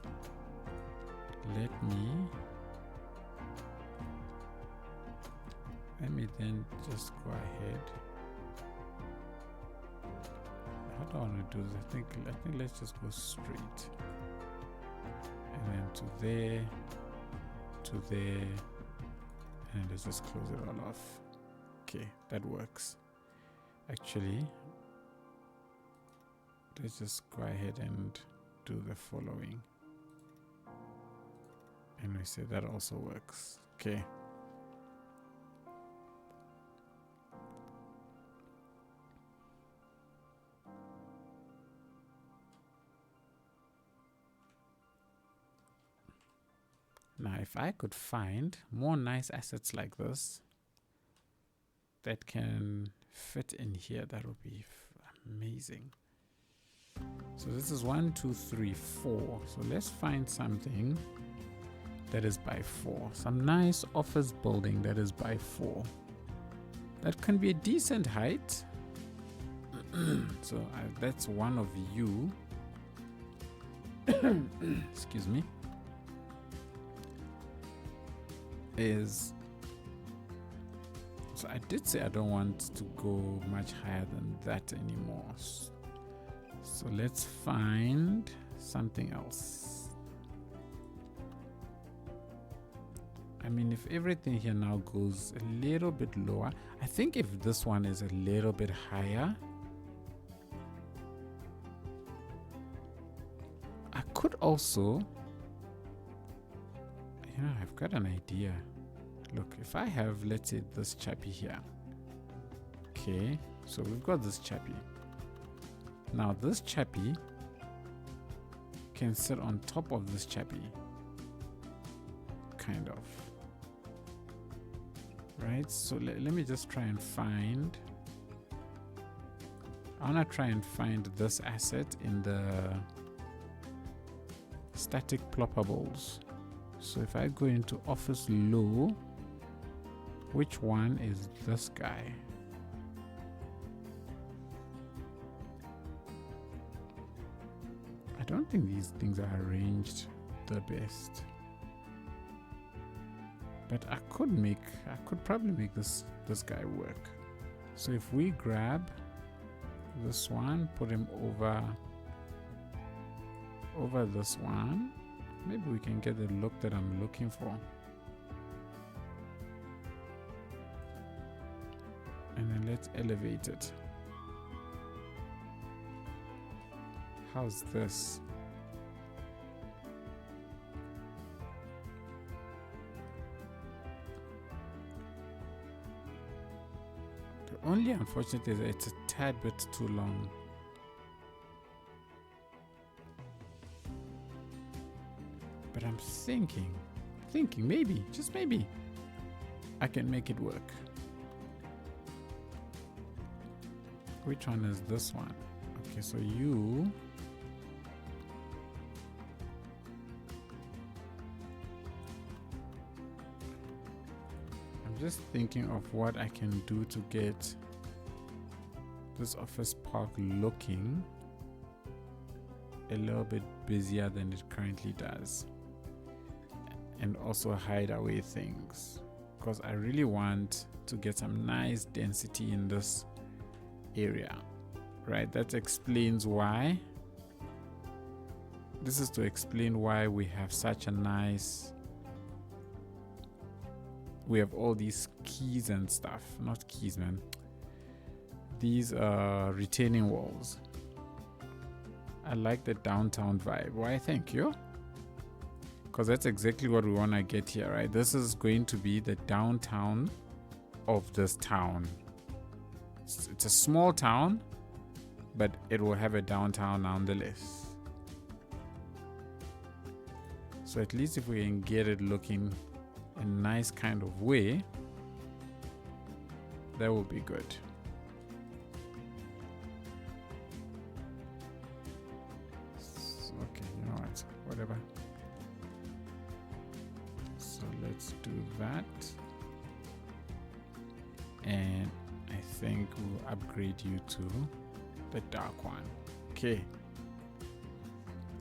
let me then just go ahead. How do I want to do this? I think let's just go straight, and then to there, and let's just close it all off. Okay, that works. Actually, let's just go ahead and do the following, and we say that also works. Okay. Now, if I could find more nice assets like this that can fit in here, that would be amazing. So this is 1, 2, 3, 4. So let's find something that is by 4. Some nice office building that is by 4. That can be a decent height. So that's one of you. Excuse me. is, so I did say I don't want to go much higher than that anymore. So let's find something else. I mean, if everything here now goes a little bit lower, I think if this one is a little bit higher, I could also, you know, I've got an idea. Look, if I have, let's say, this chappy here. Okay, so we've got this chappy. Now this chappy can sit on top of this chappy. Kind of. Right, so let me just try and find. I want to try and find this asset in the static ploppables. So if I go into office low, which one is this guy? I don't think these things are arranged the best. But I could probably make this guy work. So if we grab this one, put him over this one, maybe we can get the look that I'm looking for. And then let's elevate it. How's this? The only unfortunate is that it's a tad bit too long. But I'm thinking maybe, just maybe, I can make it work. Which one is this one? Okay, so you, I'm just thinking of what I can do to get this office park looking a little bit busier than it currently does, and also hide away things, because I really want to get some nice density in this area, right? That explains why. This is to explain why we have such a nice, we have all these keys and stuff, not keys, man, these retaining walls. I like the downtown vibe. Why? Thank you. Because that's exactly what we want to get here, right? This is going to be the downtown of this town. It's a small town, but it will have a downtown nonetheless. So at least if we can get it looking a nice kind of way, that will be good. Okay, you know what? Whatever. So let's do that. And I think we'll upgrade you to the dark one. Okay.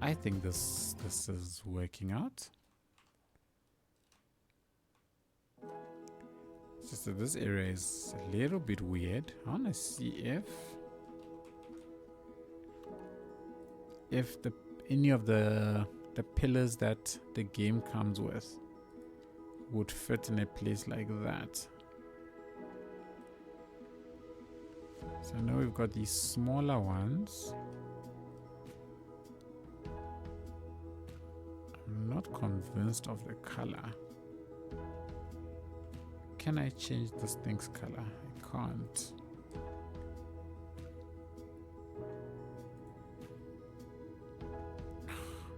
I think this is working out. It's just that this area is a little bit weird. I want to see if any of the pillars that the game comes with would fit in a place like that. So now we've got these smaller ones. I'm not convinced of the color. Can I change this thing's color? I can't.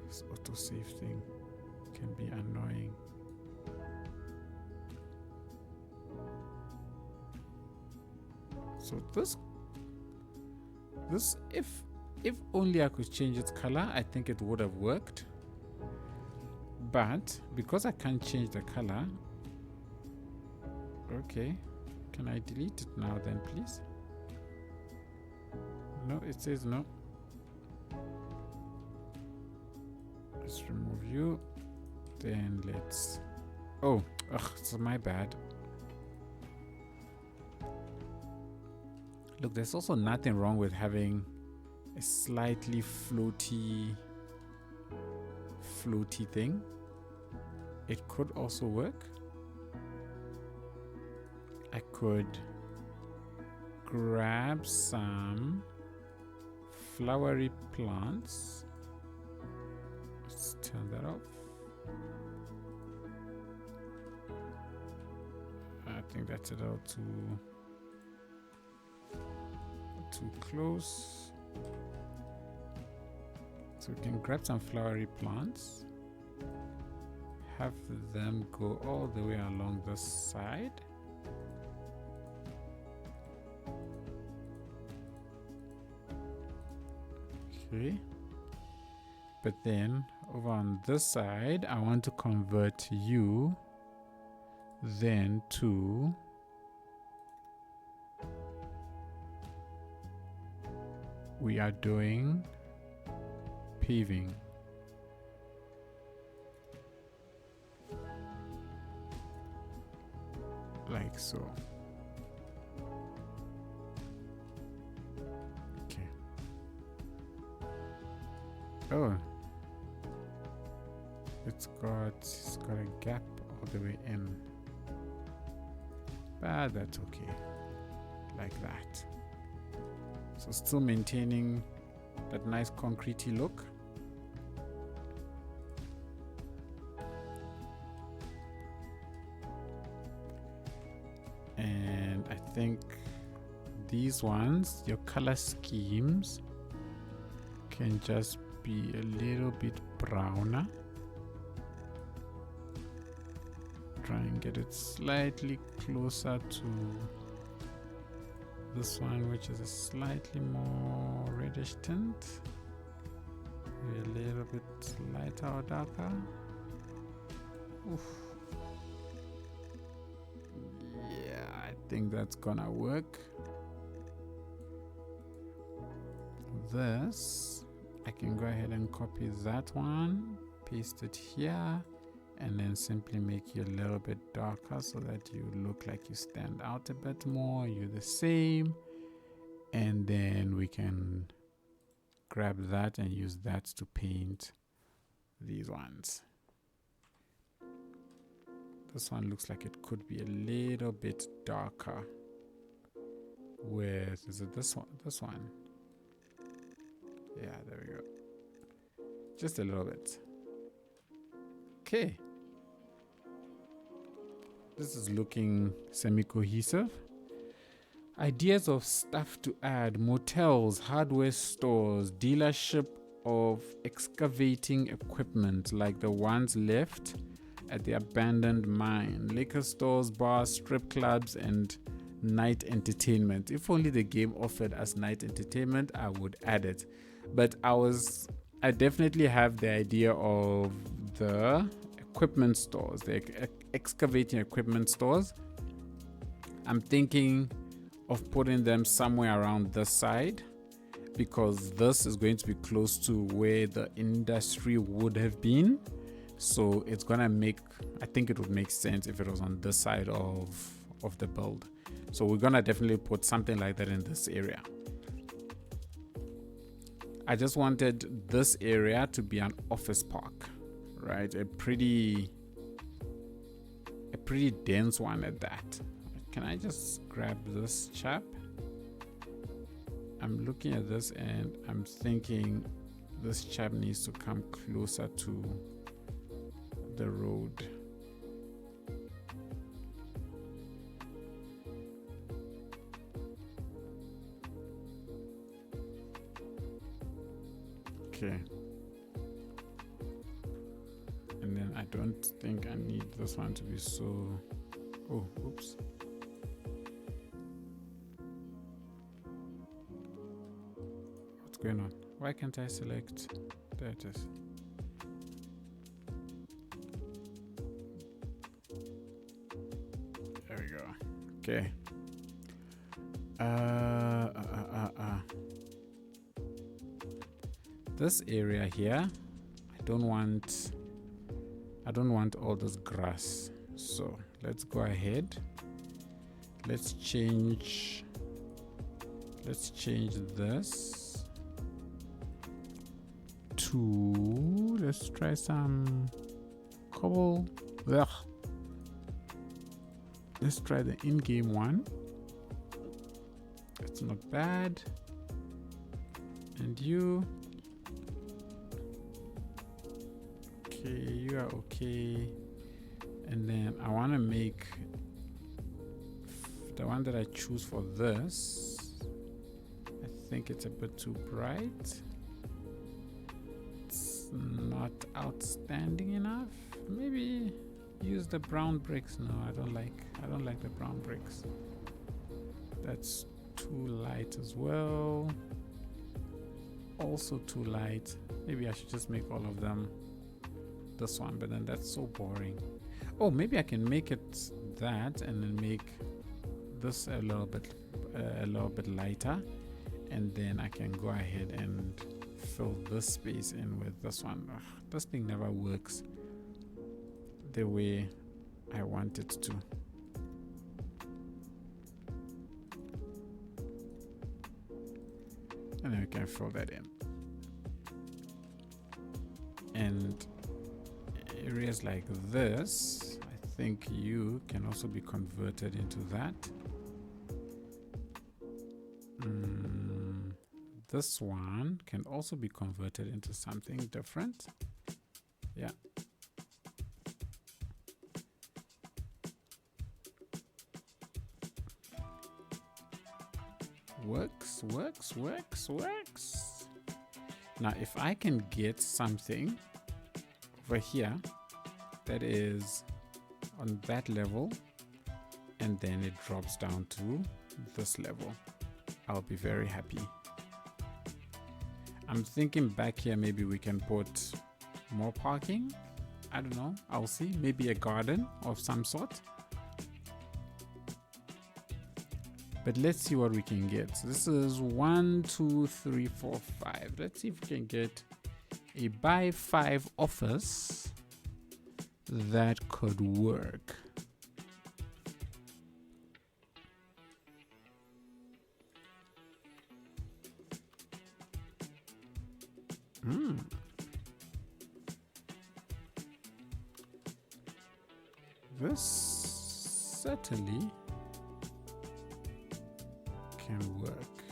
This autosave thing can be annoying. So this if only I could change its color, I think it would have worked. But because I can't change the color, okay, can I delete it now then, please? No, it says no. Let's remove you. Then let's, oh, Ugh, it's my bad. Look, there's also nothing wrong with having a slightly floaty thing. It could also work. I could grab some flowery plants. Let's turn that off. I think that's a little too close. So we can grab some flowery plants, have them go all the way along this side. Okay. But then over on this side, I want to convert you then to we are doing paving. Like so. Okay. Oh. It's got a gap all the way in. But that's okay. Like that. So still maintaining that nice concretey look. And I think these ones, your color schemes can just be a little bit browner. Try and get it slightly closer to this one, which is a slightly more reddish tint. Maybe a little bit lighter or darker. Oof. Yeah, I think that's gonna work. This, I can go ahead and copy that one, paste it here, and then simply make you a little bit darker so that you look like you stand out a bit more. You're the same. And then we can grab that and use that to paint these ones. This one looks like it could be a little bit darker. With, is it this one? This one. Yeah, there we go. Just a little bit. Okay. This is looking semi-cohesive. Ideas of stuff to add: motels, hardware stores, dealership of excavating equipment like the ones left at the abandoned mine, liquor stores, bars, strip clubs, and night entertainment. If only the game offered us night entertainment, I would add it. But I definitely have the idea of the equipment stores, the excavating equipment stores. I'm thinking of putting them somewhere around this side, because this is going to be close to where the industry would have been. So it's gonna make, I think it would make sense if it was on this side of the build. So we're gonna definitely put something like that in this area. I just wanted this area to be an office park, right? A pretty dense one at that. Can I just grab this chap? I'm looking at this and I'm thinking this chap needs to come closer to the road. Okay. And then I don't think I need this one to be so... Oh, oops. What's going on? Why can't I select? There it is. There we go. Okay. This area here, I don't want all this grass. So let's go ahead. Let's change this to, let's try some cobble. Ugh. Let's try the in-game one. It's not bad. And you, okay, you are okay. And then I want to make the one that I choose for this. I think it's a bit too bright. It's not outstanding enough. Maybe use the brown bricks. No, I don't like the brown bricks. That's too light as well. Also too light. Maybe I should just make all of them this one, but then that's so boring. Oh, maybe I can make it that and then make this a little bit lighter, and then I can go ahead and fill this space in with this one. Ugh, this thing never works the way I want it to. And then we can fill that in. And areas like this, I think you can also be converted into that. This one can also be converted into something different. Yeah. Works. Now, if I can get something over here that is on that level and then it drops down to this level, I'll be very happy. I'm thinking back here, maybe we can put more parking. I don't know. I'll see. Maybe a garden of some sort. But let's see what we can get. So this is 1, 2, 3, 4, 5. Let's see if we can get a by 5 office that could work. This certainly can work.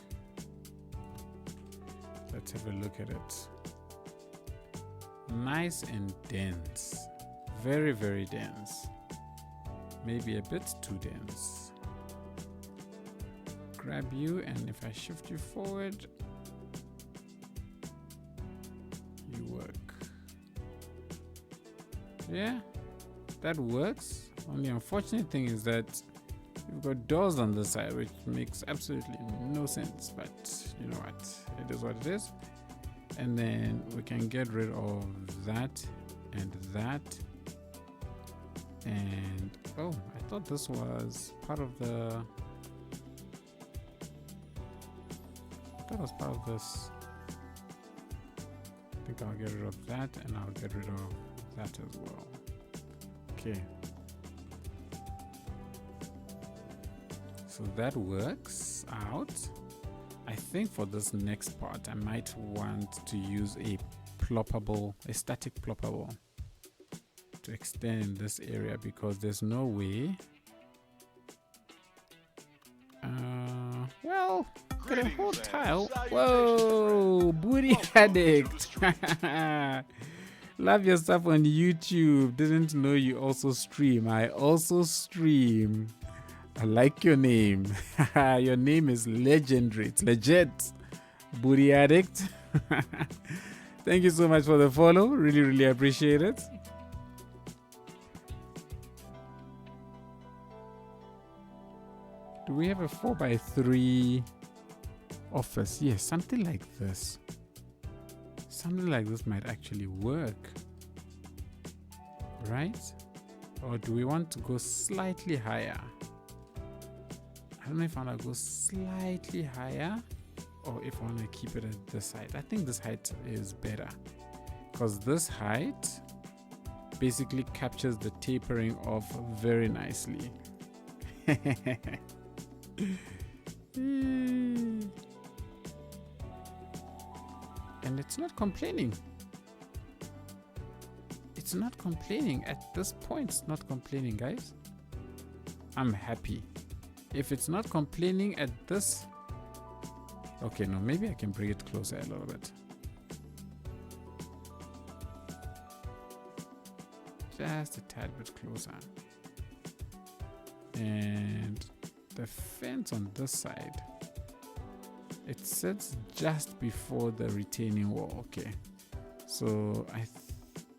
Let's have a look at it. Nice and dense. Very, very dense. Maybe a bit too dense. Grab you, and if I shift you forward, you work. Yeah, that works. Only unfortunate thing is that you've got doors on the side, which makes absolutely no sense, but you know what, it is what it is. And then we can get rid of that and that. And oh, I thought this was part of the, that was part of this. I think I'll get rid of that, and I'll get rid of that as well. Okay. So that works out. I think for this next part, I might want to use a static ploppable to extend in this area, because there's no way. Well, got a whole tile. Whoa, booty addict. Love your stuff on YouTube. Didn't know you also stream. I also stream. I like your name. Your name is legendary. It's legit. Booty addict. Thank you so much for the follow. Really, really appreciate it. Do we have a 4x3 office? Yes, something like this. Something like this might actually work. Right? Or do we want to go slightly higher? I don't know if I want to go slightly higher or if I want to keep it at this height. I think this height is better, because this height basically captures the tapering off very nicely. And it's not complaining. It's not complaining at this point. It's not complaining, guys. I'm happy. If it's not complaining at this, okay, no, maybe I can bring it closer a little bit. Just a tad bit closer. And the fence on this side, it sits just before the retaining wall. Okay, so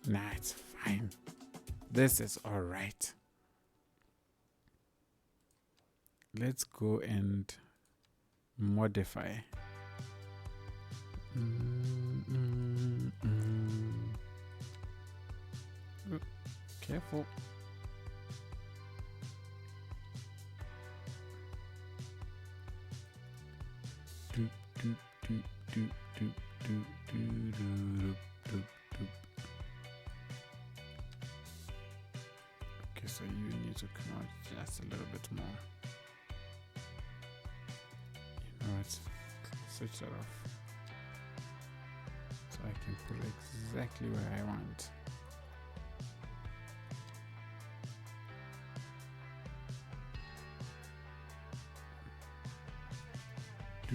nah, it's fine. This is all right. Let's go and modify. Careful. Okay, so you need to come out just a little bit more. You know what? Switch that off. So I can put it exactly where I want. Let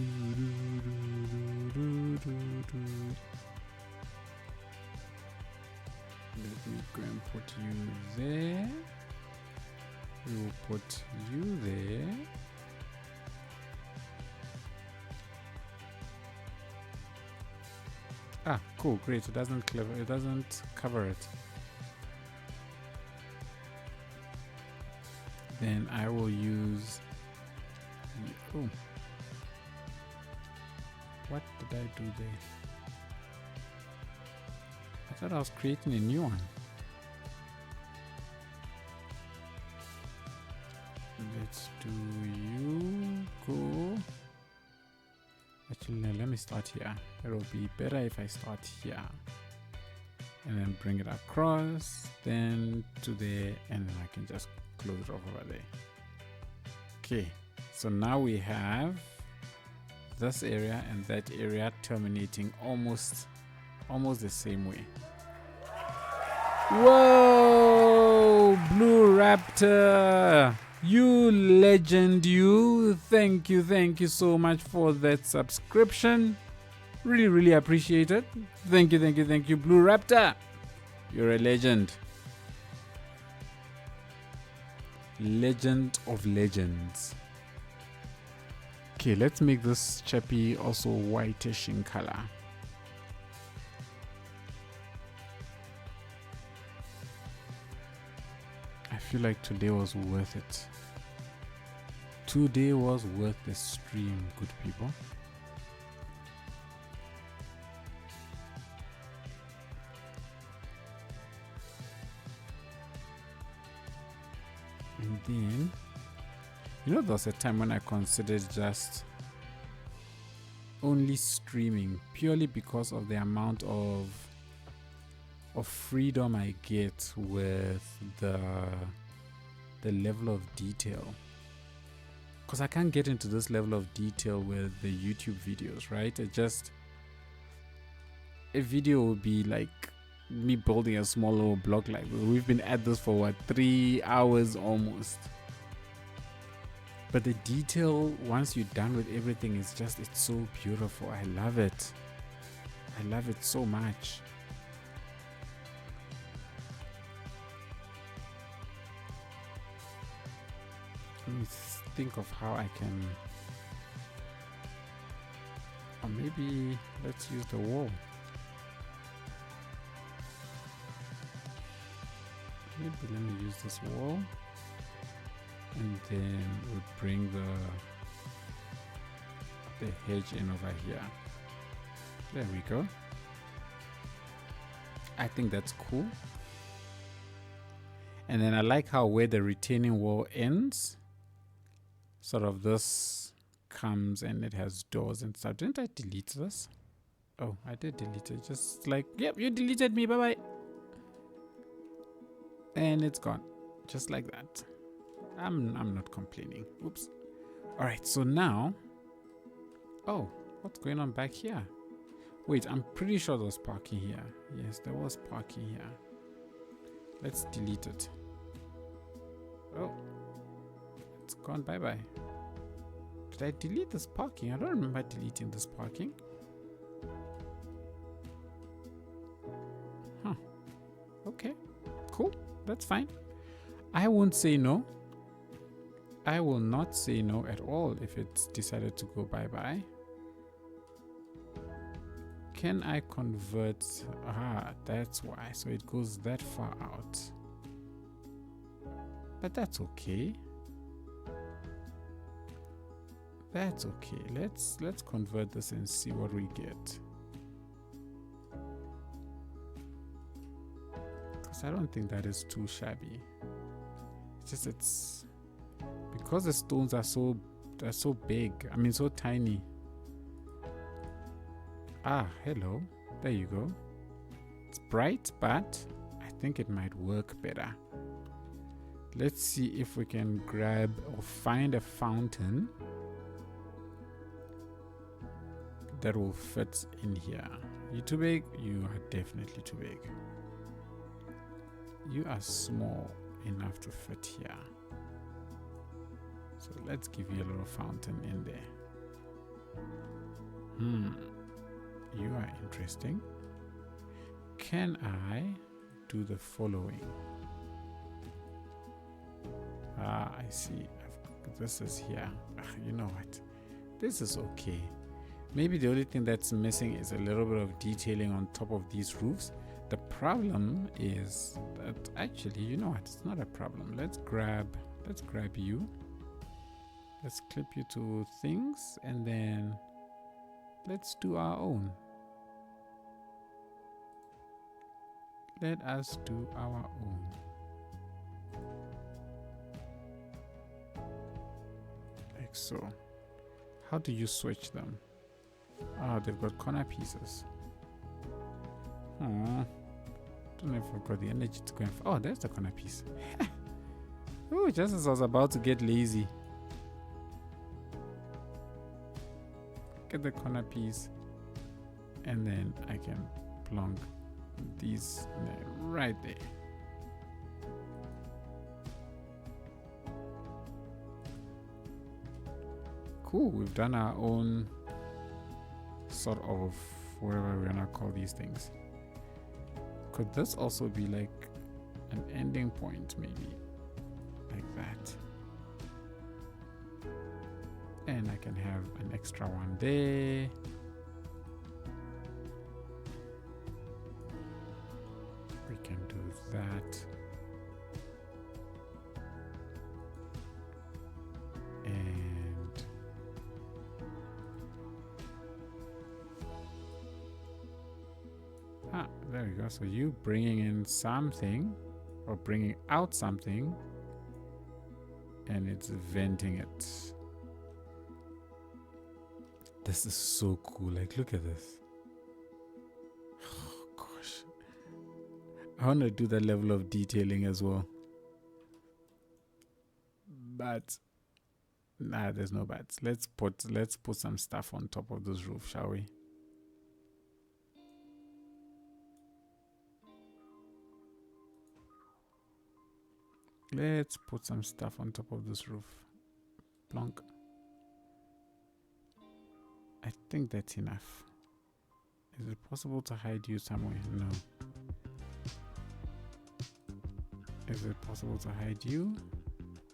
me go and put you there. We will put you there. Ah, cool, great. It doesn't cover it. Then I will use. Oh. What did I do there? I thought I was creating a new one. Let's do you go. Actually, no, let me start here. It will be better if I start here. And then bring it across, then to there, and then I can just close it off over there. Okay, so now we have this area and that area terminating almost the same way. Whoa, Blue Raptor, you legend, you. Thank you so much for that subscription. Really appreciate it. Thank you, Blue Raptor. You're a legend. Legend of legends. Okay, let's make this chappy also whitish in color. I feel like today was worth it. Today was worth the stream, good people. And then, you know, there was a time when I considered just only streaming purely because of the amount of freedom I get with the level of detail. Because I can't get into this level of detail with the YouTube videos, right? A video will be like me building a small little block. Like we've been at this for what, 3 hours almost. But the detail, once you're done with everything, it's so beautiful. I love it. I love it so much. Let me think of how I can, or maybe let's use the wall. Maybe let me use this wall, and then we'll bring the hedge in over here. There we go. I think that's cool. And then I like how where the retaining wall ends, sort of this comes and it has doors and stuff. Didn't I delete this? Oh, I did delete it. Just like, yep, you deleted me. Bye-bye. And it's gone. Just like that. I'm not complaining. Oops. Alright, so now... Oh, what's going on back here? Wait, I'm pretty sure there was parking here. Yes, there was parking here. Let's delete it. Oh, it's gone bye-bye. Did I delete this parking? I don't remember deleting this parking. Huh. Okay, cool. That's fine. I won't say no. I will not say no at all if it's decided to go bye-bye. Can I convert? Ah, that's why. So it goes that far out. But that's okay. That's okay. Let's convert this and see what we get. Because I don't think that is too shabby. It's just it's because the stones are so big. I mean so tiny. Ah, hello. There you go. It's bright, but I think it might work better. Let's see if we can grab or find a fountain that will fit in here. You too big? You are definitely too big. You are small enough to fit here. So let's give you a little fountain in there. You are interesting. Can I do the following? Ah, I see. This is here. You know what? This is okay. Maybe the only thing that's missing is a little bit of detailing on top of these roofs. The problem is that actually, you know what? It's not a problem. Let's grab you. Let's clip you to things and then let's do our own. Let us do our own. Like so. How do you switch them? Oh, they've got corner pieces. Oh, don't know if I've got the energy to go and... Oh, there's the corner piece. Oh, just as I was about to get lazy. Get the corner piece. And then I can plonk these right there. Cool, we've done our own sort of whatever we're gonna call these things. Could this also be like an ending point, maybe like that? And I can have an extra one there. We can do that. And there we go. So you bringing in something or bringing out something and it's venting it. This is so cool. Like, look at this. Oh gosh, I want to do that level of detailing as well, but nah, there's no buts. Let's put some stuff on top of this roof, shall we? Let's put some stuff on top of this roof. Plonk. I think that's enough. Is it possible to hide you somewhere? No. Is it possible to hide you?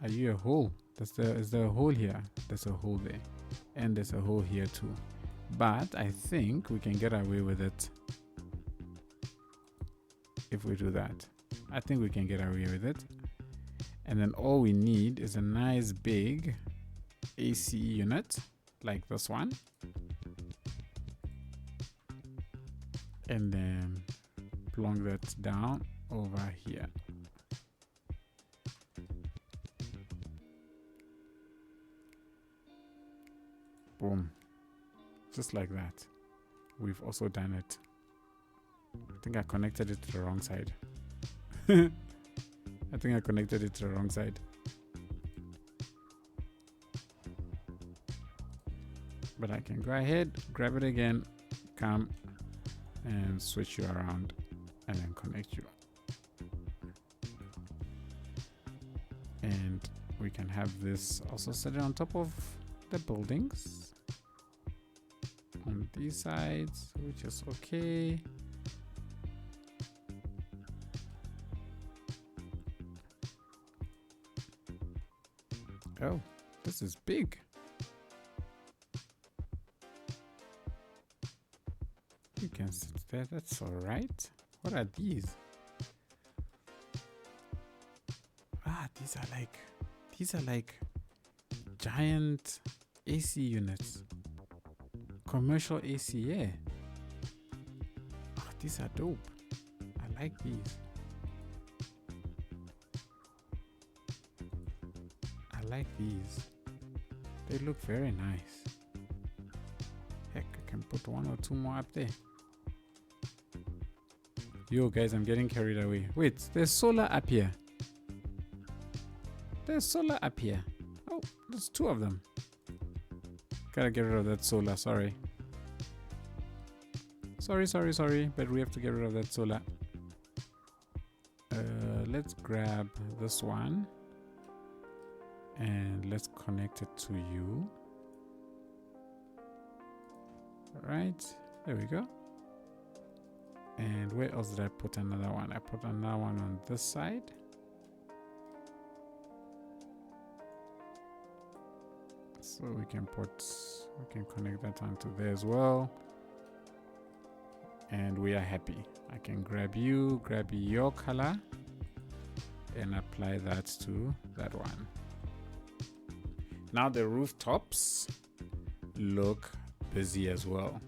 Are you a hole? Is there a hole here? There's a hole there. And there's a hole here too. But I think we can get away with it if we do that. I think we can get away with it. And then all we need is a nice big ACE unit like this one. And then plonk that down over here. Boom. Just like that. We've also done it. I think I connected it to the wrong side. I think I connected it to the wrong side. But I can go ahead, grab it again, come and switch you around and then connect you. And we can have this also set it on top of the buildings on these sides, which is okay. Oh, this is big. You can sit there, that's all right. What are these? Ah, these are like giant AC units. Commercial AC, yeah. Oh, these are dope. I like these. I like these. They look very nice. Heck, I can put one or two more up there. Yo guys, I'm getting carried away. Wait, there's solar up here. There's solar up here. Oh, there's two of them. Gotta get rid of that solar, sorry. Sorry, but we have to get rid of that solar. Let's grab this one and let's connect it to you. All right, there we go. And where else did I put another one? I put another one on this side. So we can connect that onto there as well. And we are happy. I can grab your color and apply that to that one. Now the rooftops look busy as well.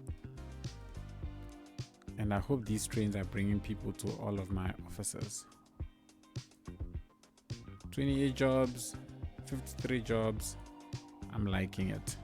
And I hope these trains are bringing people to all of my offices. 28 jobs, 53 jobs. I'm liking it.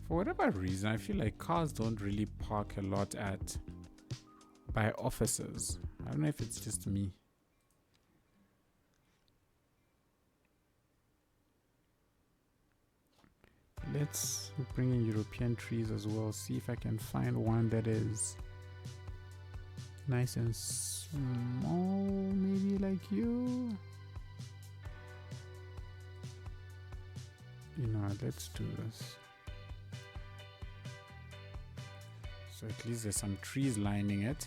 For whatever reason, I feel like cars don't really park a lot by offices. I don't know if it's just me. Let's bring in European trees as well. See if I can find one that is nice and small, maybe like you. You know, let's do this. So at least there's some trees lining it.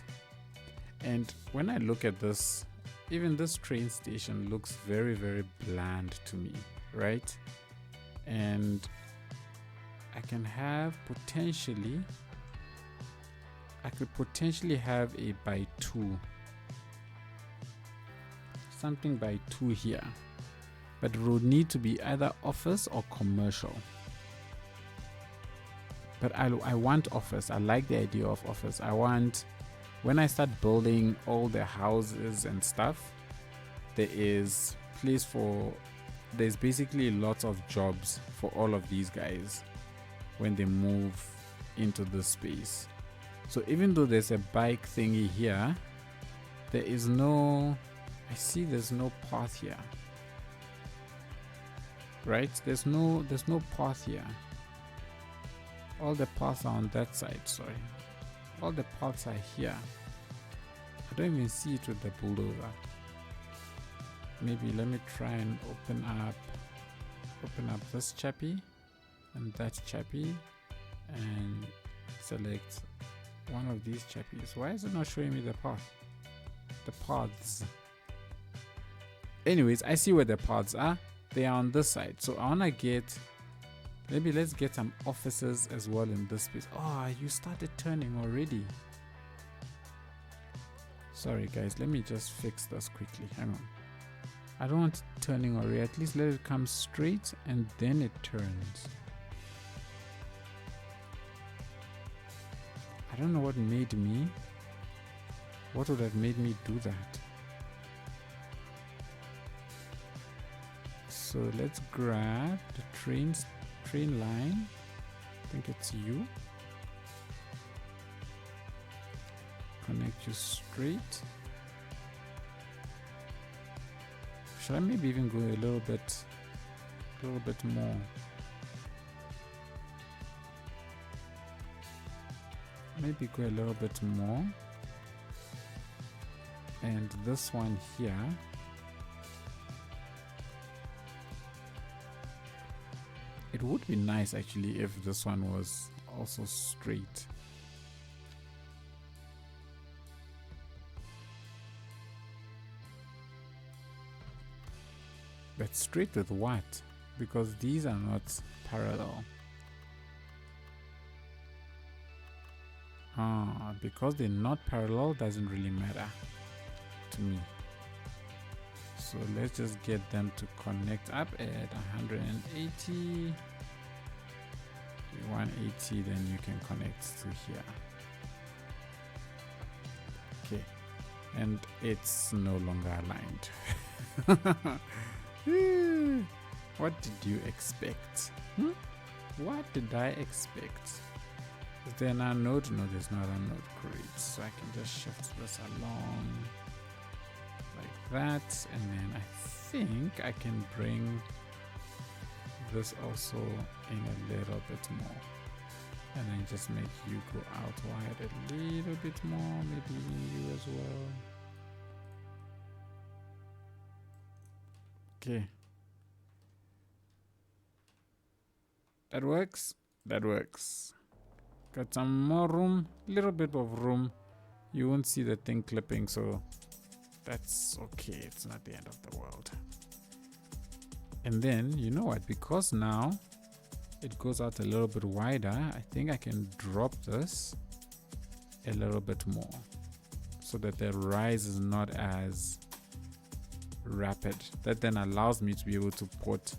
And when I look at this, even this train station looks very, very bland to me, right? And I could potentially have a by 2. Something by 2 here. But it would need to be either office or commercial. But I want office. I like the idea of office. I want, when I start building all the houses and stuff, there's basically lots of jobs for all of these guys when they move into this space. So even though there's a bike thingy here, there's no path here. Right? There's no path here. All the paths are on that side, sorry. All the paths are here. I don't even see it with the bulldozer. Maybe let me try and open up this chappy and that chappy and select one of these chappies. Why is it not showing me the path? The paths. Anyways, I see where the paths are. They are on this side. So I wanna maybe let's get some offices as well in this space. Oh, you started turning already. Sorry guys, let me just fix this quickly. Hang on. I don't want it turning already. At least let it come straight and then it turns. I don't know what would have made me do that. So let's grab the train line. I think it's you. Connect you straight. Should I maybe even go a little bit more? Maybe go a little bit more. And this one here, it would be nice actually if this one was also straight. But straight with what? Because these are not parallel. Because they're not parallel doesn't really matter to me. So let's just get them to connect up at 180. 180, then you can connect to here. Okay, and it's no longer aligned. What did you expect? What did I expect? Is there an node? No, there's not a node. Great. So I can just shift this along like that, and then I think I can bring this also in a little bit more, and then just make you go out wide a little bit more, maybe you as well. Okay, that works. Got some more room, little bit of room. You won't see the thing clipping, so that's okay. It's not the end of the world. And then, you know what, because now it goes out a little bit wider, I think I can drop this a little bit more so that the rise is not as rapid. That then allows me to be able to put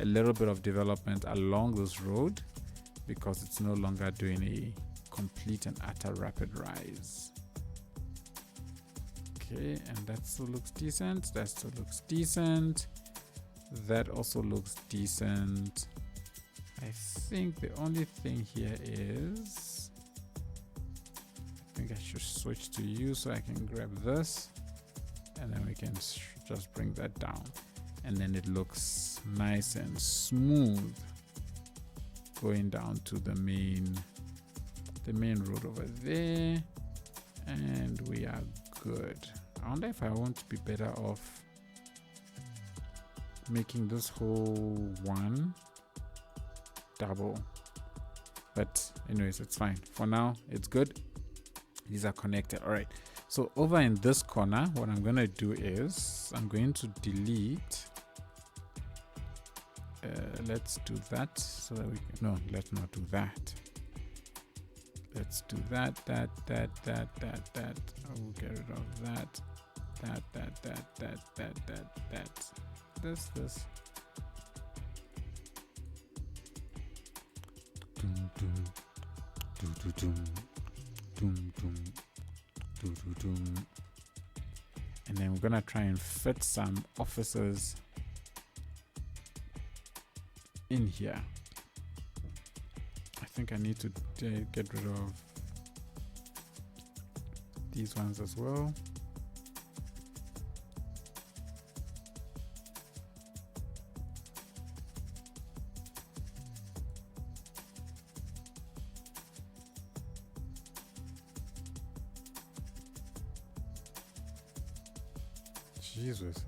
a little bit of development along this road, because it's no longer doing a complete and utter rapid rise. Okay, and that still looks decent. That still looks decent. That also looks decent. I think the only thing here is, I think I should switch to you so I can grab this, and then we can just bring that down, and then it looks nice and smooth going down to the main road over there, and we are good. I wonder if I won't be better off making this whole one double, but anyways, it's fine for now. It's good. These are connected. All right, so over in this corner, what I'm gonna do is I'm going to delete. Let's do that so that we can, no, let's not do that. Let's do that. I'll get rid of that. This. And then we're gonna try and fit some offices in here. I think I need to get rid of these ones as well. Jesus.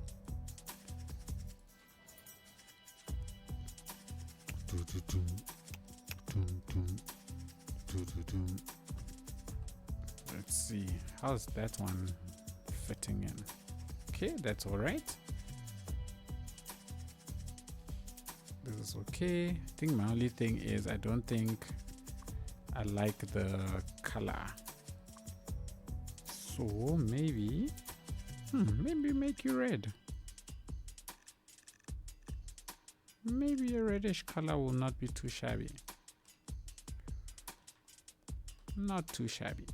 Let's see, how's that one fitting in? Okay, that's all right. This is okay. I think my only thing is I don't think I like the color, so maybe maybe make you red. Maybe a reddish color will not be too shabby. Not too shabby.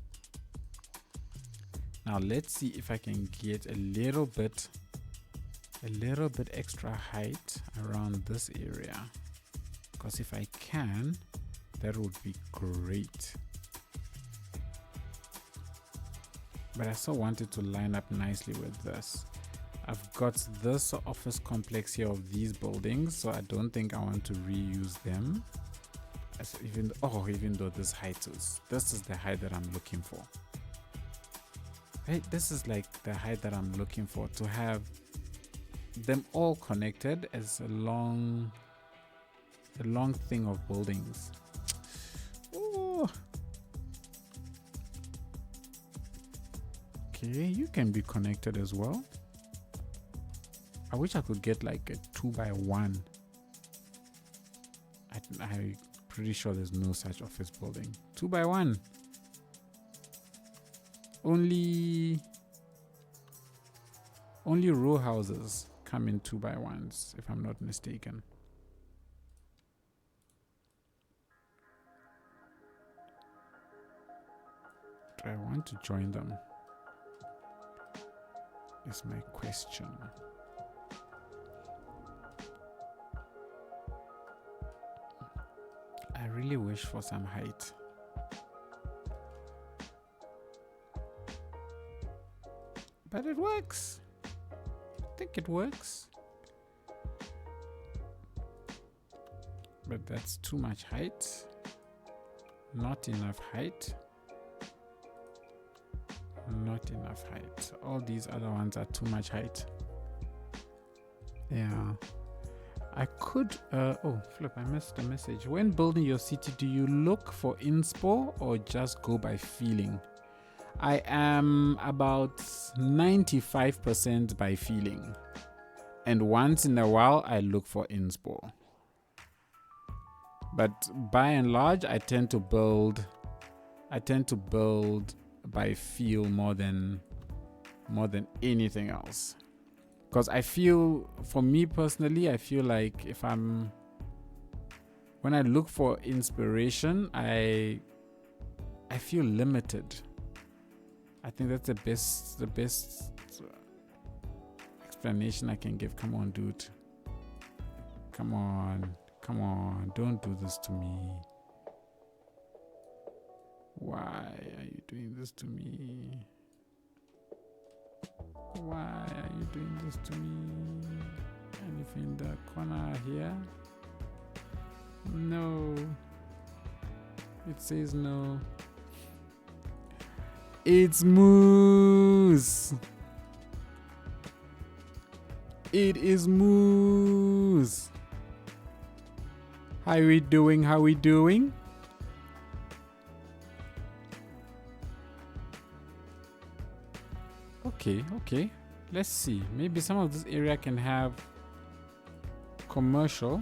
Now let's see if I can get a little bit extra height around this area, because if I can, that would be great. But I still want it to line up nicely with this. I've got this office complex here of these buildings, so I don't think I want to reuse them. Even though this is the height that I'm looking for. Right, this is like the height that I'm looking for, to have them all connected as a long thing of buildings. Ooh. Okay, you can be connected as well. I wish I could get like a 2x1. I'm pretty sure there's no such office building. 2x1. Only row houses come in 2x1s, if I'm not mistaken. Do I want to join them? Is my question. I really wish for some height. But it works. I think it works. But that's too much height. Not enough height. Not enough height. All these other ones are too much height. Yeah. I could, oh flip, I missed a message. When building your city, do you look for inspo or just go by feeling? I am about 95% by feeling. And once in a while, I look for inspo. But by and large, I tend to build by feel more than anything else. Because I feel, for me personally, I feel like when I look for inspiration, I feel limited. I think that's the best explanation I can give. Come on, dude. Come on, don't do this to me. Why are you doing this to me? Why are you doing this to me? And if in the corner here, no, it says no. It's Moose. It is Moose. How we doing? How we doing? Okay. Let's see. Maybe some of this area can have commercial.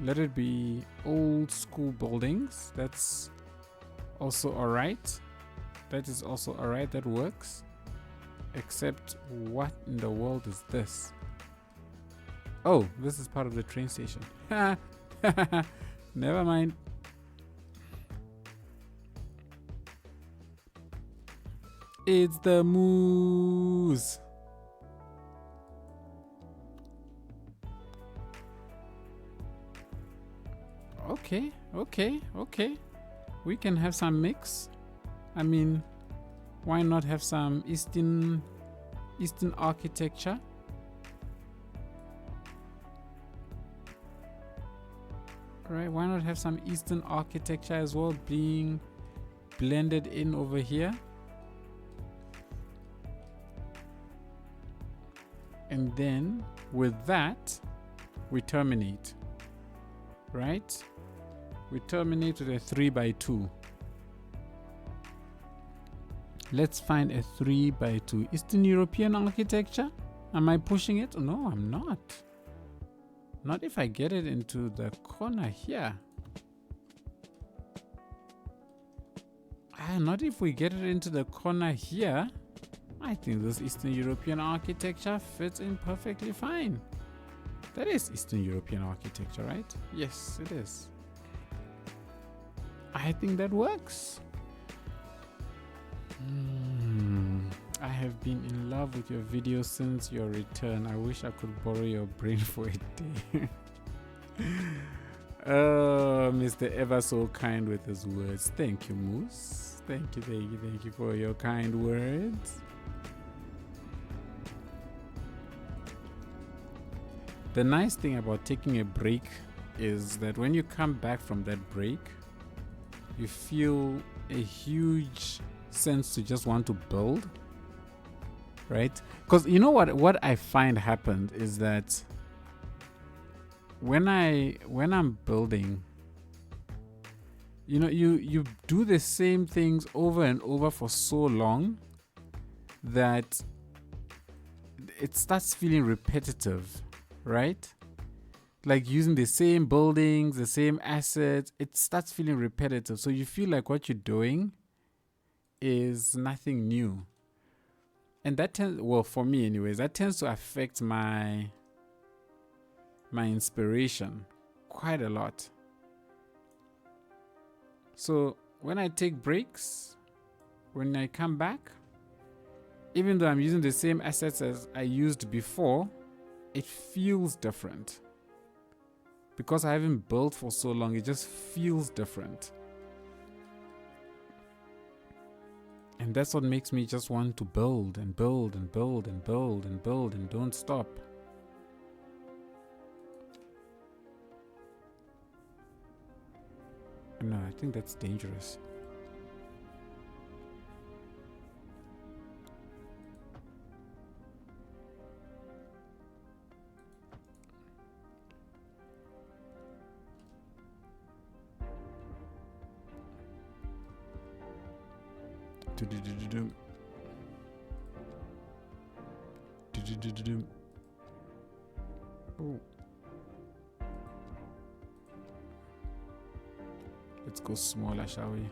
Let it be old school buildings. That's also alright. That is also alright. That works. Except, what in the world is this? Oh, this is part of the train station. Never mind. It's the Moose. Okay. We can have some mix. I mean, why not have some Eastern architecture? Right, why not have some Eastern architecture as well being blended in over here? And then with that, we terminate. Right? We terminate with a 3x2. Let's find a 3x2. Eastern European architecture? Am I pushing it? No, I'm not. Not if I get it into the corner here. Not if we get it into the corner here. I think this Eastern European architecture fits in perfectly fine. That is Eastern European architecture, right? Yes, it is. I think that works. I have been in love with your video since your return. I wish I could borrow your brain for a day. Mr. Ever so kind with his words. Thank you, Moose. Thank you for your kind words. The nice thing about taking a break is that when you come back from that break, you feel a huge sense to just want to build, right? Because you know what I find happened is that when I'm building, you know, you do the same things over and over for so long that it starts feeling repetitive, right? Like using the same buildings, the same assets, it starts feeling repetitive. So you feel like what you're doing is nothing new. And that tends, well, for me anyways, that tends to affect my inspiration quite a lot. So when I take breaks, when I come back, even though I'm using the same assets as I used before, it feels different. Because I haven't built for so long, it just feels different. And that's what makes me just want to build and build and build and build and build and don't stop. No, I think that's dangerous. Oh. Let's go smaller, shall we?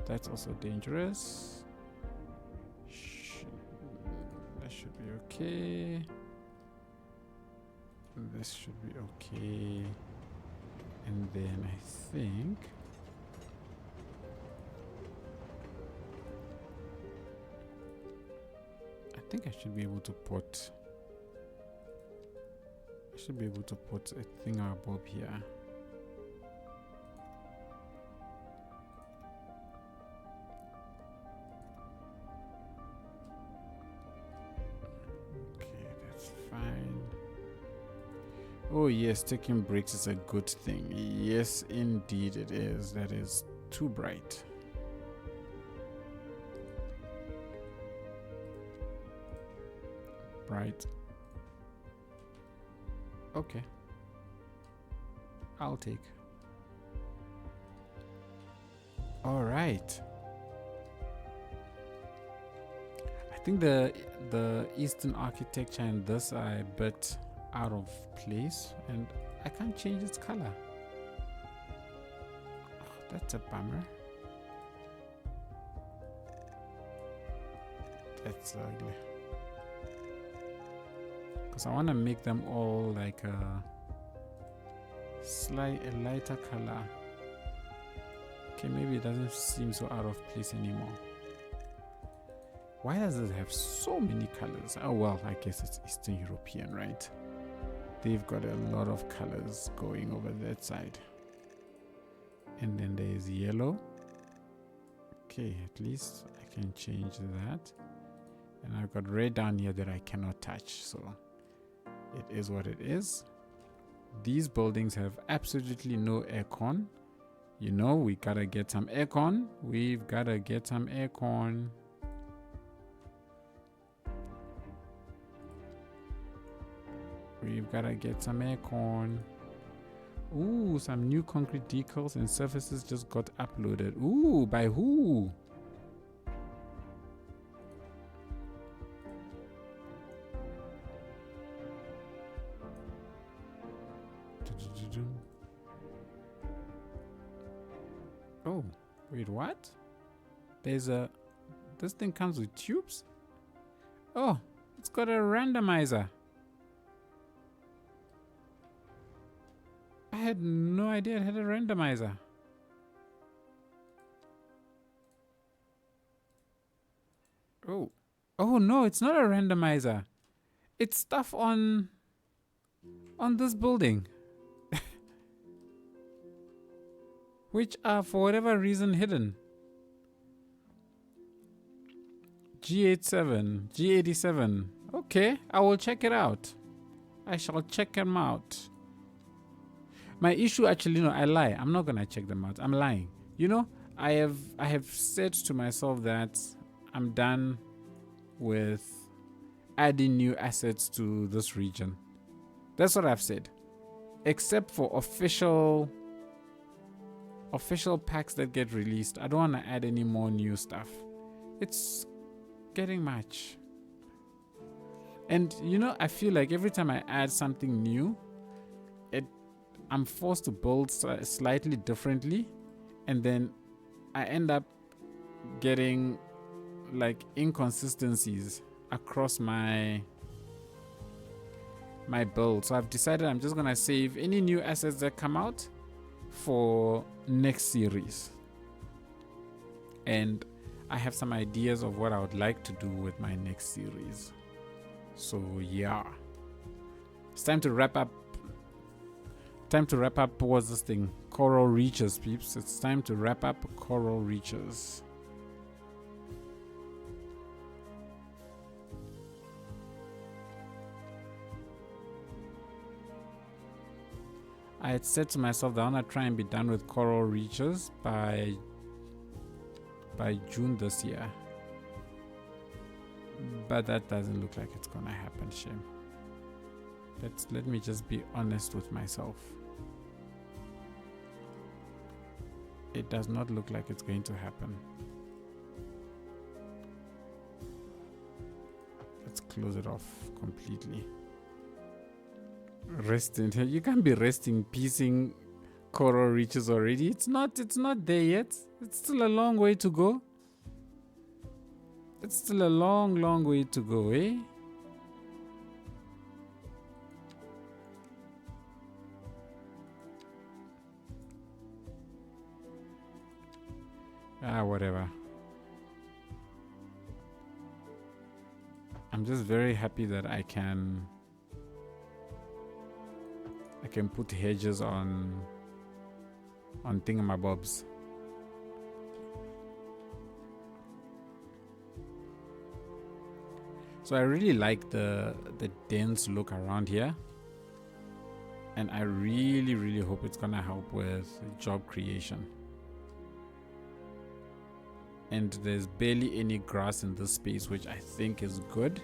That's also dangerous. That should be okay. This should be okay. And then I think I should be able to put a thing above here. Okay, that's fine. Oh yes, taking breaks is a good thing. Yes, indeed it is. That is too bright. Right. Okay. I'll take. All right. I think the Eastern architecture and this are a bit out of place, and I can't change its color. Oh, that's a bummer. That's ugly. Because I want to make them all like a lighter color. Okay, maybe it doesn't seem so out of place anymore. Why does it have so many colors? Oh well, I guess it's Eastern European, right? They've got a lot of colors going over that side. And then there's yellow. Okay, at least I can change that. And I've got red down here that I cannot touch, so it is what it is. These buildings have absolutely no aircon. You know, we gotta get some aircon. We've gotta get some aircon. We've gotta get some aircon. Ooh, some new concrete decals and surfaces just got uploaded. Ooh, by who? Oh, wait, what? This thing comes with tubes? Oh, it's got a randomizer. I had no idea it had a randomizer. Oh no, it's not a randomizer. It's stuff on this building. Which are for whatever reason hidden. G87, G87. Okay, I will check it out. I shall check them out. My issue, actually, no, I lie. I'm not gonna check them out. I'm lying. You know, I have said to myself that I'm done with adding new assets to this region. That's what I've said. Except for official packs that get released. I don't want to add any more new stuff. It's getting much. And you know, I feel like every time I add something new, I'm forced to build slightly differently, and then I end up getting like inconsistencies across my build. So I've decided I'm just gonna save any new assets that come out for next series, and I have some ideas of what I would like to do with my next series. So yeah, it's time to wrap up. What's this thing? Coral Reaches, peeps. It's time to wrap up Coral Reaches. I had said to myself that I want to try and be done with Coral Reaches by June this year. But that doesn't look like it's gonna happen, shame. Let me just be honest with myself. It does not look like it's going to happen. Let's close it off completely. Resting. You can't be resting, piecing Coral Reaches already. It's not there yet. It's still a long way to go. It's still a long way to go, eh? Whatever. I'm just very happy that I can put hedges on thingamabobs. So I really like the dense look around here, and I really hope it's gonna help with job creation. And there's barely any grass in this space, which I think is good.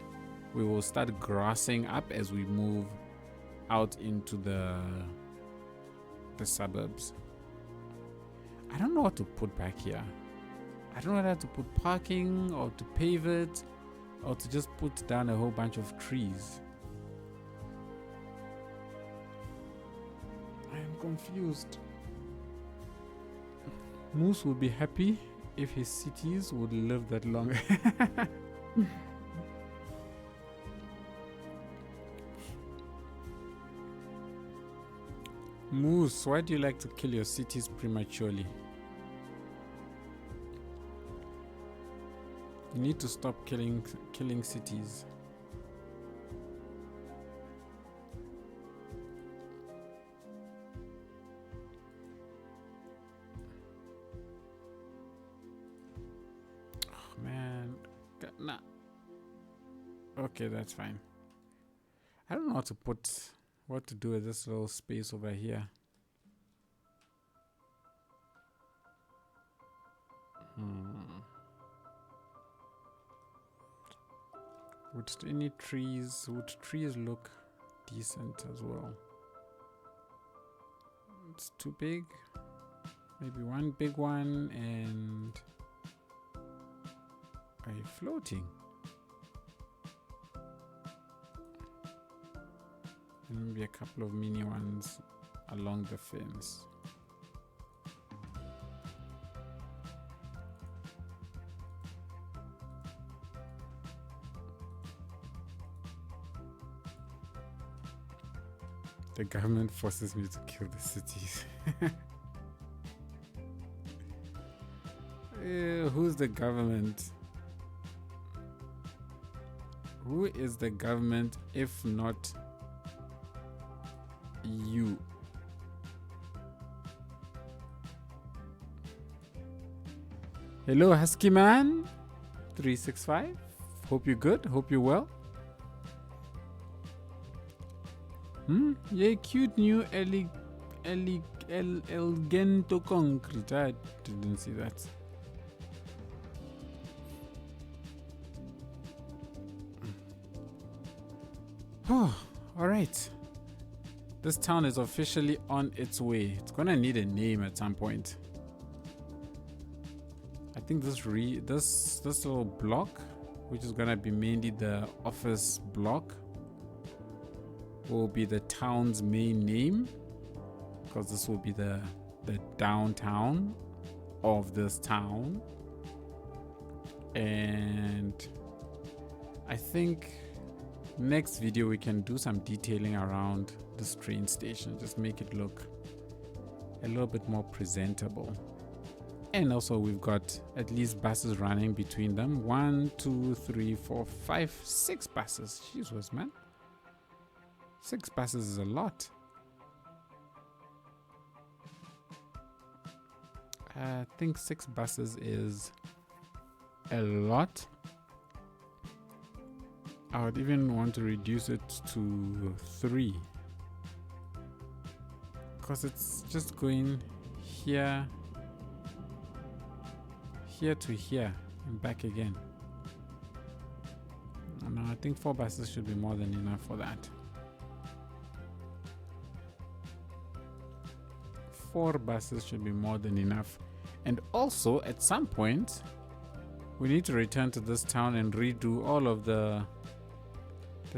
We will start grassing up as we move out into the suburbs. I don't know what to put back here. I don't know whether to put parking or to pave it or to just put down a whole bunch of trees. I am confused. Moose would be happy if his cities would live that long. Moose, why do you like to kill your cities prematurely? You need to stop killing cities. Oh man, nah. Okay, that's fine. I don't know what to do with this little space over here. Would trees look decent as well? It's too big. Maybe one big one and a floating. And maybe a couple of mini ones along the fence. The government forces me to kill the cities. Who's the government? Who is the government if not you? Hello, Husky Man 365. Hope you're good. Hope you're well. Yeah, cute new Elgento concrete. I didn't see that. Oh, all right. This town is officially on its way. It's gonna need a name at some point. I think this little block, which is gonna be mainly the office block, will be the town's main name, because this will be the downtown of this town. And I think next video we can do some detailing around this train station, just make it look a little bit more presentable. And also we've got at least buses running between them. 1, 2, 3, 4, 5, 6 buses. Jesus, man. 6 buses is a lot. I think 6 buses is a lot. I would even want to reduce it to 3, because it's just going here to here and back again. No, I think 4 buses should be more than enough for that. 4 buses should be more than enough. And also at some point we need to return to this town and redo all of the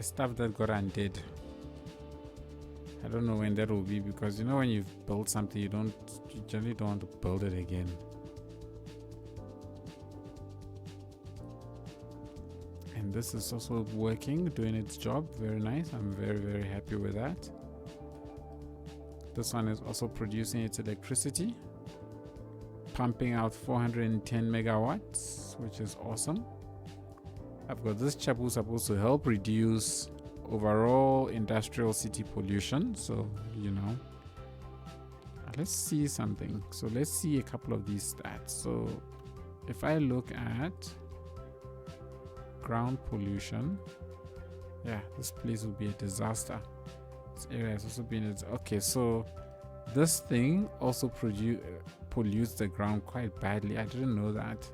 stuff that got undid. I don't know when that will be, because you know when you've built something, you generally don't want to build it again. And this is also working, doing its job. Very nice. I'm very, very happy with that. This one is also producing its electricity, pumping out 410 megawatts, which is awesome. I've got this chap who's supposed to help reduce overall industrial city pollution. So, you know, let's see something. So let's see a couple of these stats. So if I look at ground pollution, yeah, this place will be a disaster. This area has also been okay. So this thing also pollutes the ground quite badly. I didn't know that.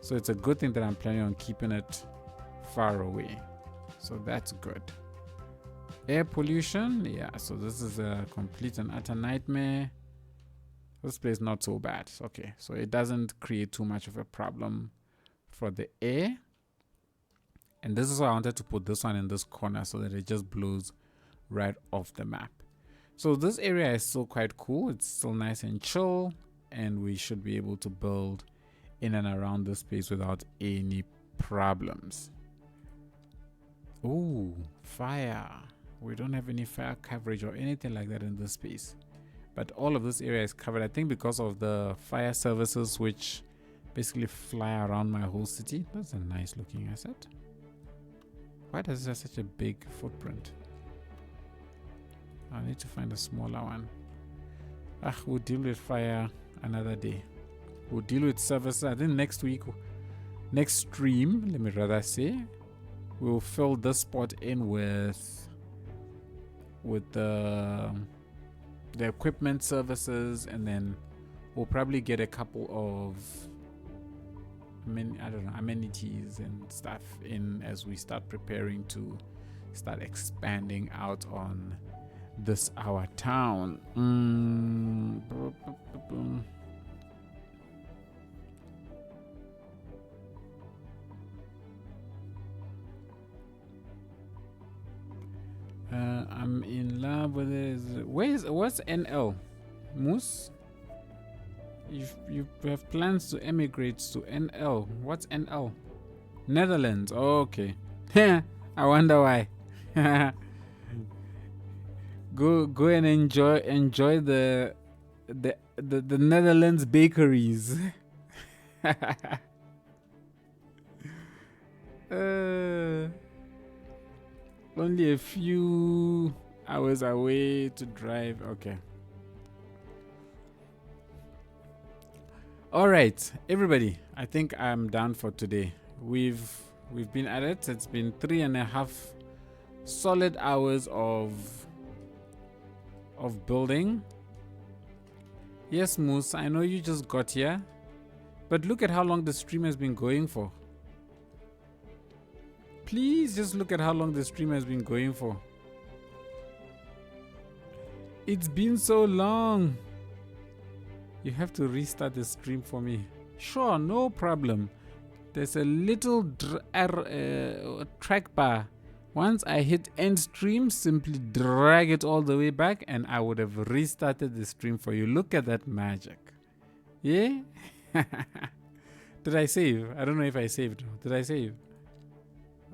So it's a good thing that I'm planning on keeping it far away. So that's good. Air pollution, yeah, so this is a complete and utter nightmare. This place not so bad. Okay, so it doesn't create too much of a problem for the air. And this is why I wanted to put this one in this corner, so that it just blows right off the map. So this area is still quite cool. It's still nice and chill, and we should be able to build in and around this space without any problems. Oh, fire. We don't have any fire coverage or anything like that in this space, but all of this area is covered, I think, because of the fire services which basically fly around my whole city. That's a nice looking asset. Why does it have such a big footprint? I need to find a smaller one. We'll deal with fire another day. We'll deal with services. I think next week, next stream, let me rather say, we'll fill this spot in with the equipment services, and then we'll probably get a couple of amenities and stuff in as we start preparing to start expanding out on this our town. I'm in love with it. What's NL? Moose? You have plans to emigrate to NL. What's NL? Netherlands. Oh, okay. I wonder why. Go and enjoy the Netherlands bakeries. Only a few hours away to drive. Okay. All right, everybody. I think I'm done for today. We've been at it. It's been 3.5 solid hours of building. Yes, Moose, I know you just got here, but look at how long the stream has been going for. Please just look at how long the stream has been going for. It's been so long. You have to restart the stream for me. Sure, no problem. There's a little track bar. Once I hit end stream, simply drag it all the way back and I would have restarted the stream for you. Look at that magic. Yeah? Did I save? I don't know if I saved. Did I save?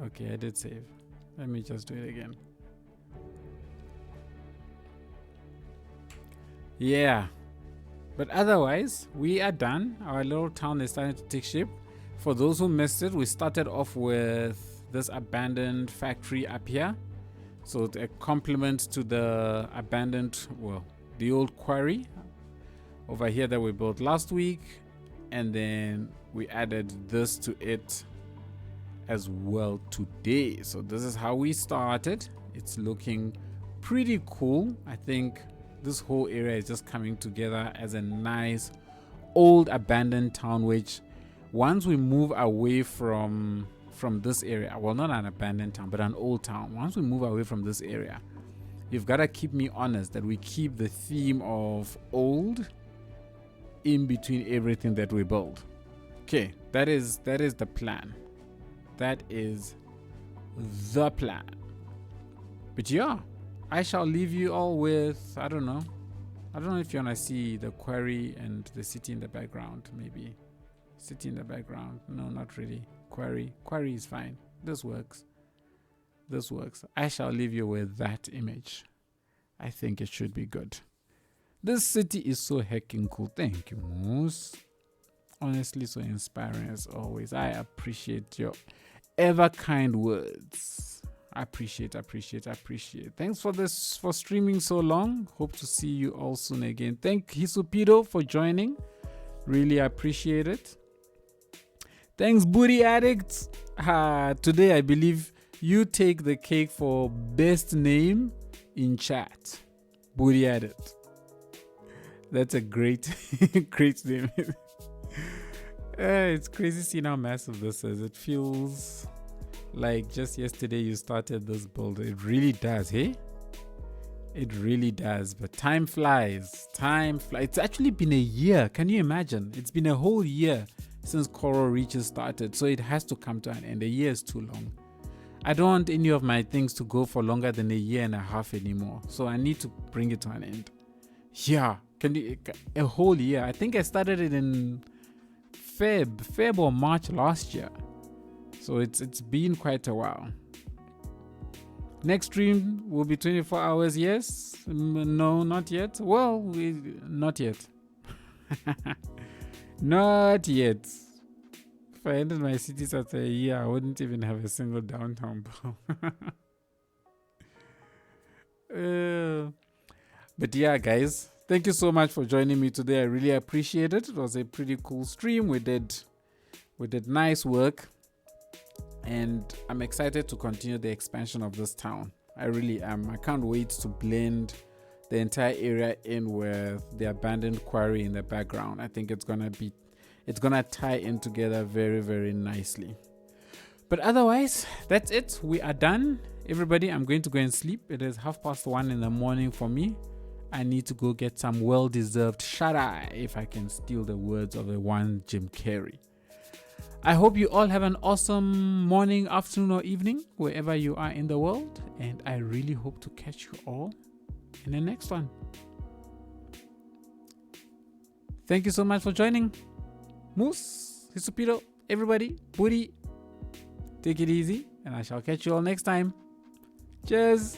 Okay, I did save. Let me just do it again. Yeah. But otherwise, we are done. Our little town is starting to take shape. For those who missed it, we started off with this abandoned factory up here. So a complement to the abandoned, well, the old quarry over here that we built last week. And then we added this to it as well today. So this is how we started. It's looking pretty cool. I think this whole area is just coming together as a nice old abandoned town, which once we move away from this area, well, not an abandoned town but an old town, once we move away from this area, you've got to keep me honest that we keep the theme of old in between everything that we build. Okay, that is the plan. That is the plan. But yeah, I shall leave you all with, I don't know if you want to see the quarry and the city in the background. Maybe city in the background. No, not really. Quarry is fine. This works. I shall leave you with that image. I think it should be good. This city is so heckin' cool. Thank you, Moose. Honestly, so inspiring as always. I appreciate your ever kind words. I appreciate. Thanks for streaming so long. Hope to see you all soon again. Thank Hisupido for joining. Really appreciate it. Thanks, Booty Addicts. Today I believe you take the cake for best name in chat. Booty Addict. That's a great name. It's crazy seeing how massive this is. It feels like just yesterday you started this build. It really does, hey? It really does. But time flies. It's actually been a year. Can you imagine? It's been a whole year since Coral Reaches started. So it has to come to an end. A year is too long. I don't want any of my things to go for longer than a year and a half anymore. So I need to bring it to an end. Yeah. A whole year. I think I started it in Feb or March last year. So it's been quite a while. Next stream will be 24 hours, yes? No, not yet. Well, not yet. Not yet. If I ended my cities after a year, I wouldn't even have a single downtown. But yeah, guys, thank you so much for joining me today. I really appreciate it. It was a pretty cool stream. We did nice work. And I'm excited to continue the expansion of this town. I really am. I can't wait to blend the entire area in with the abandoned quarry in the background. I think it's gonna tie in together very, very nicely. But otherwise, that's it. We are done. Everybody, I'm going to go and sleep. It is 1:30 in the morning for me. I need to go get some well-deserved shut-eye, if I can steal the words of the one Jim Carrey. I hope you all have an awesome morning, afternoon, or evening, wherever you are in the world. And I really hope to catch you all in the next one. Thank you so much for joining. Moose, Hisupiro, everybody, Booty, take it easy, and I shall catch you all next time. Cheers.